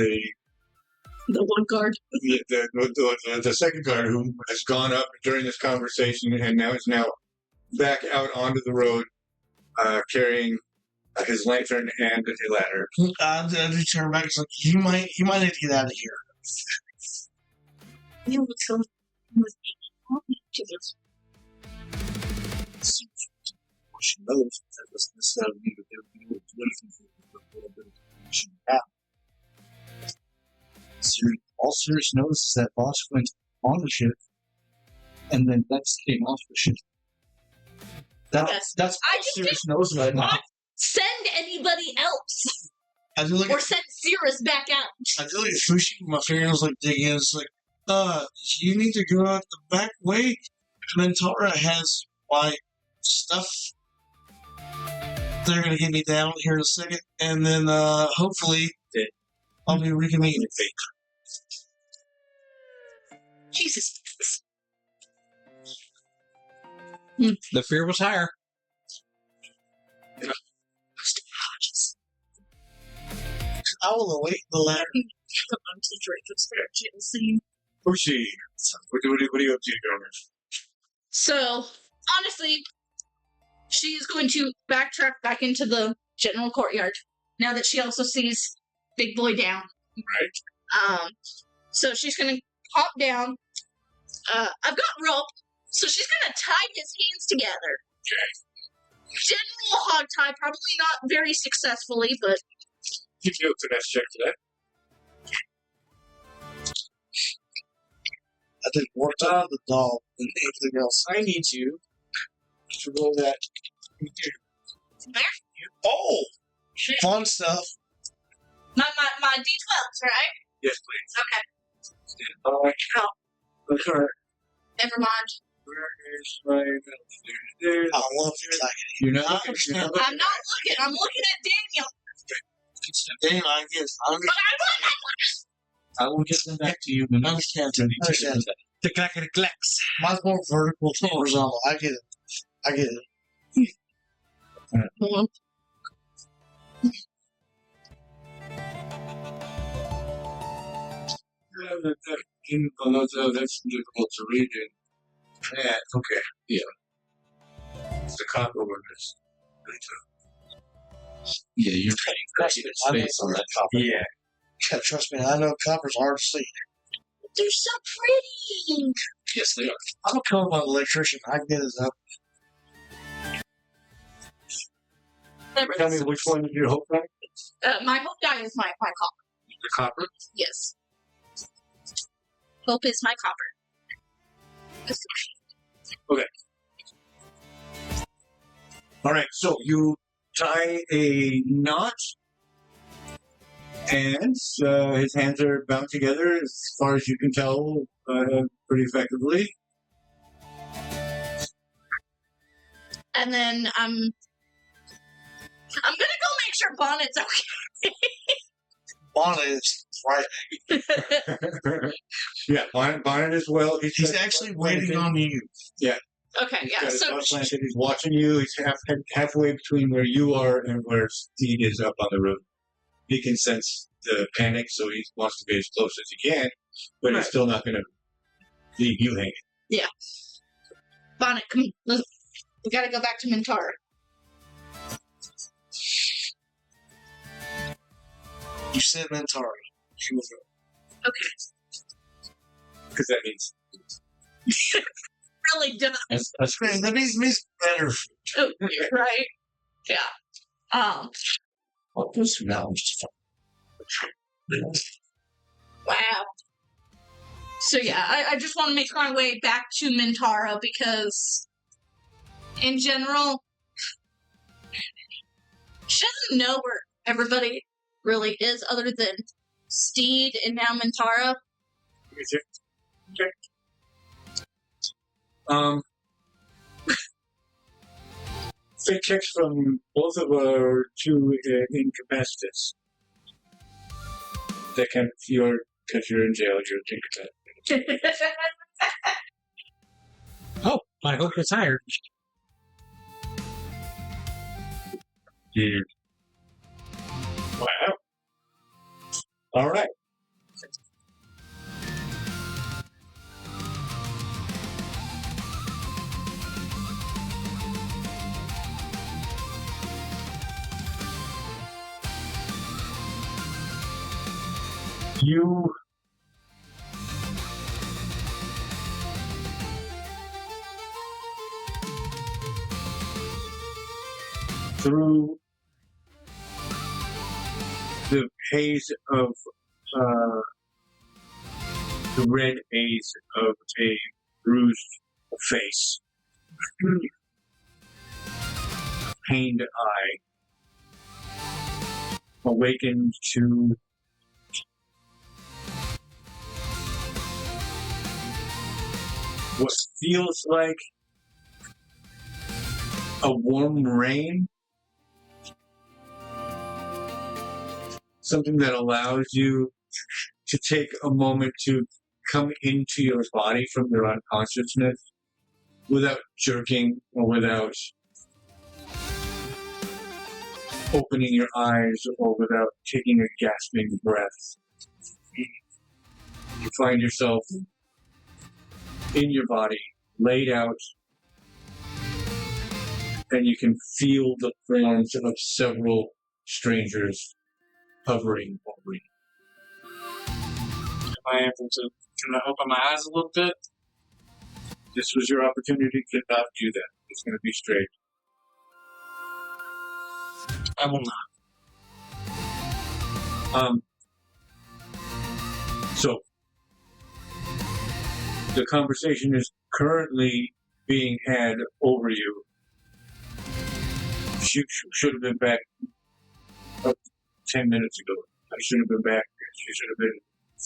The one guard. the second guard who has gone up during this conversation and now is back out onto the road, carrying his lantern and a ladder. I just turn back. It's like, you might need to get out of here. You know what's going on with me? Jesus. She knows that this doesn't mean that they're able to do anything for a little bit of information happen. All Sirius knows is that Vosk went on the ship and then Vex came off the ship. That's all Sirius knows right now. Send anybody else. I do look Or at send Cirrus back out. Fushi with my fingernails like digging in. It's like, you need to go out the back way. Mentara has my stuff. They're gonna get me down here in a second, and then hopefully I'll be reconvening. Jesus. The fear was higher. I will await the letter. I'm to drink this jail scene. Fushi, what are you up to, Governor? So, honestly, she is going to backtrack back into the general courtyard now that she also sees Big Boy down. Right. So she's gonna hop down. I've got rope, so she's gonna tie his hands together. Okay. General hog tie, probably not very successfully, but Give you a finesse check for that. I did more time with the dog than anything else. I need you to roll that. there. Oh! Fun stuff. My D12s, right? Yes, please. Okay. That's all right. Never mind. Where is my there? I love you. You're not I looking. understand. You're not I'm looking. not looking. I'm looking at Daniel. Damn, I guess. I But I will get them back to you. I understand. The clackety clacks. Mine's more vertical than horizontal. I get it. I'm. That's difficult to read in. Yeah, okay. Yeah. It's the copper one is really tough. Yeah, you're paying Trust me, I know space on that copper. Yeah. Yeah, trust me, I know copper's hard to see. They're so pretty. Yes, they are. I'm a co-op electrician. I get it up. Tell me which one did you hope for? My hope die is my copper. The copper? Yes. Hope is my copper. All right, so you tie a knot, and his hands are bound together, as far as you can tell, pretty effectively. And then I'm gonna go make sure Bonnet's okay. Bonnet is right. Yeah, Bonnet as well. He's actually waiting on you. Okay, He's yeah. got his So dog planted. He's watching you. He's halfway between where you are and where Steed is up on the roof. He can sense the panic, so he wants to be as close as he can, but he's still not going to leave you hanging. Bonnet, come on. We gotta go back to Mintara. You said Mentari. She was Because that means Really does. right. That means better. Right? Yeah. What was now? Wow. So yeah, I just want to make my way back to Mintara because, in general, she doesn't know where everybody really is other than Steed and now Mintara. Okay. Fake checks from both of our two incapacitants. They can, because you're in jail, you're incapacitated. Oh, my hope is higher. Yeah. Wow. All right. You through the haze of the red haze of a bruised face, pained eye, awakened to what feels like a warm rain something that allows you to take a moment to come into your body from your unconsciousness without jerking or without opening your eyes or without taking a gasping breath. You find yourself in your body, laid out, and you can feel the forms of several strangers hovering over you. Am I able to? Can I open my eyes a little bit? This was your opportunity to not do that. It's going to be straight. I will not. So, the conversation is currently being had over you. She should have been back 10 minutes ago. I should have been back. She should have been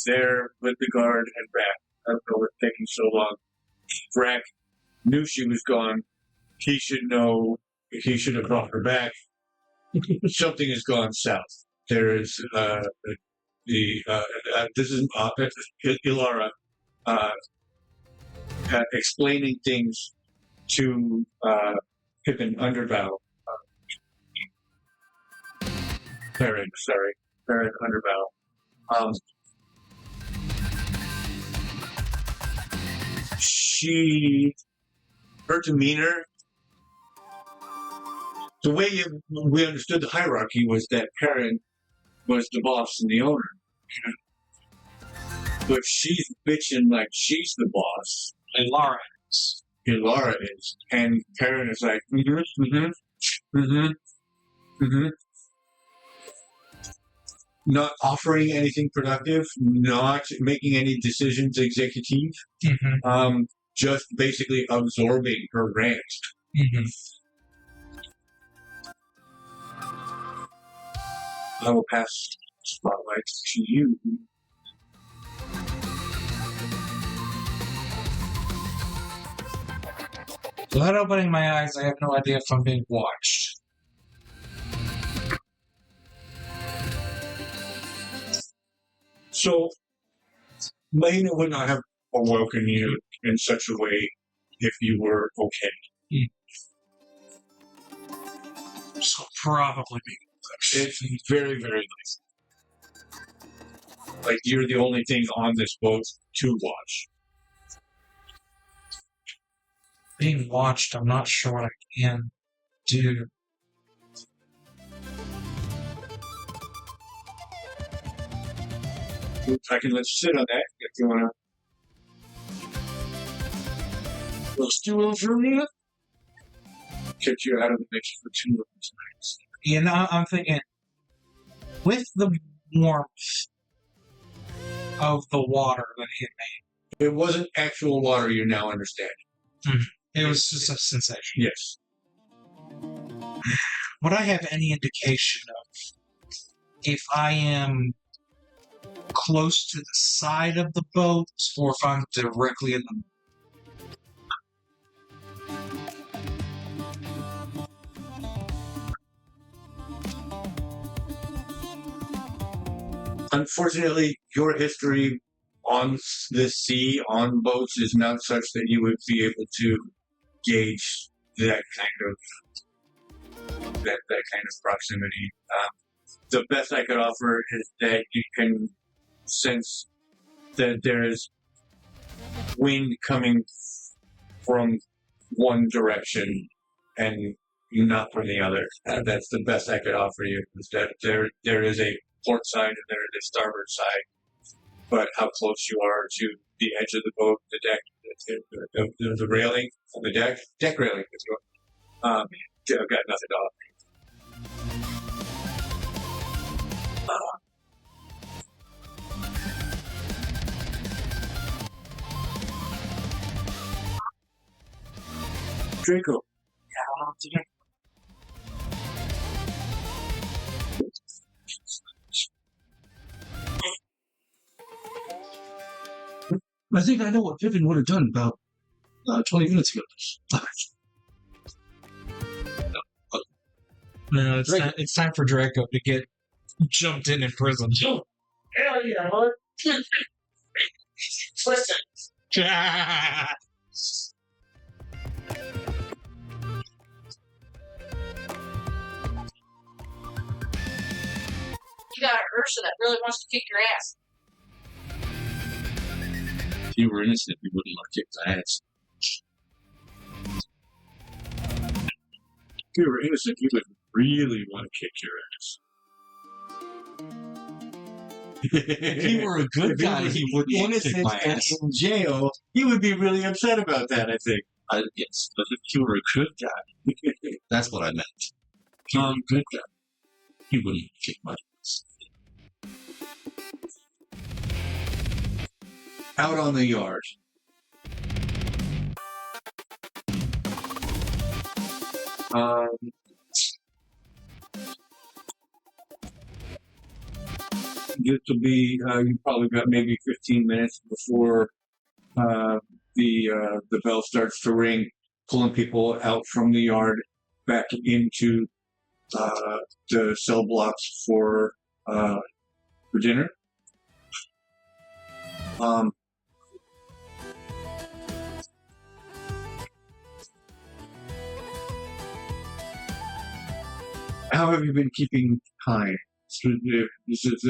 there with the guard and back. I don't know what's taking so long. Brack knew she was gone. He should know. He should have brought her back. Something has gone south. There is this is Bei'Hara explaining things to Pippin Underbow. Baron Underbow. Her demeanor, the way we understood the hierarchy was that Perrin was the boss and the owner. But she's bitching like she's the boss. And Lara is. And Perrin is like, not offering anything productive, not making any decisions executive, just basically absorbing her rant. I will pass the spotlight to you. Without opening my eyes, I have no idea if I'm being watched. So, Lena would not have awoken you in such a way if you were okay. So probably being watched. It's very, very nice. Like, you're the only thing on this boat to watch. Being watched, I'm not sure what I can do. I can let you sit on that if you want to. Let's do it for me. Kick you out of the mix for 2 of these nights. You know, I'm thinking, with the warmth of the water that hit me. It wasn't actual water, you now understand. It was just a sensation. Yes. Would I have any indication of if I am close to the side of the boat or if I'm directly in the... Unfortunately, your history on the sea, on boats, is not such that you would be able to gauge that kind of proximity. The best I could offer is that you can sense that there is wind coming from one direction and not from the other. That's the best I could offer you. Is that there is a port side and there is a starboard side, but how close you are to the edge of the boat, the deck, the railing on the deck railing. I've got nothing to offer you. Drakko. I think I know what Pippin would have done about 20 minutes ago. No, it's time for Drakko to get jumped in prison. Hell yeah, bud. Listen. You got an Ursa that really wants to kick your ass. If you were innocent, you wouldn't want to kick the ass. If you were innocent, you would really want to kick your ass. If you were a good If you guy, were he wouldn't want to kick innocent my and ass. in jail, you would be really upset about that, I think. Yes, but if you were a good guy, that's what I meant. If you were a good guy, he wouldn't kick my ass. Out on the yard. This will be, you probably got maybe 15 minutes before the bell starts to ring, pulling people out from the yard back into the cell blocks for dinner. How have you been keeping time? This is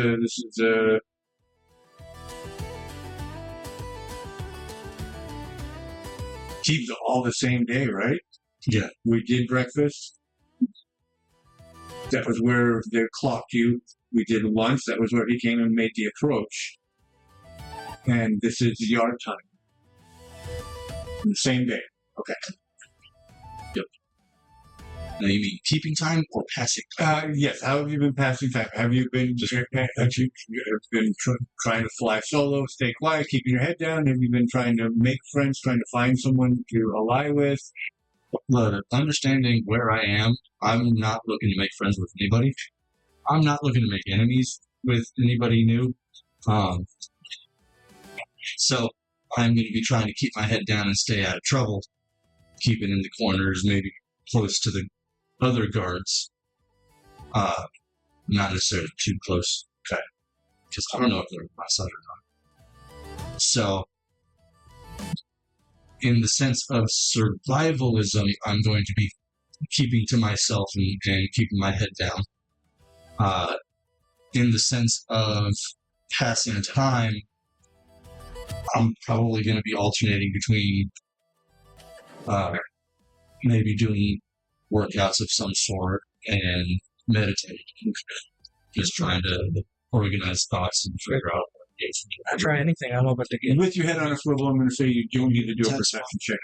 keeps all the same day, right? Yeah. We did breakfast. That was where they clocked you. We did lunch. That was where he came and made the approach. And this is yard time. The same day. Okay. Now, you mean keeping time or passing time? Yes. How have you been passing time? Have you been trying to fly solo, stay quiet, keeping your head down? Have you been trying to make friends, trying to find someone to ally with? But understanding where I am, I'm not looking to make friends with anybody. I'm not looking to make enemies with anybody new. So I'm going to be trying to keep my head down and stay out of trouble. Keep it in the corners, maybe close to the other guards. Not necessarily too close. Okay. Because I don't know if they're on my side or not. So, in the sense of survivalism, I'm going to be keeping to myself and keeping my head down. In the sense of passing time, I'm probably going to be alternating between maybe doing workouts of some sort and meditating. Just trying to organize thoughts and figure out what it is. I try anything. I'm open to get. With your head on a swivel, I'm going to say you don't need to do a That's perception check.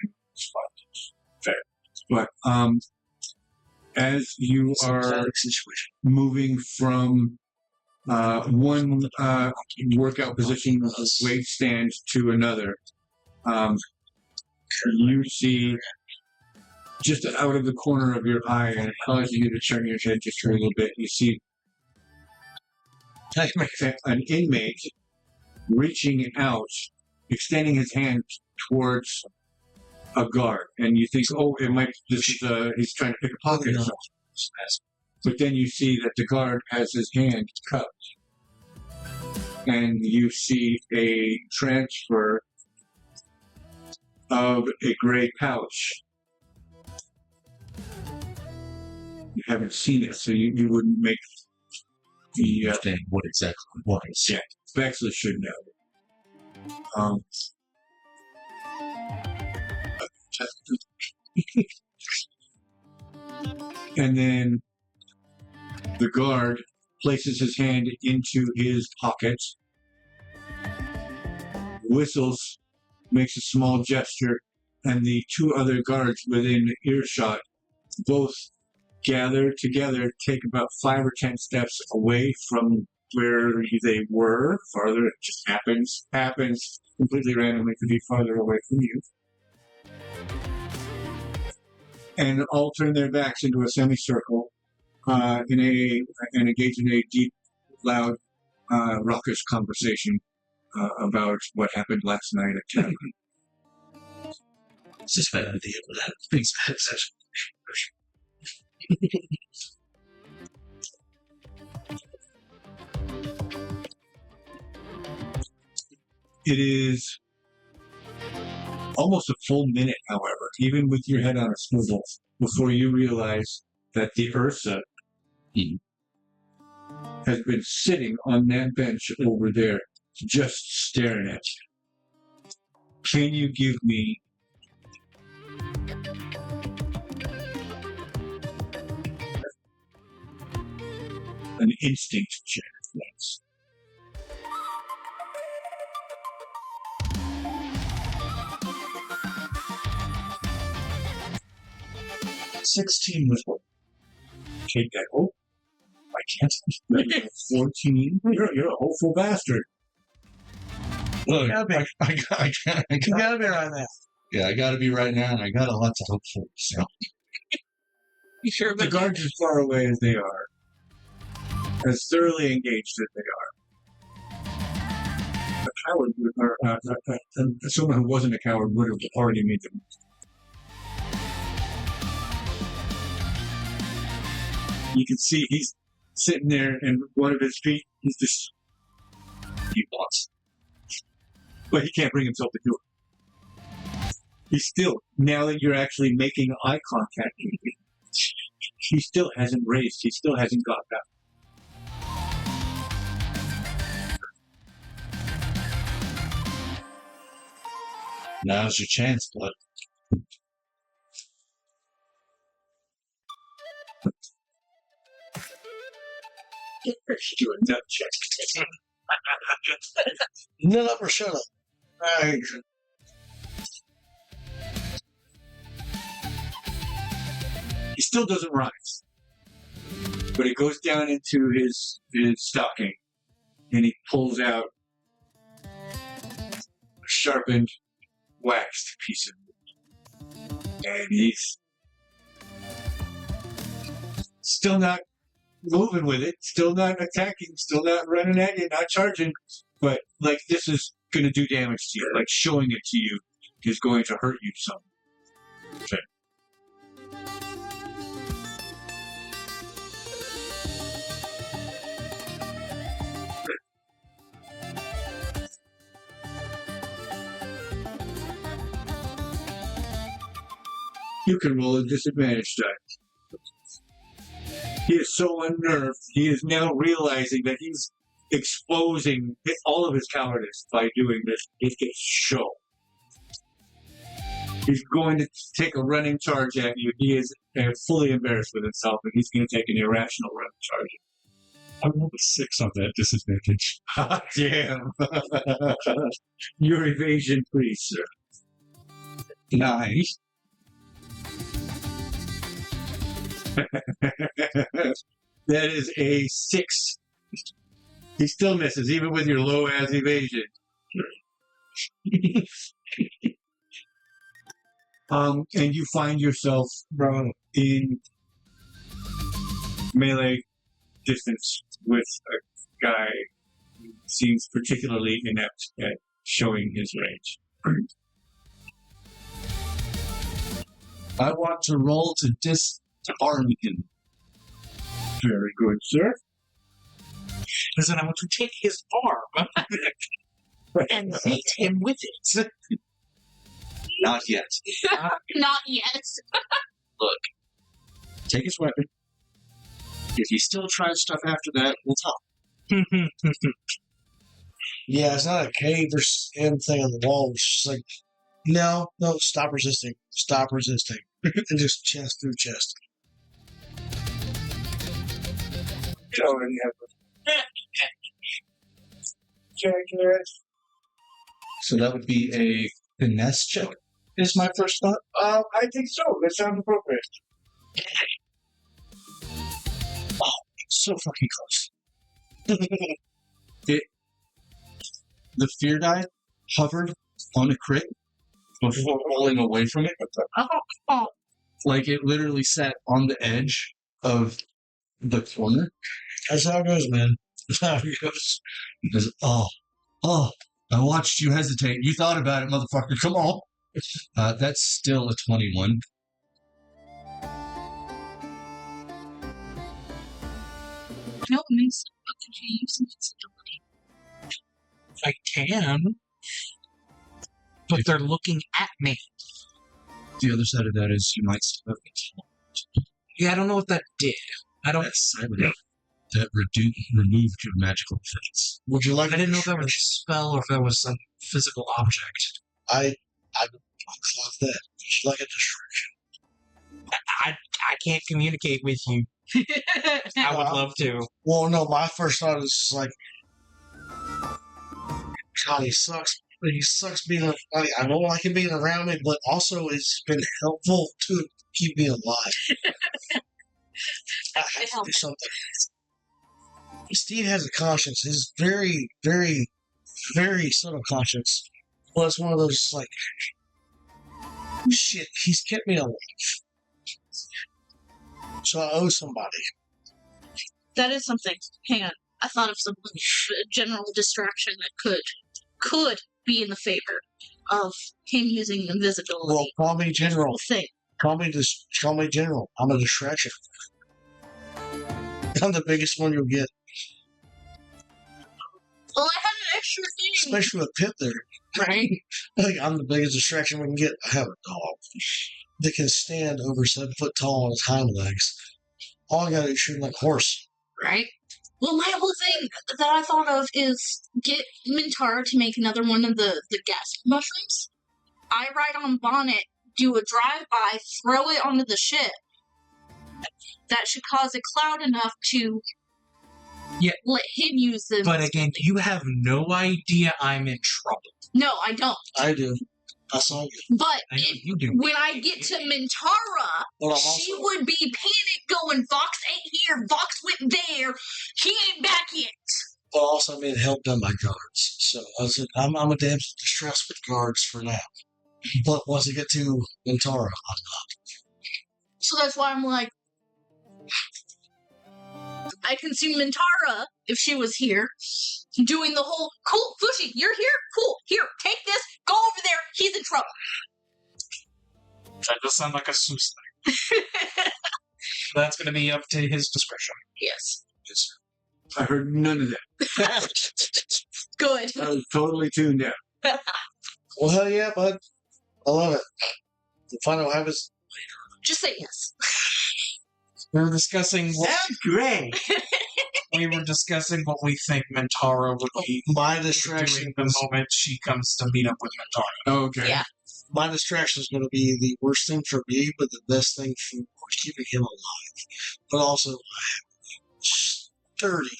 Fair. But as you are moving from one workout position of weight stand to another, you see just out of the corner of your eye, and it causes you to turn your head just a little bit, you see an inmate reaching out, extending his hand towards a guard, and you think, oh, it might, he's trying to pick a pocket or something. But then you see that the guard has his hand cupped, and you see a transfer of a gray pouch. You haven't seen it, so you wouldn't make the Understand what exactly what is. yeah. Bexley should know. And then the guard places his hand into his pocket, whistles, makes a small gesture, and the two other guards within earshot both gather together, take about 5 or 10 steps away from where they were. Farther, it just happens completely randomly to be farther away from you. And all turn their backs into a semicircle and engage in a deep, loud, raucous conversation about what happened last night at 10. It's just bad idea, but that thing's bad session. It is almost a full minute, however, even with your head on a swivel, before you realize that the Ursa has been sitting on that bench over there, just staring at you. Can you give me an instinct check, please? $16 was what? Take that hope. I can't. 14. You're a hopeful bastard. Look, gotta be. You gotta be around that. Yeah, I gotta be right now, and I got a lot to hope for. So. You sure The about guards, as far away as they are, as thoroughly engaged as they are, a coward would, or someone who wasn't a coward would have already made them. You can see he's sitting there, and one of his feet, he's just, he wants. But he can't bring himself to do it. He's still, now that you're actually making eye contact, he still hasn't raised. He still hasn't got that. Now's your chance, bud. Do a nut check. Nut up or shut up. Right. He still doesn't rise. But he goes down into his stocking and he pulls out a sharpened, waxed piece of wood. And he's still not moving with it, still not attacking, still not running at you, not charging. But, like, this is going to do damage to you. Like, showing it to you is going to hurt you some. Okay. You can roll a disadvantage die. He is so unnerved, he is now realizing that he's exposing all of his cowardice by doing this. It gets show. He's going to take a running charge at you. He is fully embarrassed with himself, and he's going to take an irrational running charge. I rolled a 6 on that disadvantage. Damn. Your evasion, please, sir. Nice. That is a 6. He still misses, even with your low-ass evasion. And you find yourself in melee distance with a guy who seems particularly inept at showing his range. I want to roll to disarm him. Very good, sir. Listen, I want to take his arm and hit him with it. Not yet. Not yet. Look, take his weapon. If he still tries stuff after that, we'll talk. Yeah, it's not a cave or anything on the wall. It's just like, no, stop resisting. Stop resisting. And just chest through chest. You already have So that would be a finesse check, is my first thought. I think so. That sounds appropriate. Oh, so fucking close. The fear die hovered on a crit before rolling away from it. Like it literally sat on the edge of the corner. That's how it goes, man. That's how it goes. Because, I watched you hesitate. You thought about it, motherfucker. Come on. That's still a 21. No, it means could you use some flexibility? I can. But they're looking at me. The other side of that is you might still have it. Yeah, I don't know what that did. I don't. That's silent. That removed your magical effects. Would you like? I didn't know if that was a spell or if that was some physical object. I clock that. Would you like a distraction? I can't communicate with you. I would love to. Well, no. My first thought is like, God, he sucks. He sucks being. I don't like him being around me, but also it's been helpful to keep me alive. I have to do something. Steed has a conscience. His very, very, very subtle conscience. Well, it's one of those like, shit. He's kept me alive, so I owe somebody. That is something. Hang on. I thought of some general distraction that could be in the favor of him using invisibility. Well, call me general. Thing. Call me general. I'm a distraction. I'm the biggest one you'll get, Well, I have an extra thing. especially with Pip there. Right? Like, I'm the biggest distraction we can get. I have a dog that can stand over 7 foot tall on his hind legs. All I gotta do is shoot him like a horse. Right? Well, my whole thing that I thought of is get Mintara to make another one of the gas mushrooms. I ride on Bonnet, do a drive-by, throw it onto the ship. That should cause a cloud enough to let him use them. But again, you have no idea I'm in trouble. No, I don't. I do. I saw you. But I know you do. when I get to Mintara, But I'm she also, would be panicked going, Vox ain't here, Vox went there, he ain't back yet. but also being held down by guards. So I was, I'm a damn distressed with guards for now. But once I get to Mintara, So that's why I'm like, I can see Mintara, if she was here, doing the whole, cool, Fushi, you're here? Cool, here, take this, go over there, he's in trouble. That does sound like a Seuss thing. That's going to be up to his discretion. Yes. Yes, I heard none of that. Good. I was totally tuned out. well, hell yeah, bud. I love it. The final habits. Just say yes. We were discussing what That's great. we think Mentara would be My doing distraction the is moment she comes to meet up with Mentara. Okay. Yeah. my distraction is going to be the worst thing for me, but the best thing for keeping him alive. But also, I have a sturdy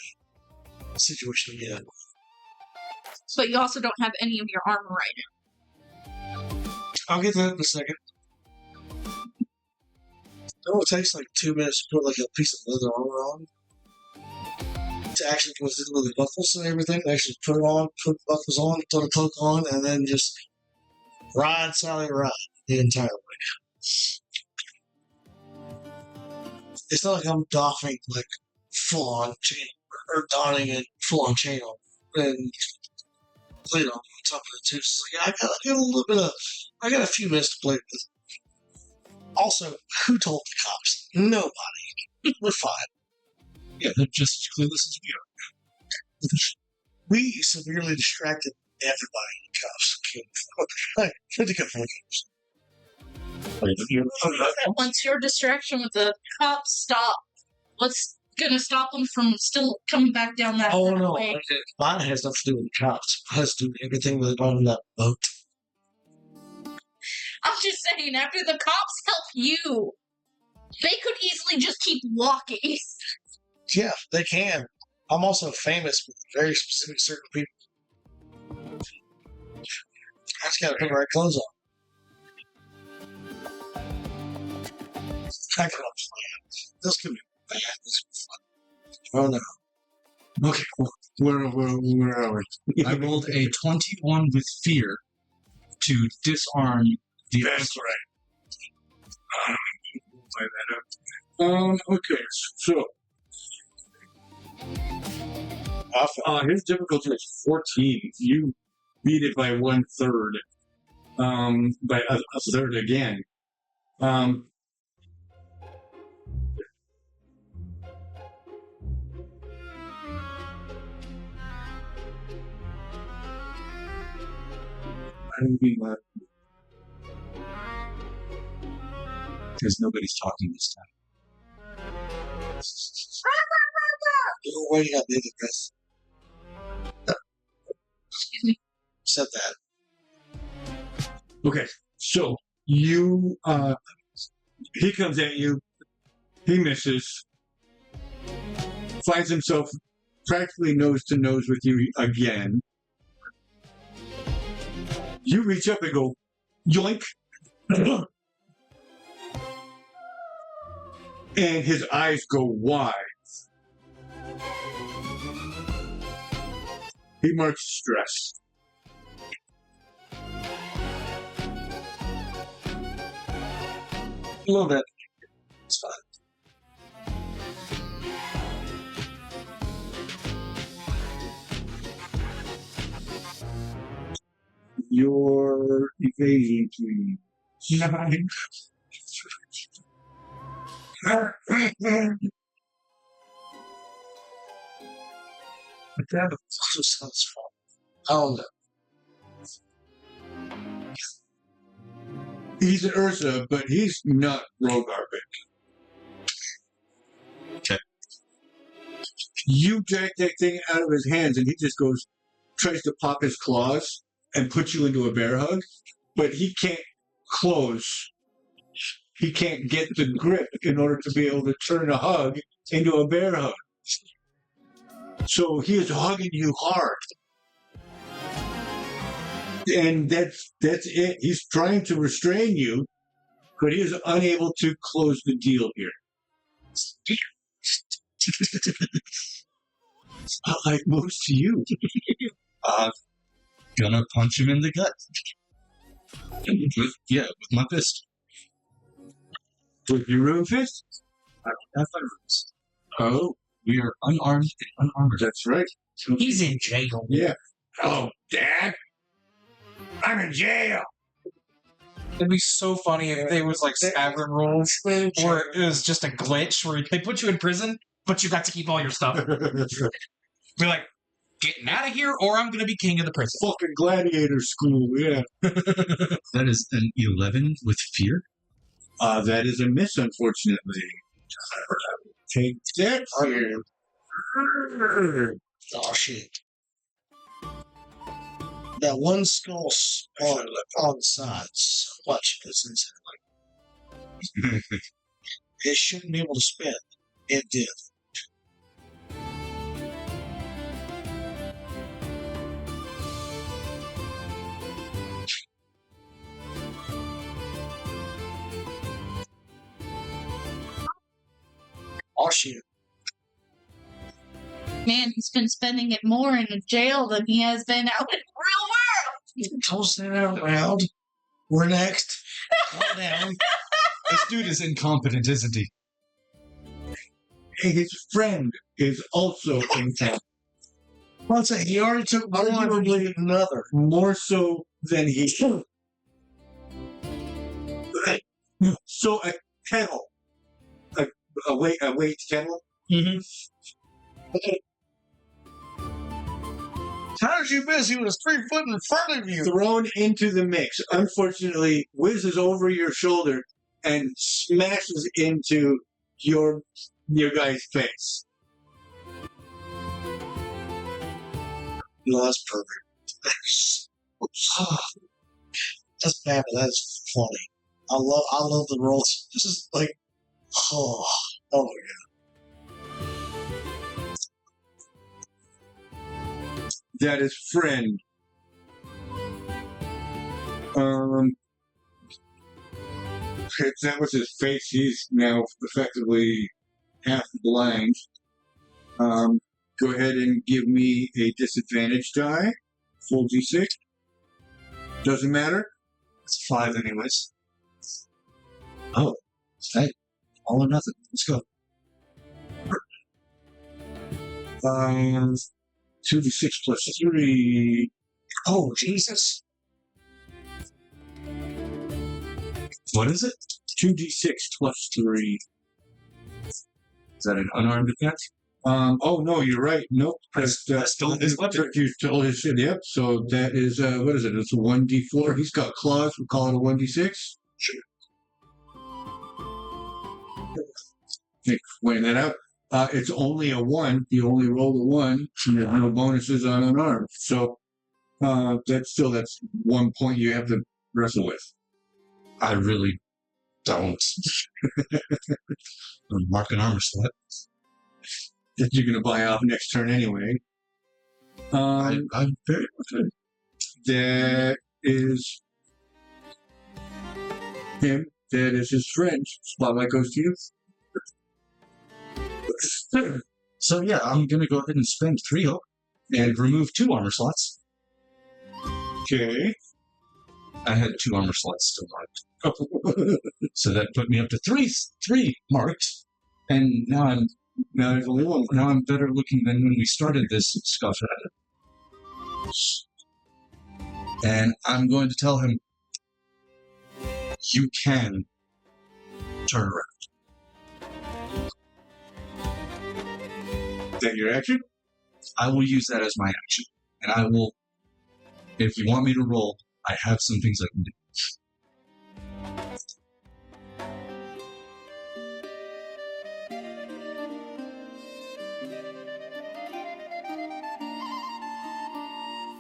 situation to get in. But you also don't have any of your armor right now. I'll get to that in a second. It takes like 2 minutes to put like a piece of leather armor on. To actually go through the buckles and everything, actually put it on, put the buckles on, throw the cloak on, and then just ride, Sally, ride the entire way. It's not like I'm doffing like full on chain or donning it full on chain on and plate on top of it too. So yeah, I got a little bit of, I got a few minutes to play with. Also, who told the cops? Nobody. We're fine. Yeah, they're just as clueless as we are. We severely distracted everybody in the cops. Like, pretty good Once your distraction with the cops stop, what's gonna stop them from still coming back down that Oh no, way? mine has nothing to do with the cops. It has to do with everything that's on that boat. I'm just saying, after the cops help you, they could easily just keep walking. Yeah, they can. I'm also famous with very specific certain people. I just gotta put the right clothes on. I got a plan. This could be bad. This could be fun. Oh no. Okay. Where are we? I rolled a 21 with fear to disarm the That's right. Okay. So, his difficulty is 14. You beat it by 1/3. By a third again. would be my. Because nobody's talking this time. Either way, you got David Chris. Excuse me. Said that. Okay, so you, he comes at you, he misses, finds himself practically nose to nose with you again. You reach up and go, yoink. And his eyes go wide. He marks stress. A little bit. It's fine. Your evasion, please. That sounds fun. Oh no. He's an Ursa, but he's not rogue garbage. Okay. You jack that thing out of his hands, and he just tries to pop his claws and put you into a bear hug, but he can't close. He can't get the grip in order to be able to turn a hug into a bear hug. So he is hugging you hard. And that's it. He's trying to restrain you, but he is unable to close the deal here. Like most of you. Gonna punch him in the gut. With my fist. With your rune fist? I don't have firearms. Oh, We are unarmed and unarmored. that's right. He's in jail. Yeah. Oh, Dad? I'm in jail. It'd be so funny if they was like Skyrim rules, where it was just a glitch where they put you in prison, but you got to keep all your stuff. Be like, getting out of here, or I'm going to be king of the prison. Fucking gladiator school, yeah. That is an 11 with fear. That is a miss, unfortunately. Take that. Oh shit. That one skull on the sides. Watch this inside. It shouldn't be able to spin. It did. Oh shit. Man, he's been spending it more in jail than he has been out in the real world. Toast that out loud. We're next. Calm down. This dude is incompetent, isn't he? Hey, his friend is also in town. Let's say he already took one, arguably another. More so than he should. So a kennel. A weight kennel? Mm-hmm. How's you miss? He was 3 foot in front of you. Thrown into the mix. Unfortunately, whizzes over your shoulder and smashes into your guy's face. No, that's perfect. That's bad, but that's funny. I love the rolls. This is like, oh my god. That is friend. That was his face. He's now effectively half blind. Go ahead and give me a disadvantage die. Full D6. Doesn't matter. It's 5 anyways. Oh, hey, all or nothing. Let's go. 2d6 plus 3. Oh, Jesus. What is it? 2d6 plus 3. Is that an unarmed attack? Oh no, you're right. Nope. That's still his weapon. You stole his shit. Yep. So that is what is it? It's a 1d4. He's got claws. We'll call it a 1d6. Sure. Weighing that out. It's only a 1. You only roll a 1. And there's no bonuses on unarmed. So that's 1 point you have to wrestle with. I really don't. Mark an armor slot. That you're going to buy off next turn anyway. I'm very good. That is him. That is his friend. Spotlight goes to you. So yeah, I'm gonna go ahead and spend 3 hope and remove 2 armor slots. Okay. I had 2 armor slots still marked. So that put me up to 3 marked. And now there's only 1. Now I'm better looking than when we started this scuff. And I'm going to tell him, you can turn around. Is that your action? I will use that as my action. And I will, if you want me to roll, I have some things I can do.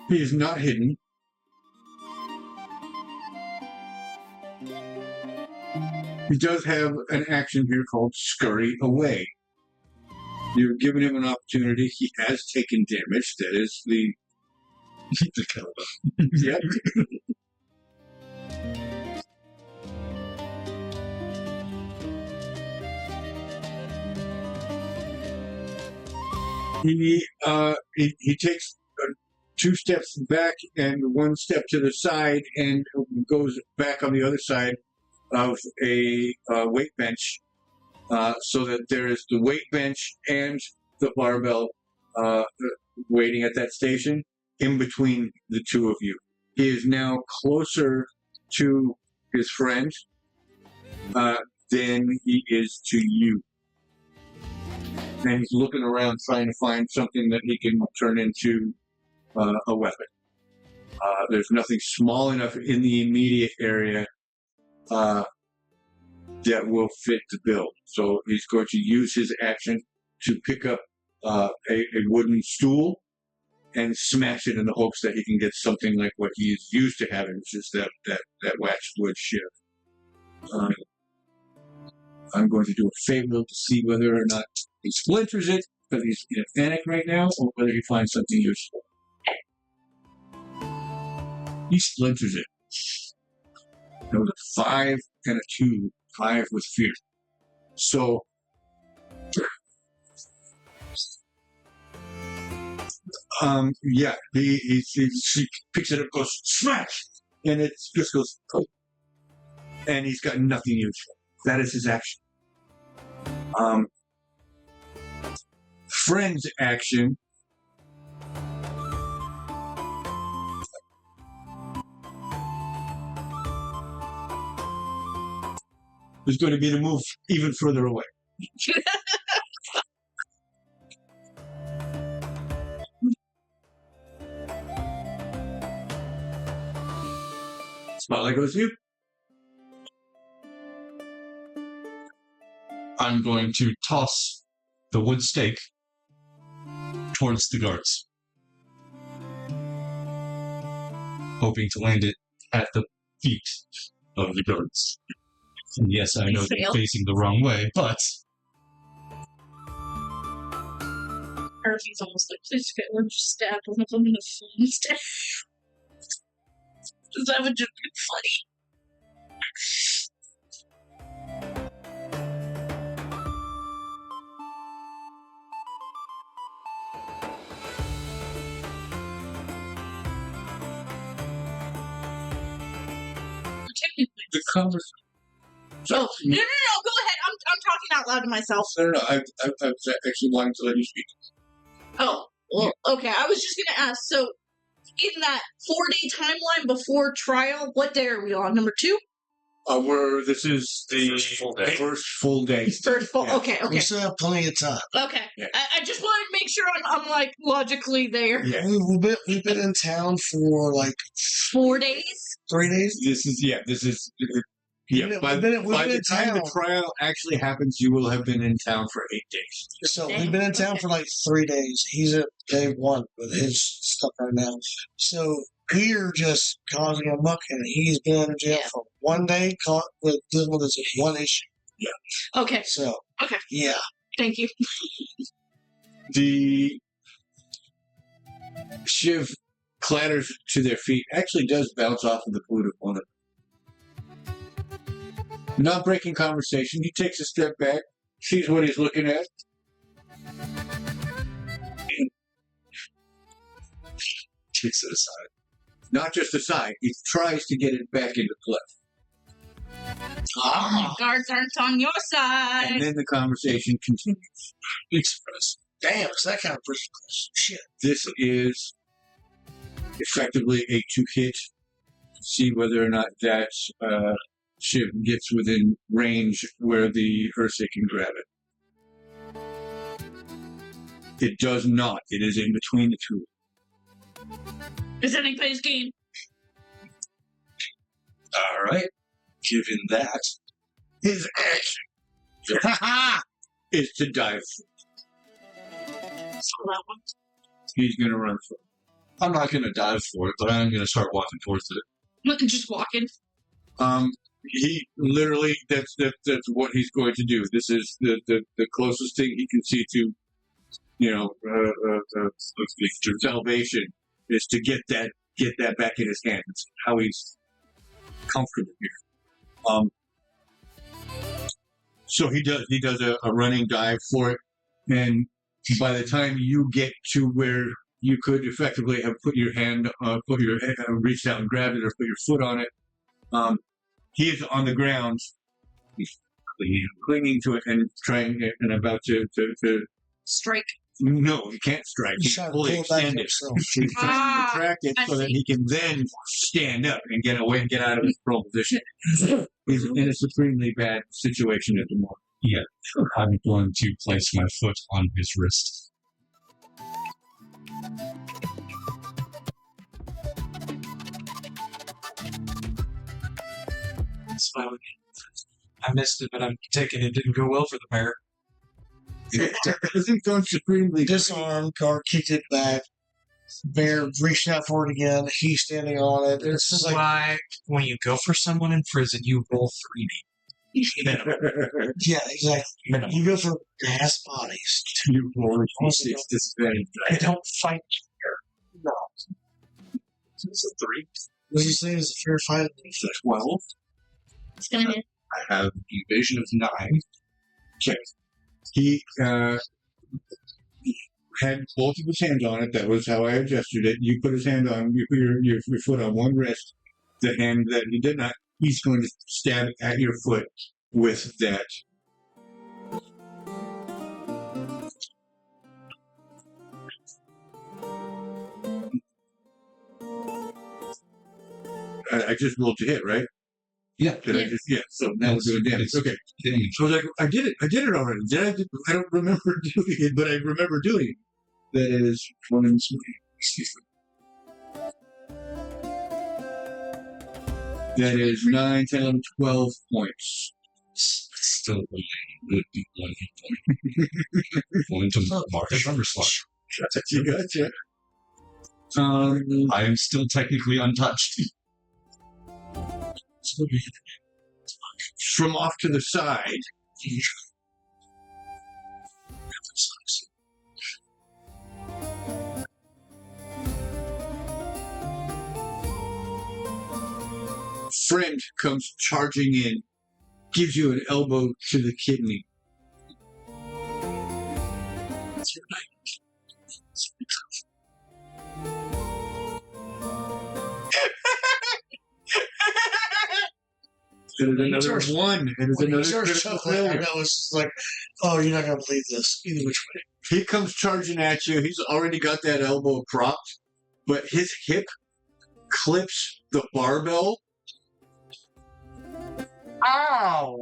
He is not hidden. He does have an action here called Scurry Away. You've given him an opportunity. He has taken damage. That is the kettlebell. Yep. He takes 2 steps back and 1 step to the side and goes back on the other side of a weight bench, so that there is the weight bench and the barbell waiting at that station in between the 2 of you. He is now closer to his friend than he is to you. And he's looking around trying to find something that he can turn into a weapon. There's nothing small enough in the immediate area that will fit the bill. So he's going to use his action to pick up a wooden stool and smash it in the hopes that he can get something like what he is used to having, which is that waxed wood shift. I'm going to do a favor to see whether or not he splinters it, because he's in a panic right now, or whether he finds something useful. He splinters it. That was a 5 and a 2. 5 with fear. So, yeah, he picks it up, goes smash, and it just goes, oh, and he's got nothing useful. That is his action. Friend's action is going to be to move even further away. Spotlight goes to you. I'm going to toss the wood stake towards the guards, hoping to land it at the feet of the guards. And yes, I know they're facing the wrong way, but Harvey's almost like, please get one stab one of them in the phone instead. That would just be funny. Technically, The conversation. no, go ahead. I'm talking out loud to myself. No. I was actually wanting to let you speak. Oh, well, okay. I was just gonna ask. So, in that 4-day timeline before trial, what day are we on? Number 2? This is the First full day. First full day. Third full. Yeah. Okay. We Okay. still have plenty of time. Okay. Yeah. I just wanted to make sure I'm like logically there. Yeah. We've been in town for like 4 days. 3 days. This is We've By been the in time the town. trial actually happens, you will have been in town for 8 days. So Dang, we've been in town okay. for like 3 days. He's at day 1 with his stuff right now. So we're just causing a muck, and he's been in jail Yeah. for 1 day, caught with dealing with this one issue. Okay. So Okay. yeah, Thank you. The Shiv clatters to their feet, actually does bounce off of the boot of one of them. Not breaking conversation, he takes a step back, sees what he's looking at. Kicks it aside. Not just aside, he tries to get it back into play. Guards aren't on your side. And then the conversation continues. Express. damn, it's that kind of person. Shit. This is effectively a 2-hit. See whether or not that Shiv gets within range where the Ursa can grab it. It does not. It is in between the two. Is anybody's game? All right. Given that, His action is to dive. Saw that one. He's going to run for it. I'm not going to dive for it, but I'm going to start walking towards it. Just walking. He literally, that's what he's going to do. This is the closest thing he can see to, salvation is to get that back in his hand. It's how he's comfortable here. So he does a running dive for it, and by the time you get to where you could effectively have put your hand, reached out and grabbed it, or put your foot on it, he is on the ground, he's clinging to it and trying and about to. Strike. No, he can't strike. He's He's trying to fully pull it back extended. himself. He's trying to retract it I so that see. he can then stand up and get away and get out of his prone position. He's in a supremely bad situation at the moment. I'm going to place my foot on his wrist. It's fine with me. I missed it, but I'm taking it didn't go well for the bear. It hasn't gone supremely Disarmed, guard kicked it back. Bear reached out for it again. He's standing on it. This It's is like, why when you go for someone in prison, you roll 3D. Minimum. yeah, exactly. Minimum. You go for gas bodies. You roll six disadvantage. I don't fight here. No. It's a 3. What you say is a fair fight? It's a 12. It's gonna hit. I have evasion of 9. He had both of his hands on it. That was how I adjusted it. You put his hand on, you put your foot on one wrist. The hand that he did not, he's going to stab at your foot with that. I just rolled to hit, right? Yeah. Did I just? Yeah. So now we're doing damage. It's- Okay. So I was like, I did it already. I don't remember doing it, but I remember doing it. That is one in excuse me. That is 9, 10, 11, 12 points. Still would be 1 hit point. Going to March Underslot. Gotcha. I am still technically untouched. From off to the side, friend comes charging in, gives you an elbow to the kidney. It is another starts- one. It is When he another starts critical chuckling, I failure. know it's just like, oh, you're not going to believe this. Either which way. He comes charging at you. He's already got that elbow propped, but his hip clips the barbell Ow!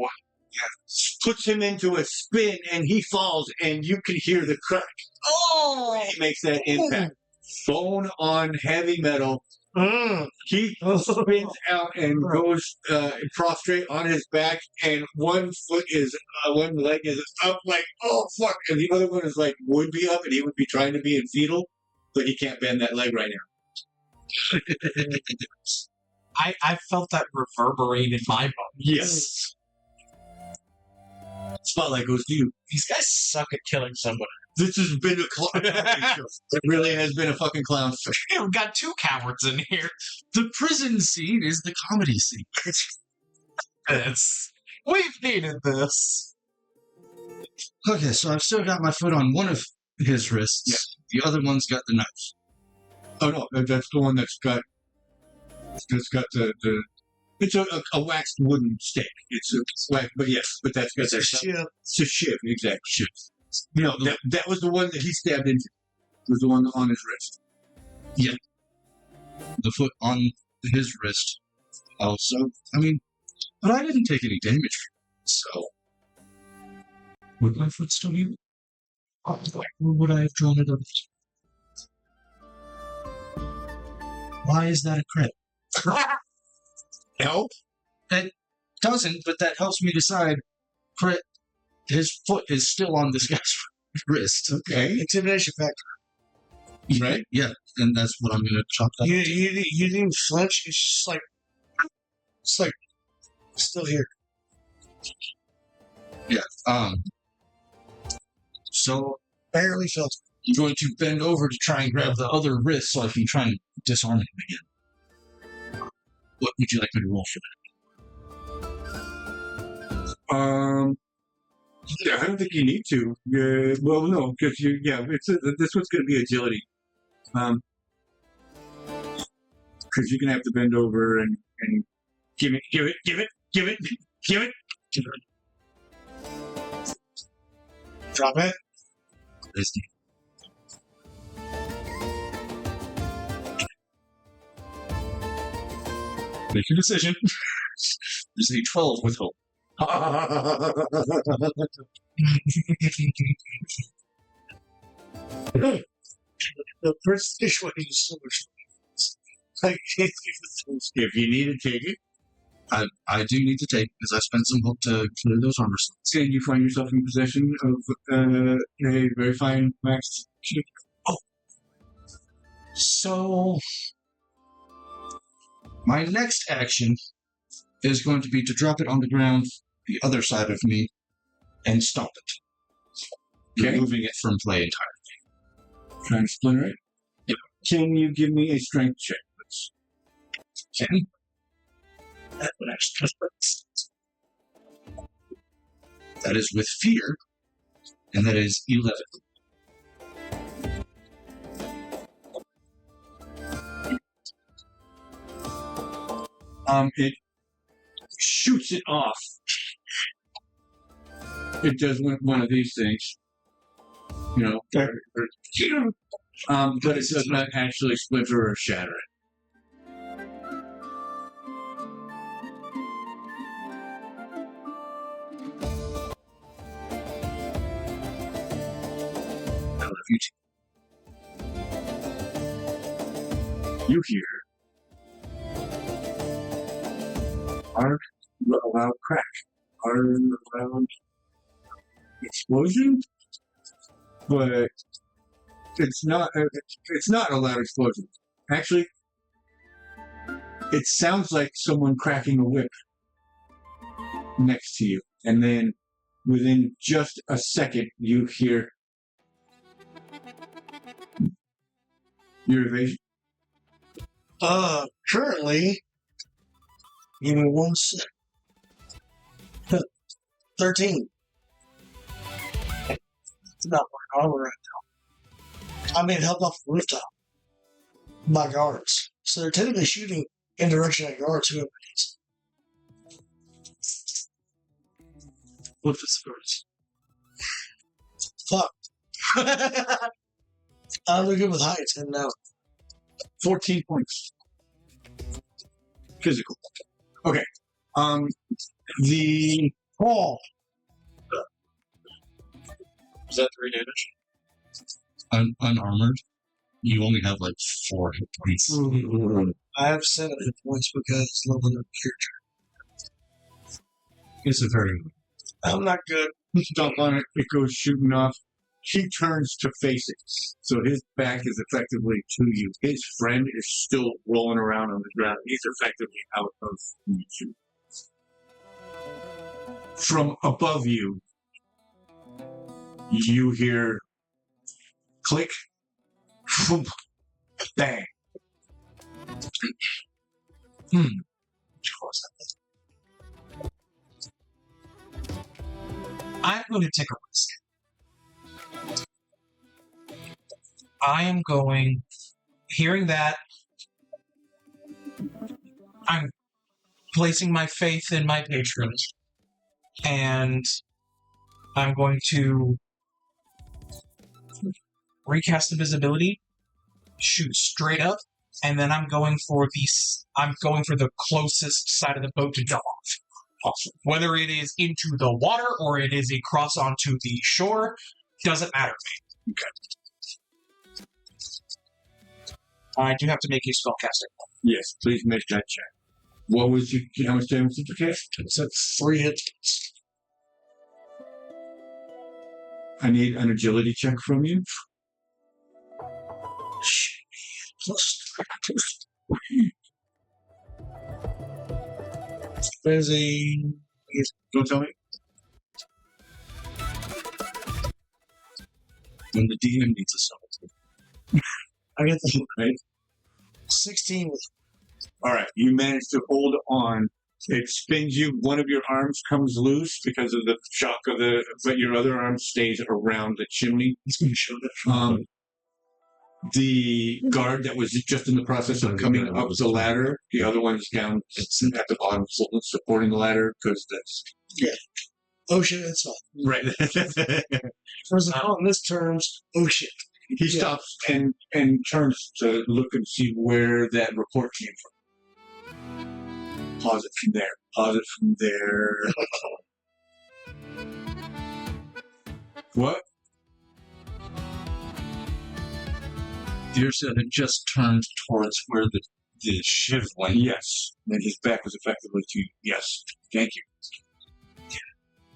puts him into a spin, and he falls, and you can hear the crack. Oh! He makes that impact. Bone on heavy metal. He spins out and goes prostrate on his back, and one leg is up, like, oh fuck, and the other one is like would be up, and he would be trying to be in fetal, but he can't bend that leg right now. I felt that reverberate in my bones. Yes. Spotlight goes to you. These guys suck at killing somebody. This has been a clown show. It really has been a fucking clown show. We've got two cowards in here. The prison scene is the comedy scene. We've needed this. Okay, so I've still got my foot on one of his wrists. Yeah. The other one's got the knife. Oh no, that's the one that's got the it's a waxed wooden stick. It's a wax, but yes, but that's got that Shiv. It's a shiv, exactly. Shiv. You know, that was the one that he stabbed into. It was the one on his wrist. Yeah. The foot on his wrist. Also, I mean, but I didn't take any damage. So, would my foot still be? Or would I have drawn it up? Why is that a crit? Help? It doesn't, but that helps me decide. Crit. His foot is still on this guy's wrist. Okay. Intimidation factor. Right? Yeah, and that's what I'm going to chalk that. You didn't flinch. It's just like, still here. Yeah. So Barely felt I'm going to bend over to try and grab the other wrist so I can try and disarm him again. What would you like me to roll for that? Yeah, I don't think you need to. Well, no, because this one's going to be agility. Because you're going to have to bend over and give it. drop it. Is the Make your decision. There's a 12 with hope. The first fish one is so much fun. If you need to take it, I do need to take because I spent some hope to clear those armor slots. and you find yourself in possession of a very fine max. So, my next action is going to be to drop it on the ground, the other side of me, and stomp it. Okay. Removing it from play entirely. Trying to splinter it. Yep. Can you give me a strength check, please? Can? That would actually That is with fear, and that is 11. It shoots it off. It does one of these things, you know, but it does not actually splinter or shatter it. I love you too. You hear hard, loud crack, hard, loud explosion, but it's not a loud explosion. Actually, it sounds like someone cracking a whip next to you, and then within just a second, you hear your evasion. Currently, give me 1 sec. 13. It's not my armor right now. I'm being held off the rooftop by guards. So they're technically shooting in direction at guards who have What if it's first? fuck. I'm really good with heights and now. 14 points. Physical. Okay. The ball. Is that 3 damage? Unarmored. You only have like 4 hit points. I have 7 hit points because level up character. It's a very. I'm not good. Stomp on it. It goes shooting off. He turns to face it. So his back is effectively to you. His friend is still rolling around on the ground. He's effectively out of reach. From above you, you hear click, thump, bang. I'm going to take a risk. I am going, hearing that, I'm placing my faith in my patrons, and I'm going to recast invisibility, shoot straight up, and then I'm going for the closest side of the boat to jump off. Awesome. Whether it is into the water or it is across onto the shore, doesn't matter to me. Okay. I do have to make a spellcasting. Yes, please make that check. What was you? How much damage did you cast? It's at 3 hits. I need an agility check from you. There's a. Don't tell me. When the DM needs a summon. I get the Right? 16 with. All right, you manage to hold on. It spins you. One of your arms comes loose because of the shock of but your other arm stays around the chimney. He's going to show that. The guard that was just in the process of coming up the ladder, the other one's down at the bottom, supporting the ladder because that's Oh shit, it's on. right. On this terms, oh shit. He stops and turns to look and see where that report came from. Pause it from there. Pause it from there. What? Deersa had just turned towards where the shiv went. Yes. And his back was effectively to you. Yes. Thank you.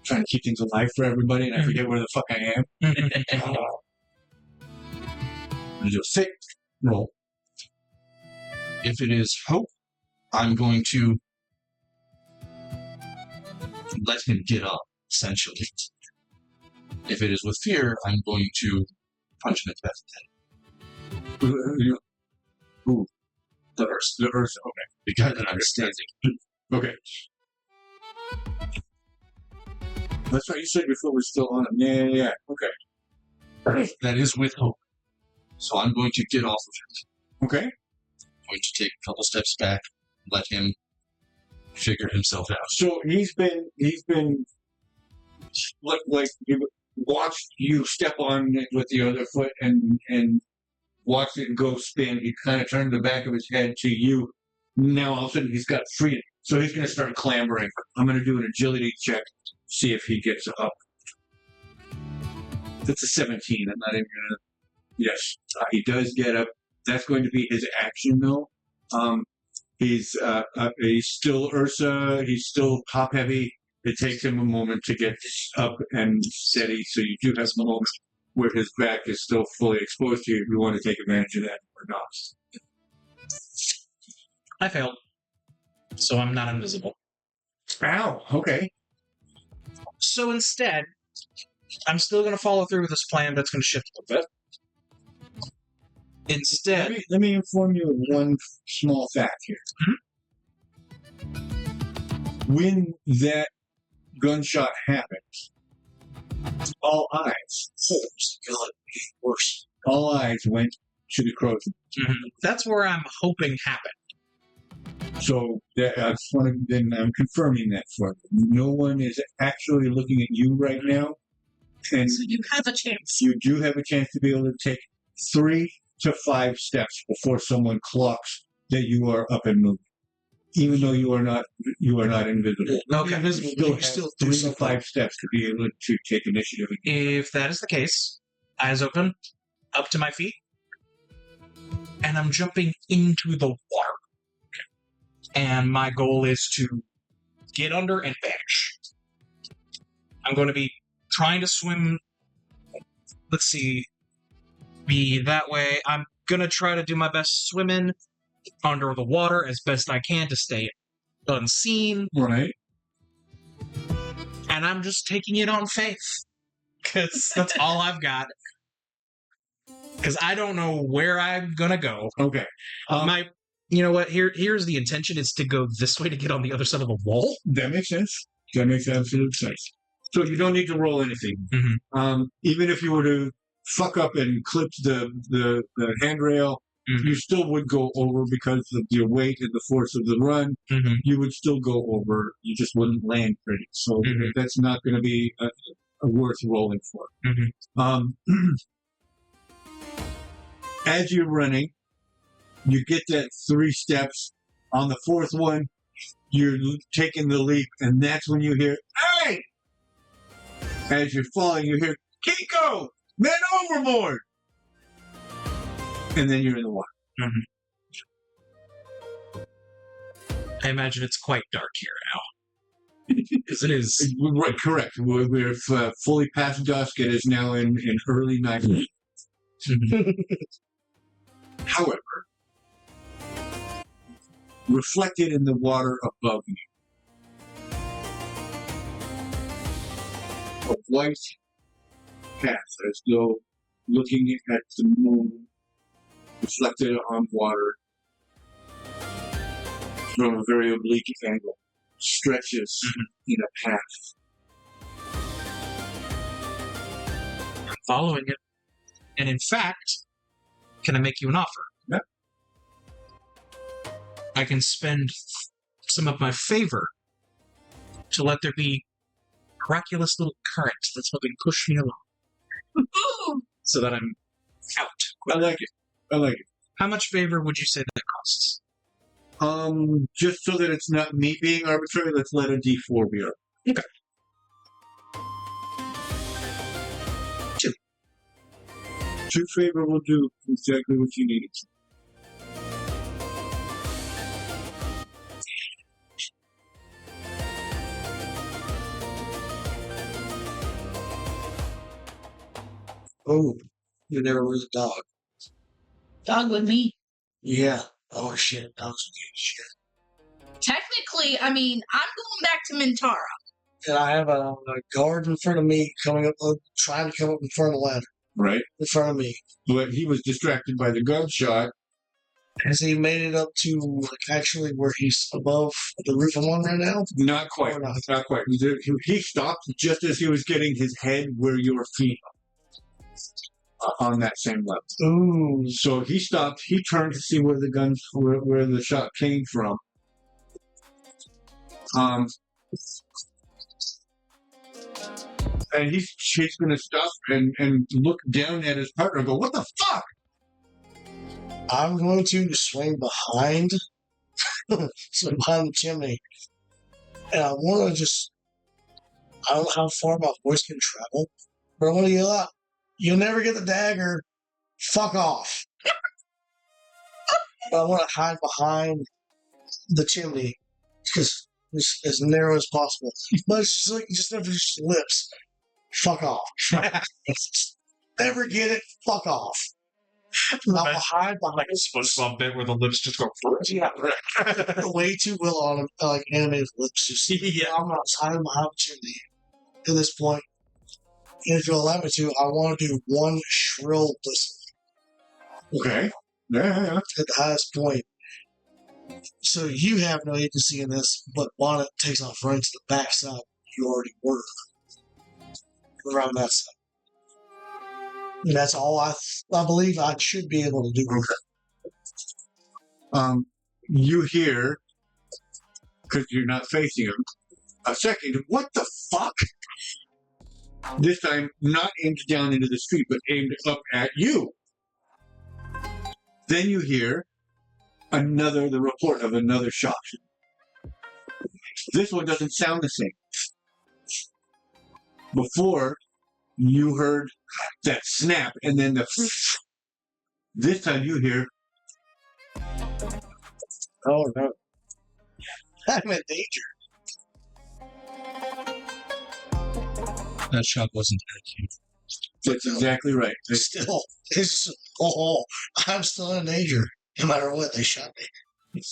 Trying to keep things alive for everybody, and I forget where the fuck I am. Do a thick roll. If it is hope, I'm going to let him get up, essentially. If it is with fear, I'm going to punch him in the death. Ooh. The Ursa. The Ursa, okay. The guy that I'm standing. Okay. That's what you said before we're still on it. Yeah. Okay. That is with hope. So I'm going to get off of him. Okay. I'm going to take a couple steps back, let him figure himself out. So he's been like you watched you step on it with the other foot and watched it go spin. He kind of turned the back of his head to you. Now all of a sudden he's got freedom. So he's going to start clambering. I'm going to do an agility check, see if he gets up. That's a 17. I'm not even going to. Yes, he does get up. That's going to be his action, though. He's still Ursa. He's still top heavy. It takes him a moment to get up and steady. So you do have a moment where his back is still fully exposed to you. If you want to take advantage of that or not. I failed. So I'm not invisible. Ow. Okay. So instead, I'm still going to follow through with this plan, but it's going to shift a little bit. Instead, Let me inform you of one small fact here. When that gunshot happens, all eyes, all eyes went to the crow's nest. that's where I'm hoping happened. So I'm confirming that for you. No one is actually looking at you right now, and So you have a chance. you do have a chance to be able to take 3 to 5 steps before someone clocks that you are up and moving. even though you are not invisible. Okay. You still have still do 3 to something. 5 steps to be able to take initiative. If that is the case, eyes open, up to my feet, and I'm jumping into the water. And my goal is to get under and vanish. I'm going to be trying to swim, let's see, be that way. I'm going to try to do my best swimming under the water as best I can to stay unseen. Right. And I'm just taking it on faith. Because that's all I've got. Because I don't know where I'm going to go. Okay. You know what? Here's the intention is to go this way to get on the other side of the wall. That makes sense. That makes absolute sense. So you don't need to roll anything. Mhm. Even if you were to fuck up and clip the handrail, Mhm. you still would go over because of your weight and the force of the run. Mhm. You would still go over. You just wouldn't land pretty. So Mhm. that's not going to be a worth rolling for. Mhm. As you're running, you get that 3 steps. On the 4th one, you're taking the leap, and that's when you hear, "Hey!" As you're falling, you hear, "Kiko! Man overboard!" And then you're in the water. I imagine it's quite dark here now. Because it is. Right, correct. We're fully past dusk. It is now in early night. However, reflected in the water above you, a white path as though looking at the moon reflected on water from a very oblique angle stretches in a path. I'm following it. And in fact, can I make you an offer? Yeah. I can spend some of my favor to let there be a miraculous little current that's helping push me along. So that I'm out. I like it. I like it. How much favor would you say that costs? Just so that it's not me being arbitrary, let's let a D4 be up. Okay. 2. 2 favor will do exactly what you need. Oh, you never lose a dog. Dog with me. Yeah. Oh shit. Dogs with you. Shit. Technically, I mean, I'm going back to Mintara. And I have a guard in front of me coming up, trying to come up in front of the ladder. Right. In front of me. But he was distracted by the gunshot. Has he made it up to actually where he's above the roof I'm on right now? Not quite. Or not? Not quite. He stopped just as he was getting his head where your feet are, on that same level. Ooh. So he stopped. He turned to see where where the shot came from. And he's going to stop and look down at his partner and go, "What the fuck?" I'm going to swing behind, swing behind the chimney. And I want to just, I don't know how far my voice can travel, but I want to yell out, "You'll never get the dagger. Fuck off." But I want to hide behind the chimney because it's as narrow as possible. But it's just like, just never just lips. Fuck off. Never get it. Fuck off. I'll hide behind this SpongeBob bit where the lips just go. Yeah, way too well on him, like animated lips. Just I'm not hiding behind the chimney at this point. And if you allow me to, I want to do one shrill whistle Okay. Yeah. at the highest point. So you have no agency in this, but Bonnet takes off right to the backside you already were. Around that side. And that's all I believe I should be able to do. You hear, because you're not facing him, a second, "What the fuck?" This time, not aimed down into the street, but aimed up at you. Then you hear the report of another shot. This one doesn't sound the same. Before, you heard that snap, and then the. This time you hear. Oh no. I'm in danger. That shot wasn't that cute. That's exactly right. Still, it's I'm still in danger. No matter what, they shot me.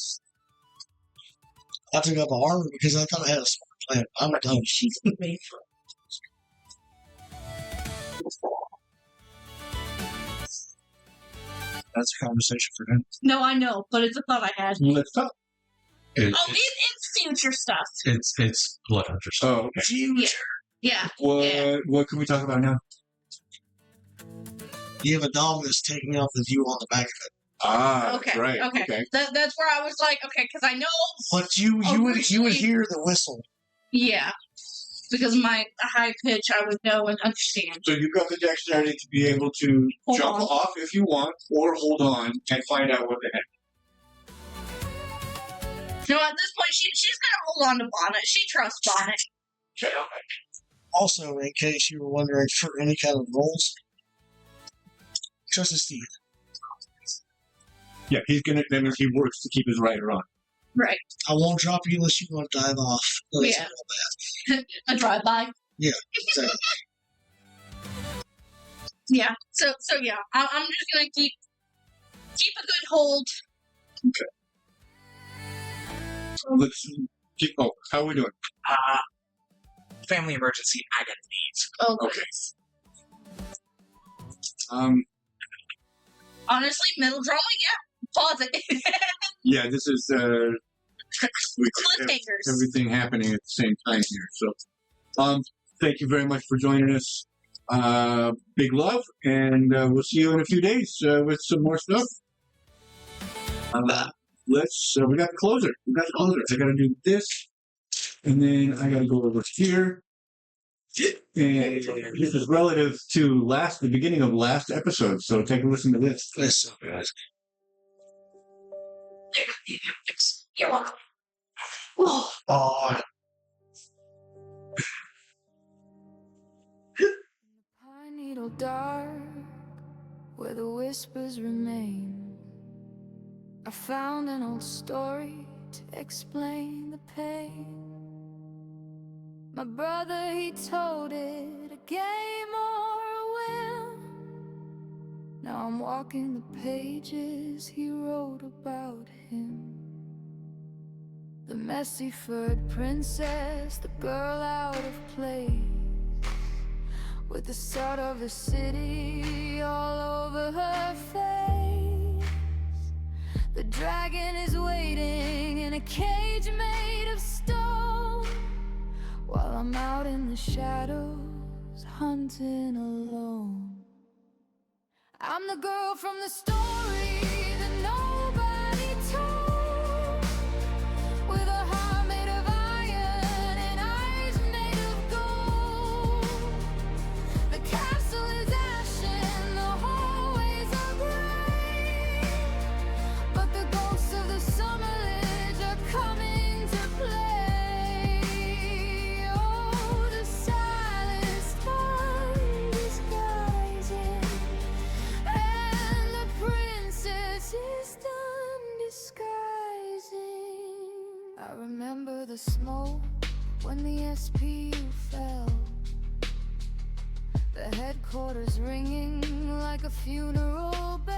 I took up armor because I thought I had a smart plan. I'm done. That's a conversation for him. No, I know, but it's a thought I had. Let's talk. It's future stuff. It's blood hunter stuff. Oh, okay. Future. Yeah. What can we talk about now? You have a dog that's taking off with you on the back of it. Ah, Okay. right. Okay. That's where I was like, okay, because I know. But you would hear the whistle. Yeah. Because my high pitch, I would know and understand. So you've got the dexterity to be able to Hold jump on. off if you want, or hold on and find out what the heck. You know, at this point, she's gonna hold on to Bonnet. She trusts Bonnet. Okay. Also, in case you were wondering for any kind of rolls, trust the Steed. Yeah, he's gonna. Then he works to keep his rider on. Right. I won't drop you unless you want to dive off. Unless Yeah. you know A drive-by. exactly. Yeah. So yeah, I'm just gonna keep a good hold. Let's keep. Oh, how are we doing? Family emergency. I gotta leave. Oh, Okay. goodness. Honestly, middle drama, yeah. Pause it. Yeah, this is Cliffhangers. everything happening at the same time here. So, thank you very much for joining us. Big love, and we'll see you in a few days with some more stuff. Let's. We got the closer. I got to do this, and then I got to go over here. And this is relative to the beginning of last episode. So take a listen to this. Listen, guys. You're welcome. Oh, Pine needle dark, where the whispers remain. I found an old story to explain the pain. My brother, he told it a game or a will. Now I'm walking the pages he wrote about him. The messy furred princess, the girl out of place, with the salt of the city all over her face. The dragon is waiting in a cage made of stone, while I'm out in the shadows hunting alone. I'm the girl from the story that nobody told, with a heart made of iron and eyes made of gold. The castle is ashen, the hallways are gray, but the ghosts of the summer ledge are coming to play. Oh, the silence disguising, and the princess is done disguising. I remember the smoke when the SPU fell, the headquarters ringing like a funeral bell.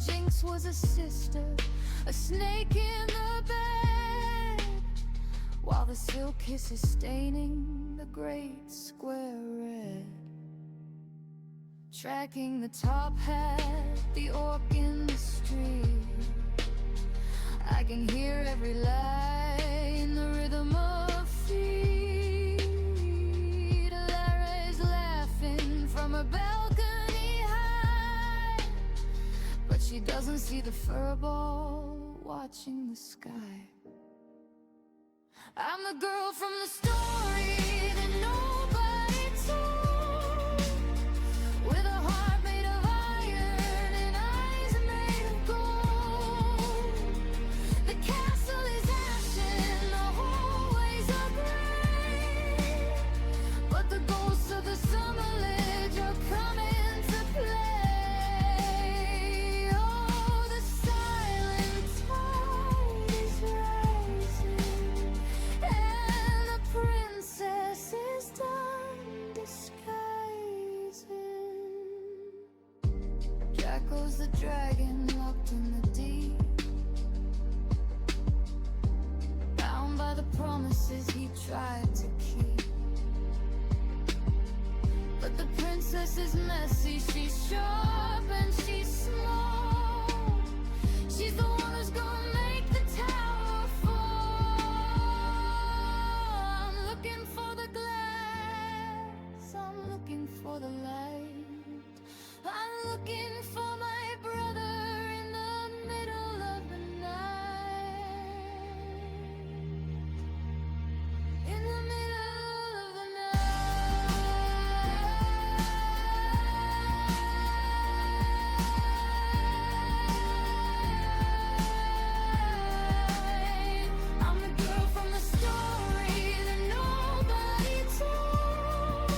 Jinx was a sister, a snake in the bed, while the silk kiss is staining the great square red. Tracking the top hat, the orc in the street, I can hear every lie in the rhythm of feet. Lara is laughing from a balcony high, but she doesn't see the furball watching the sky. I'm the girl from the story that nobody told, with a heart made of iron and eyes made of gold. The castle is ashes. the ghosts of the summerage are coming to play. Oh, the silent tide is rising, and the princess is done disguising. Drakko's the dragon locked in the deep, bound by the promises he tried to keep. But the princess is messy, she's sharp and she's small. She's the one who's gonna make the tower fall. I'm looking for the glass, I'm looking for the light, I'm looking for my brother in the middle of the night. In the middle of the night. I'm the girl from the story that nobody told,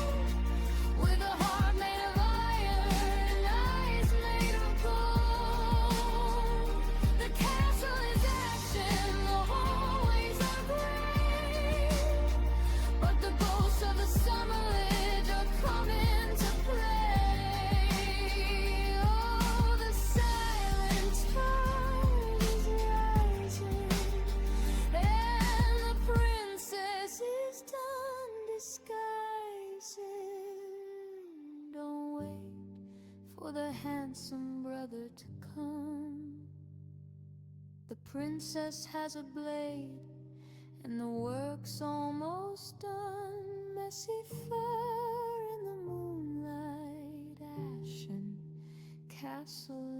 with a heart made of iron and eyes made of gold. The castle is action, the hallways are gray, but the ghosts of the summerage are coming to play. Oh, the silent tide is rising, and the princess is done disguising. Don't wait for the handsome brother to come. The princess has a blade, and the work's almost done. Messy fur in the moonlight, ashen castle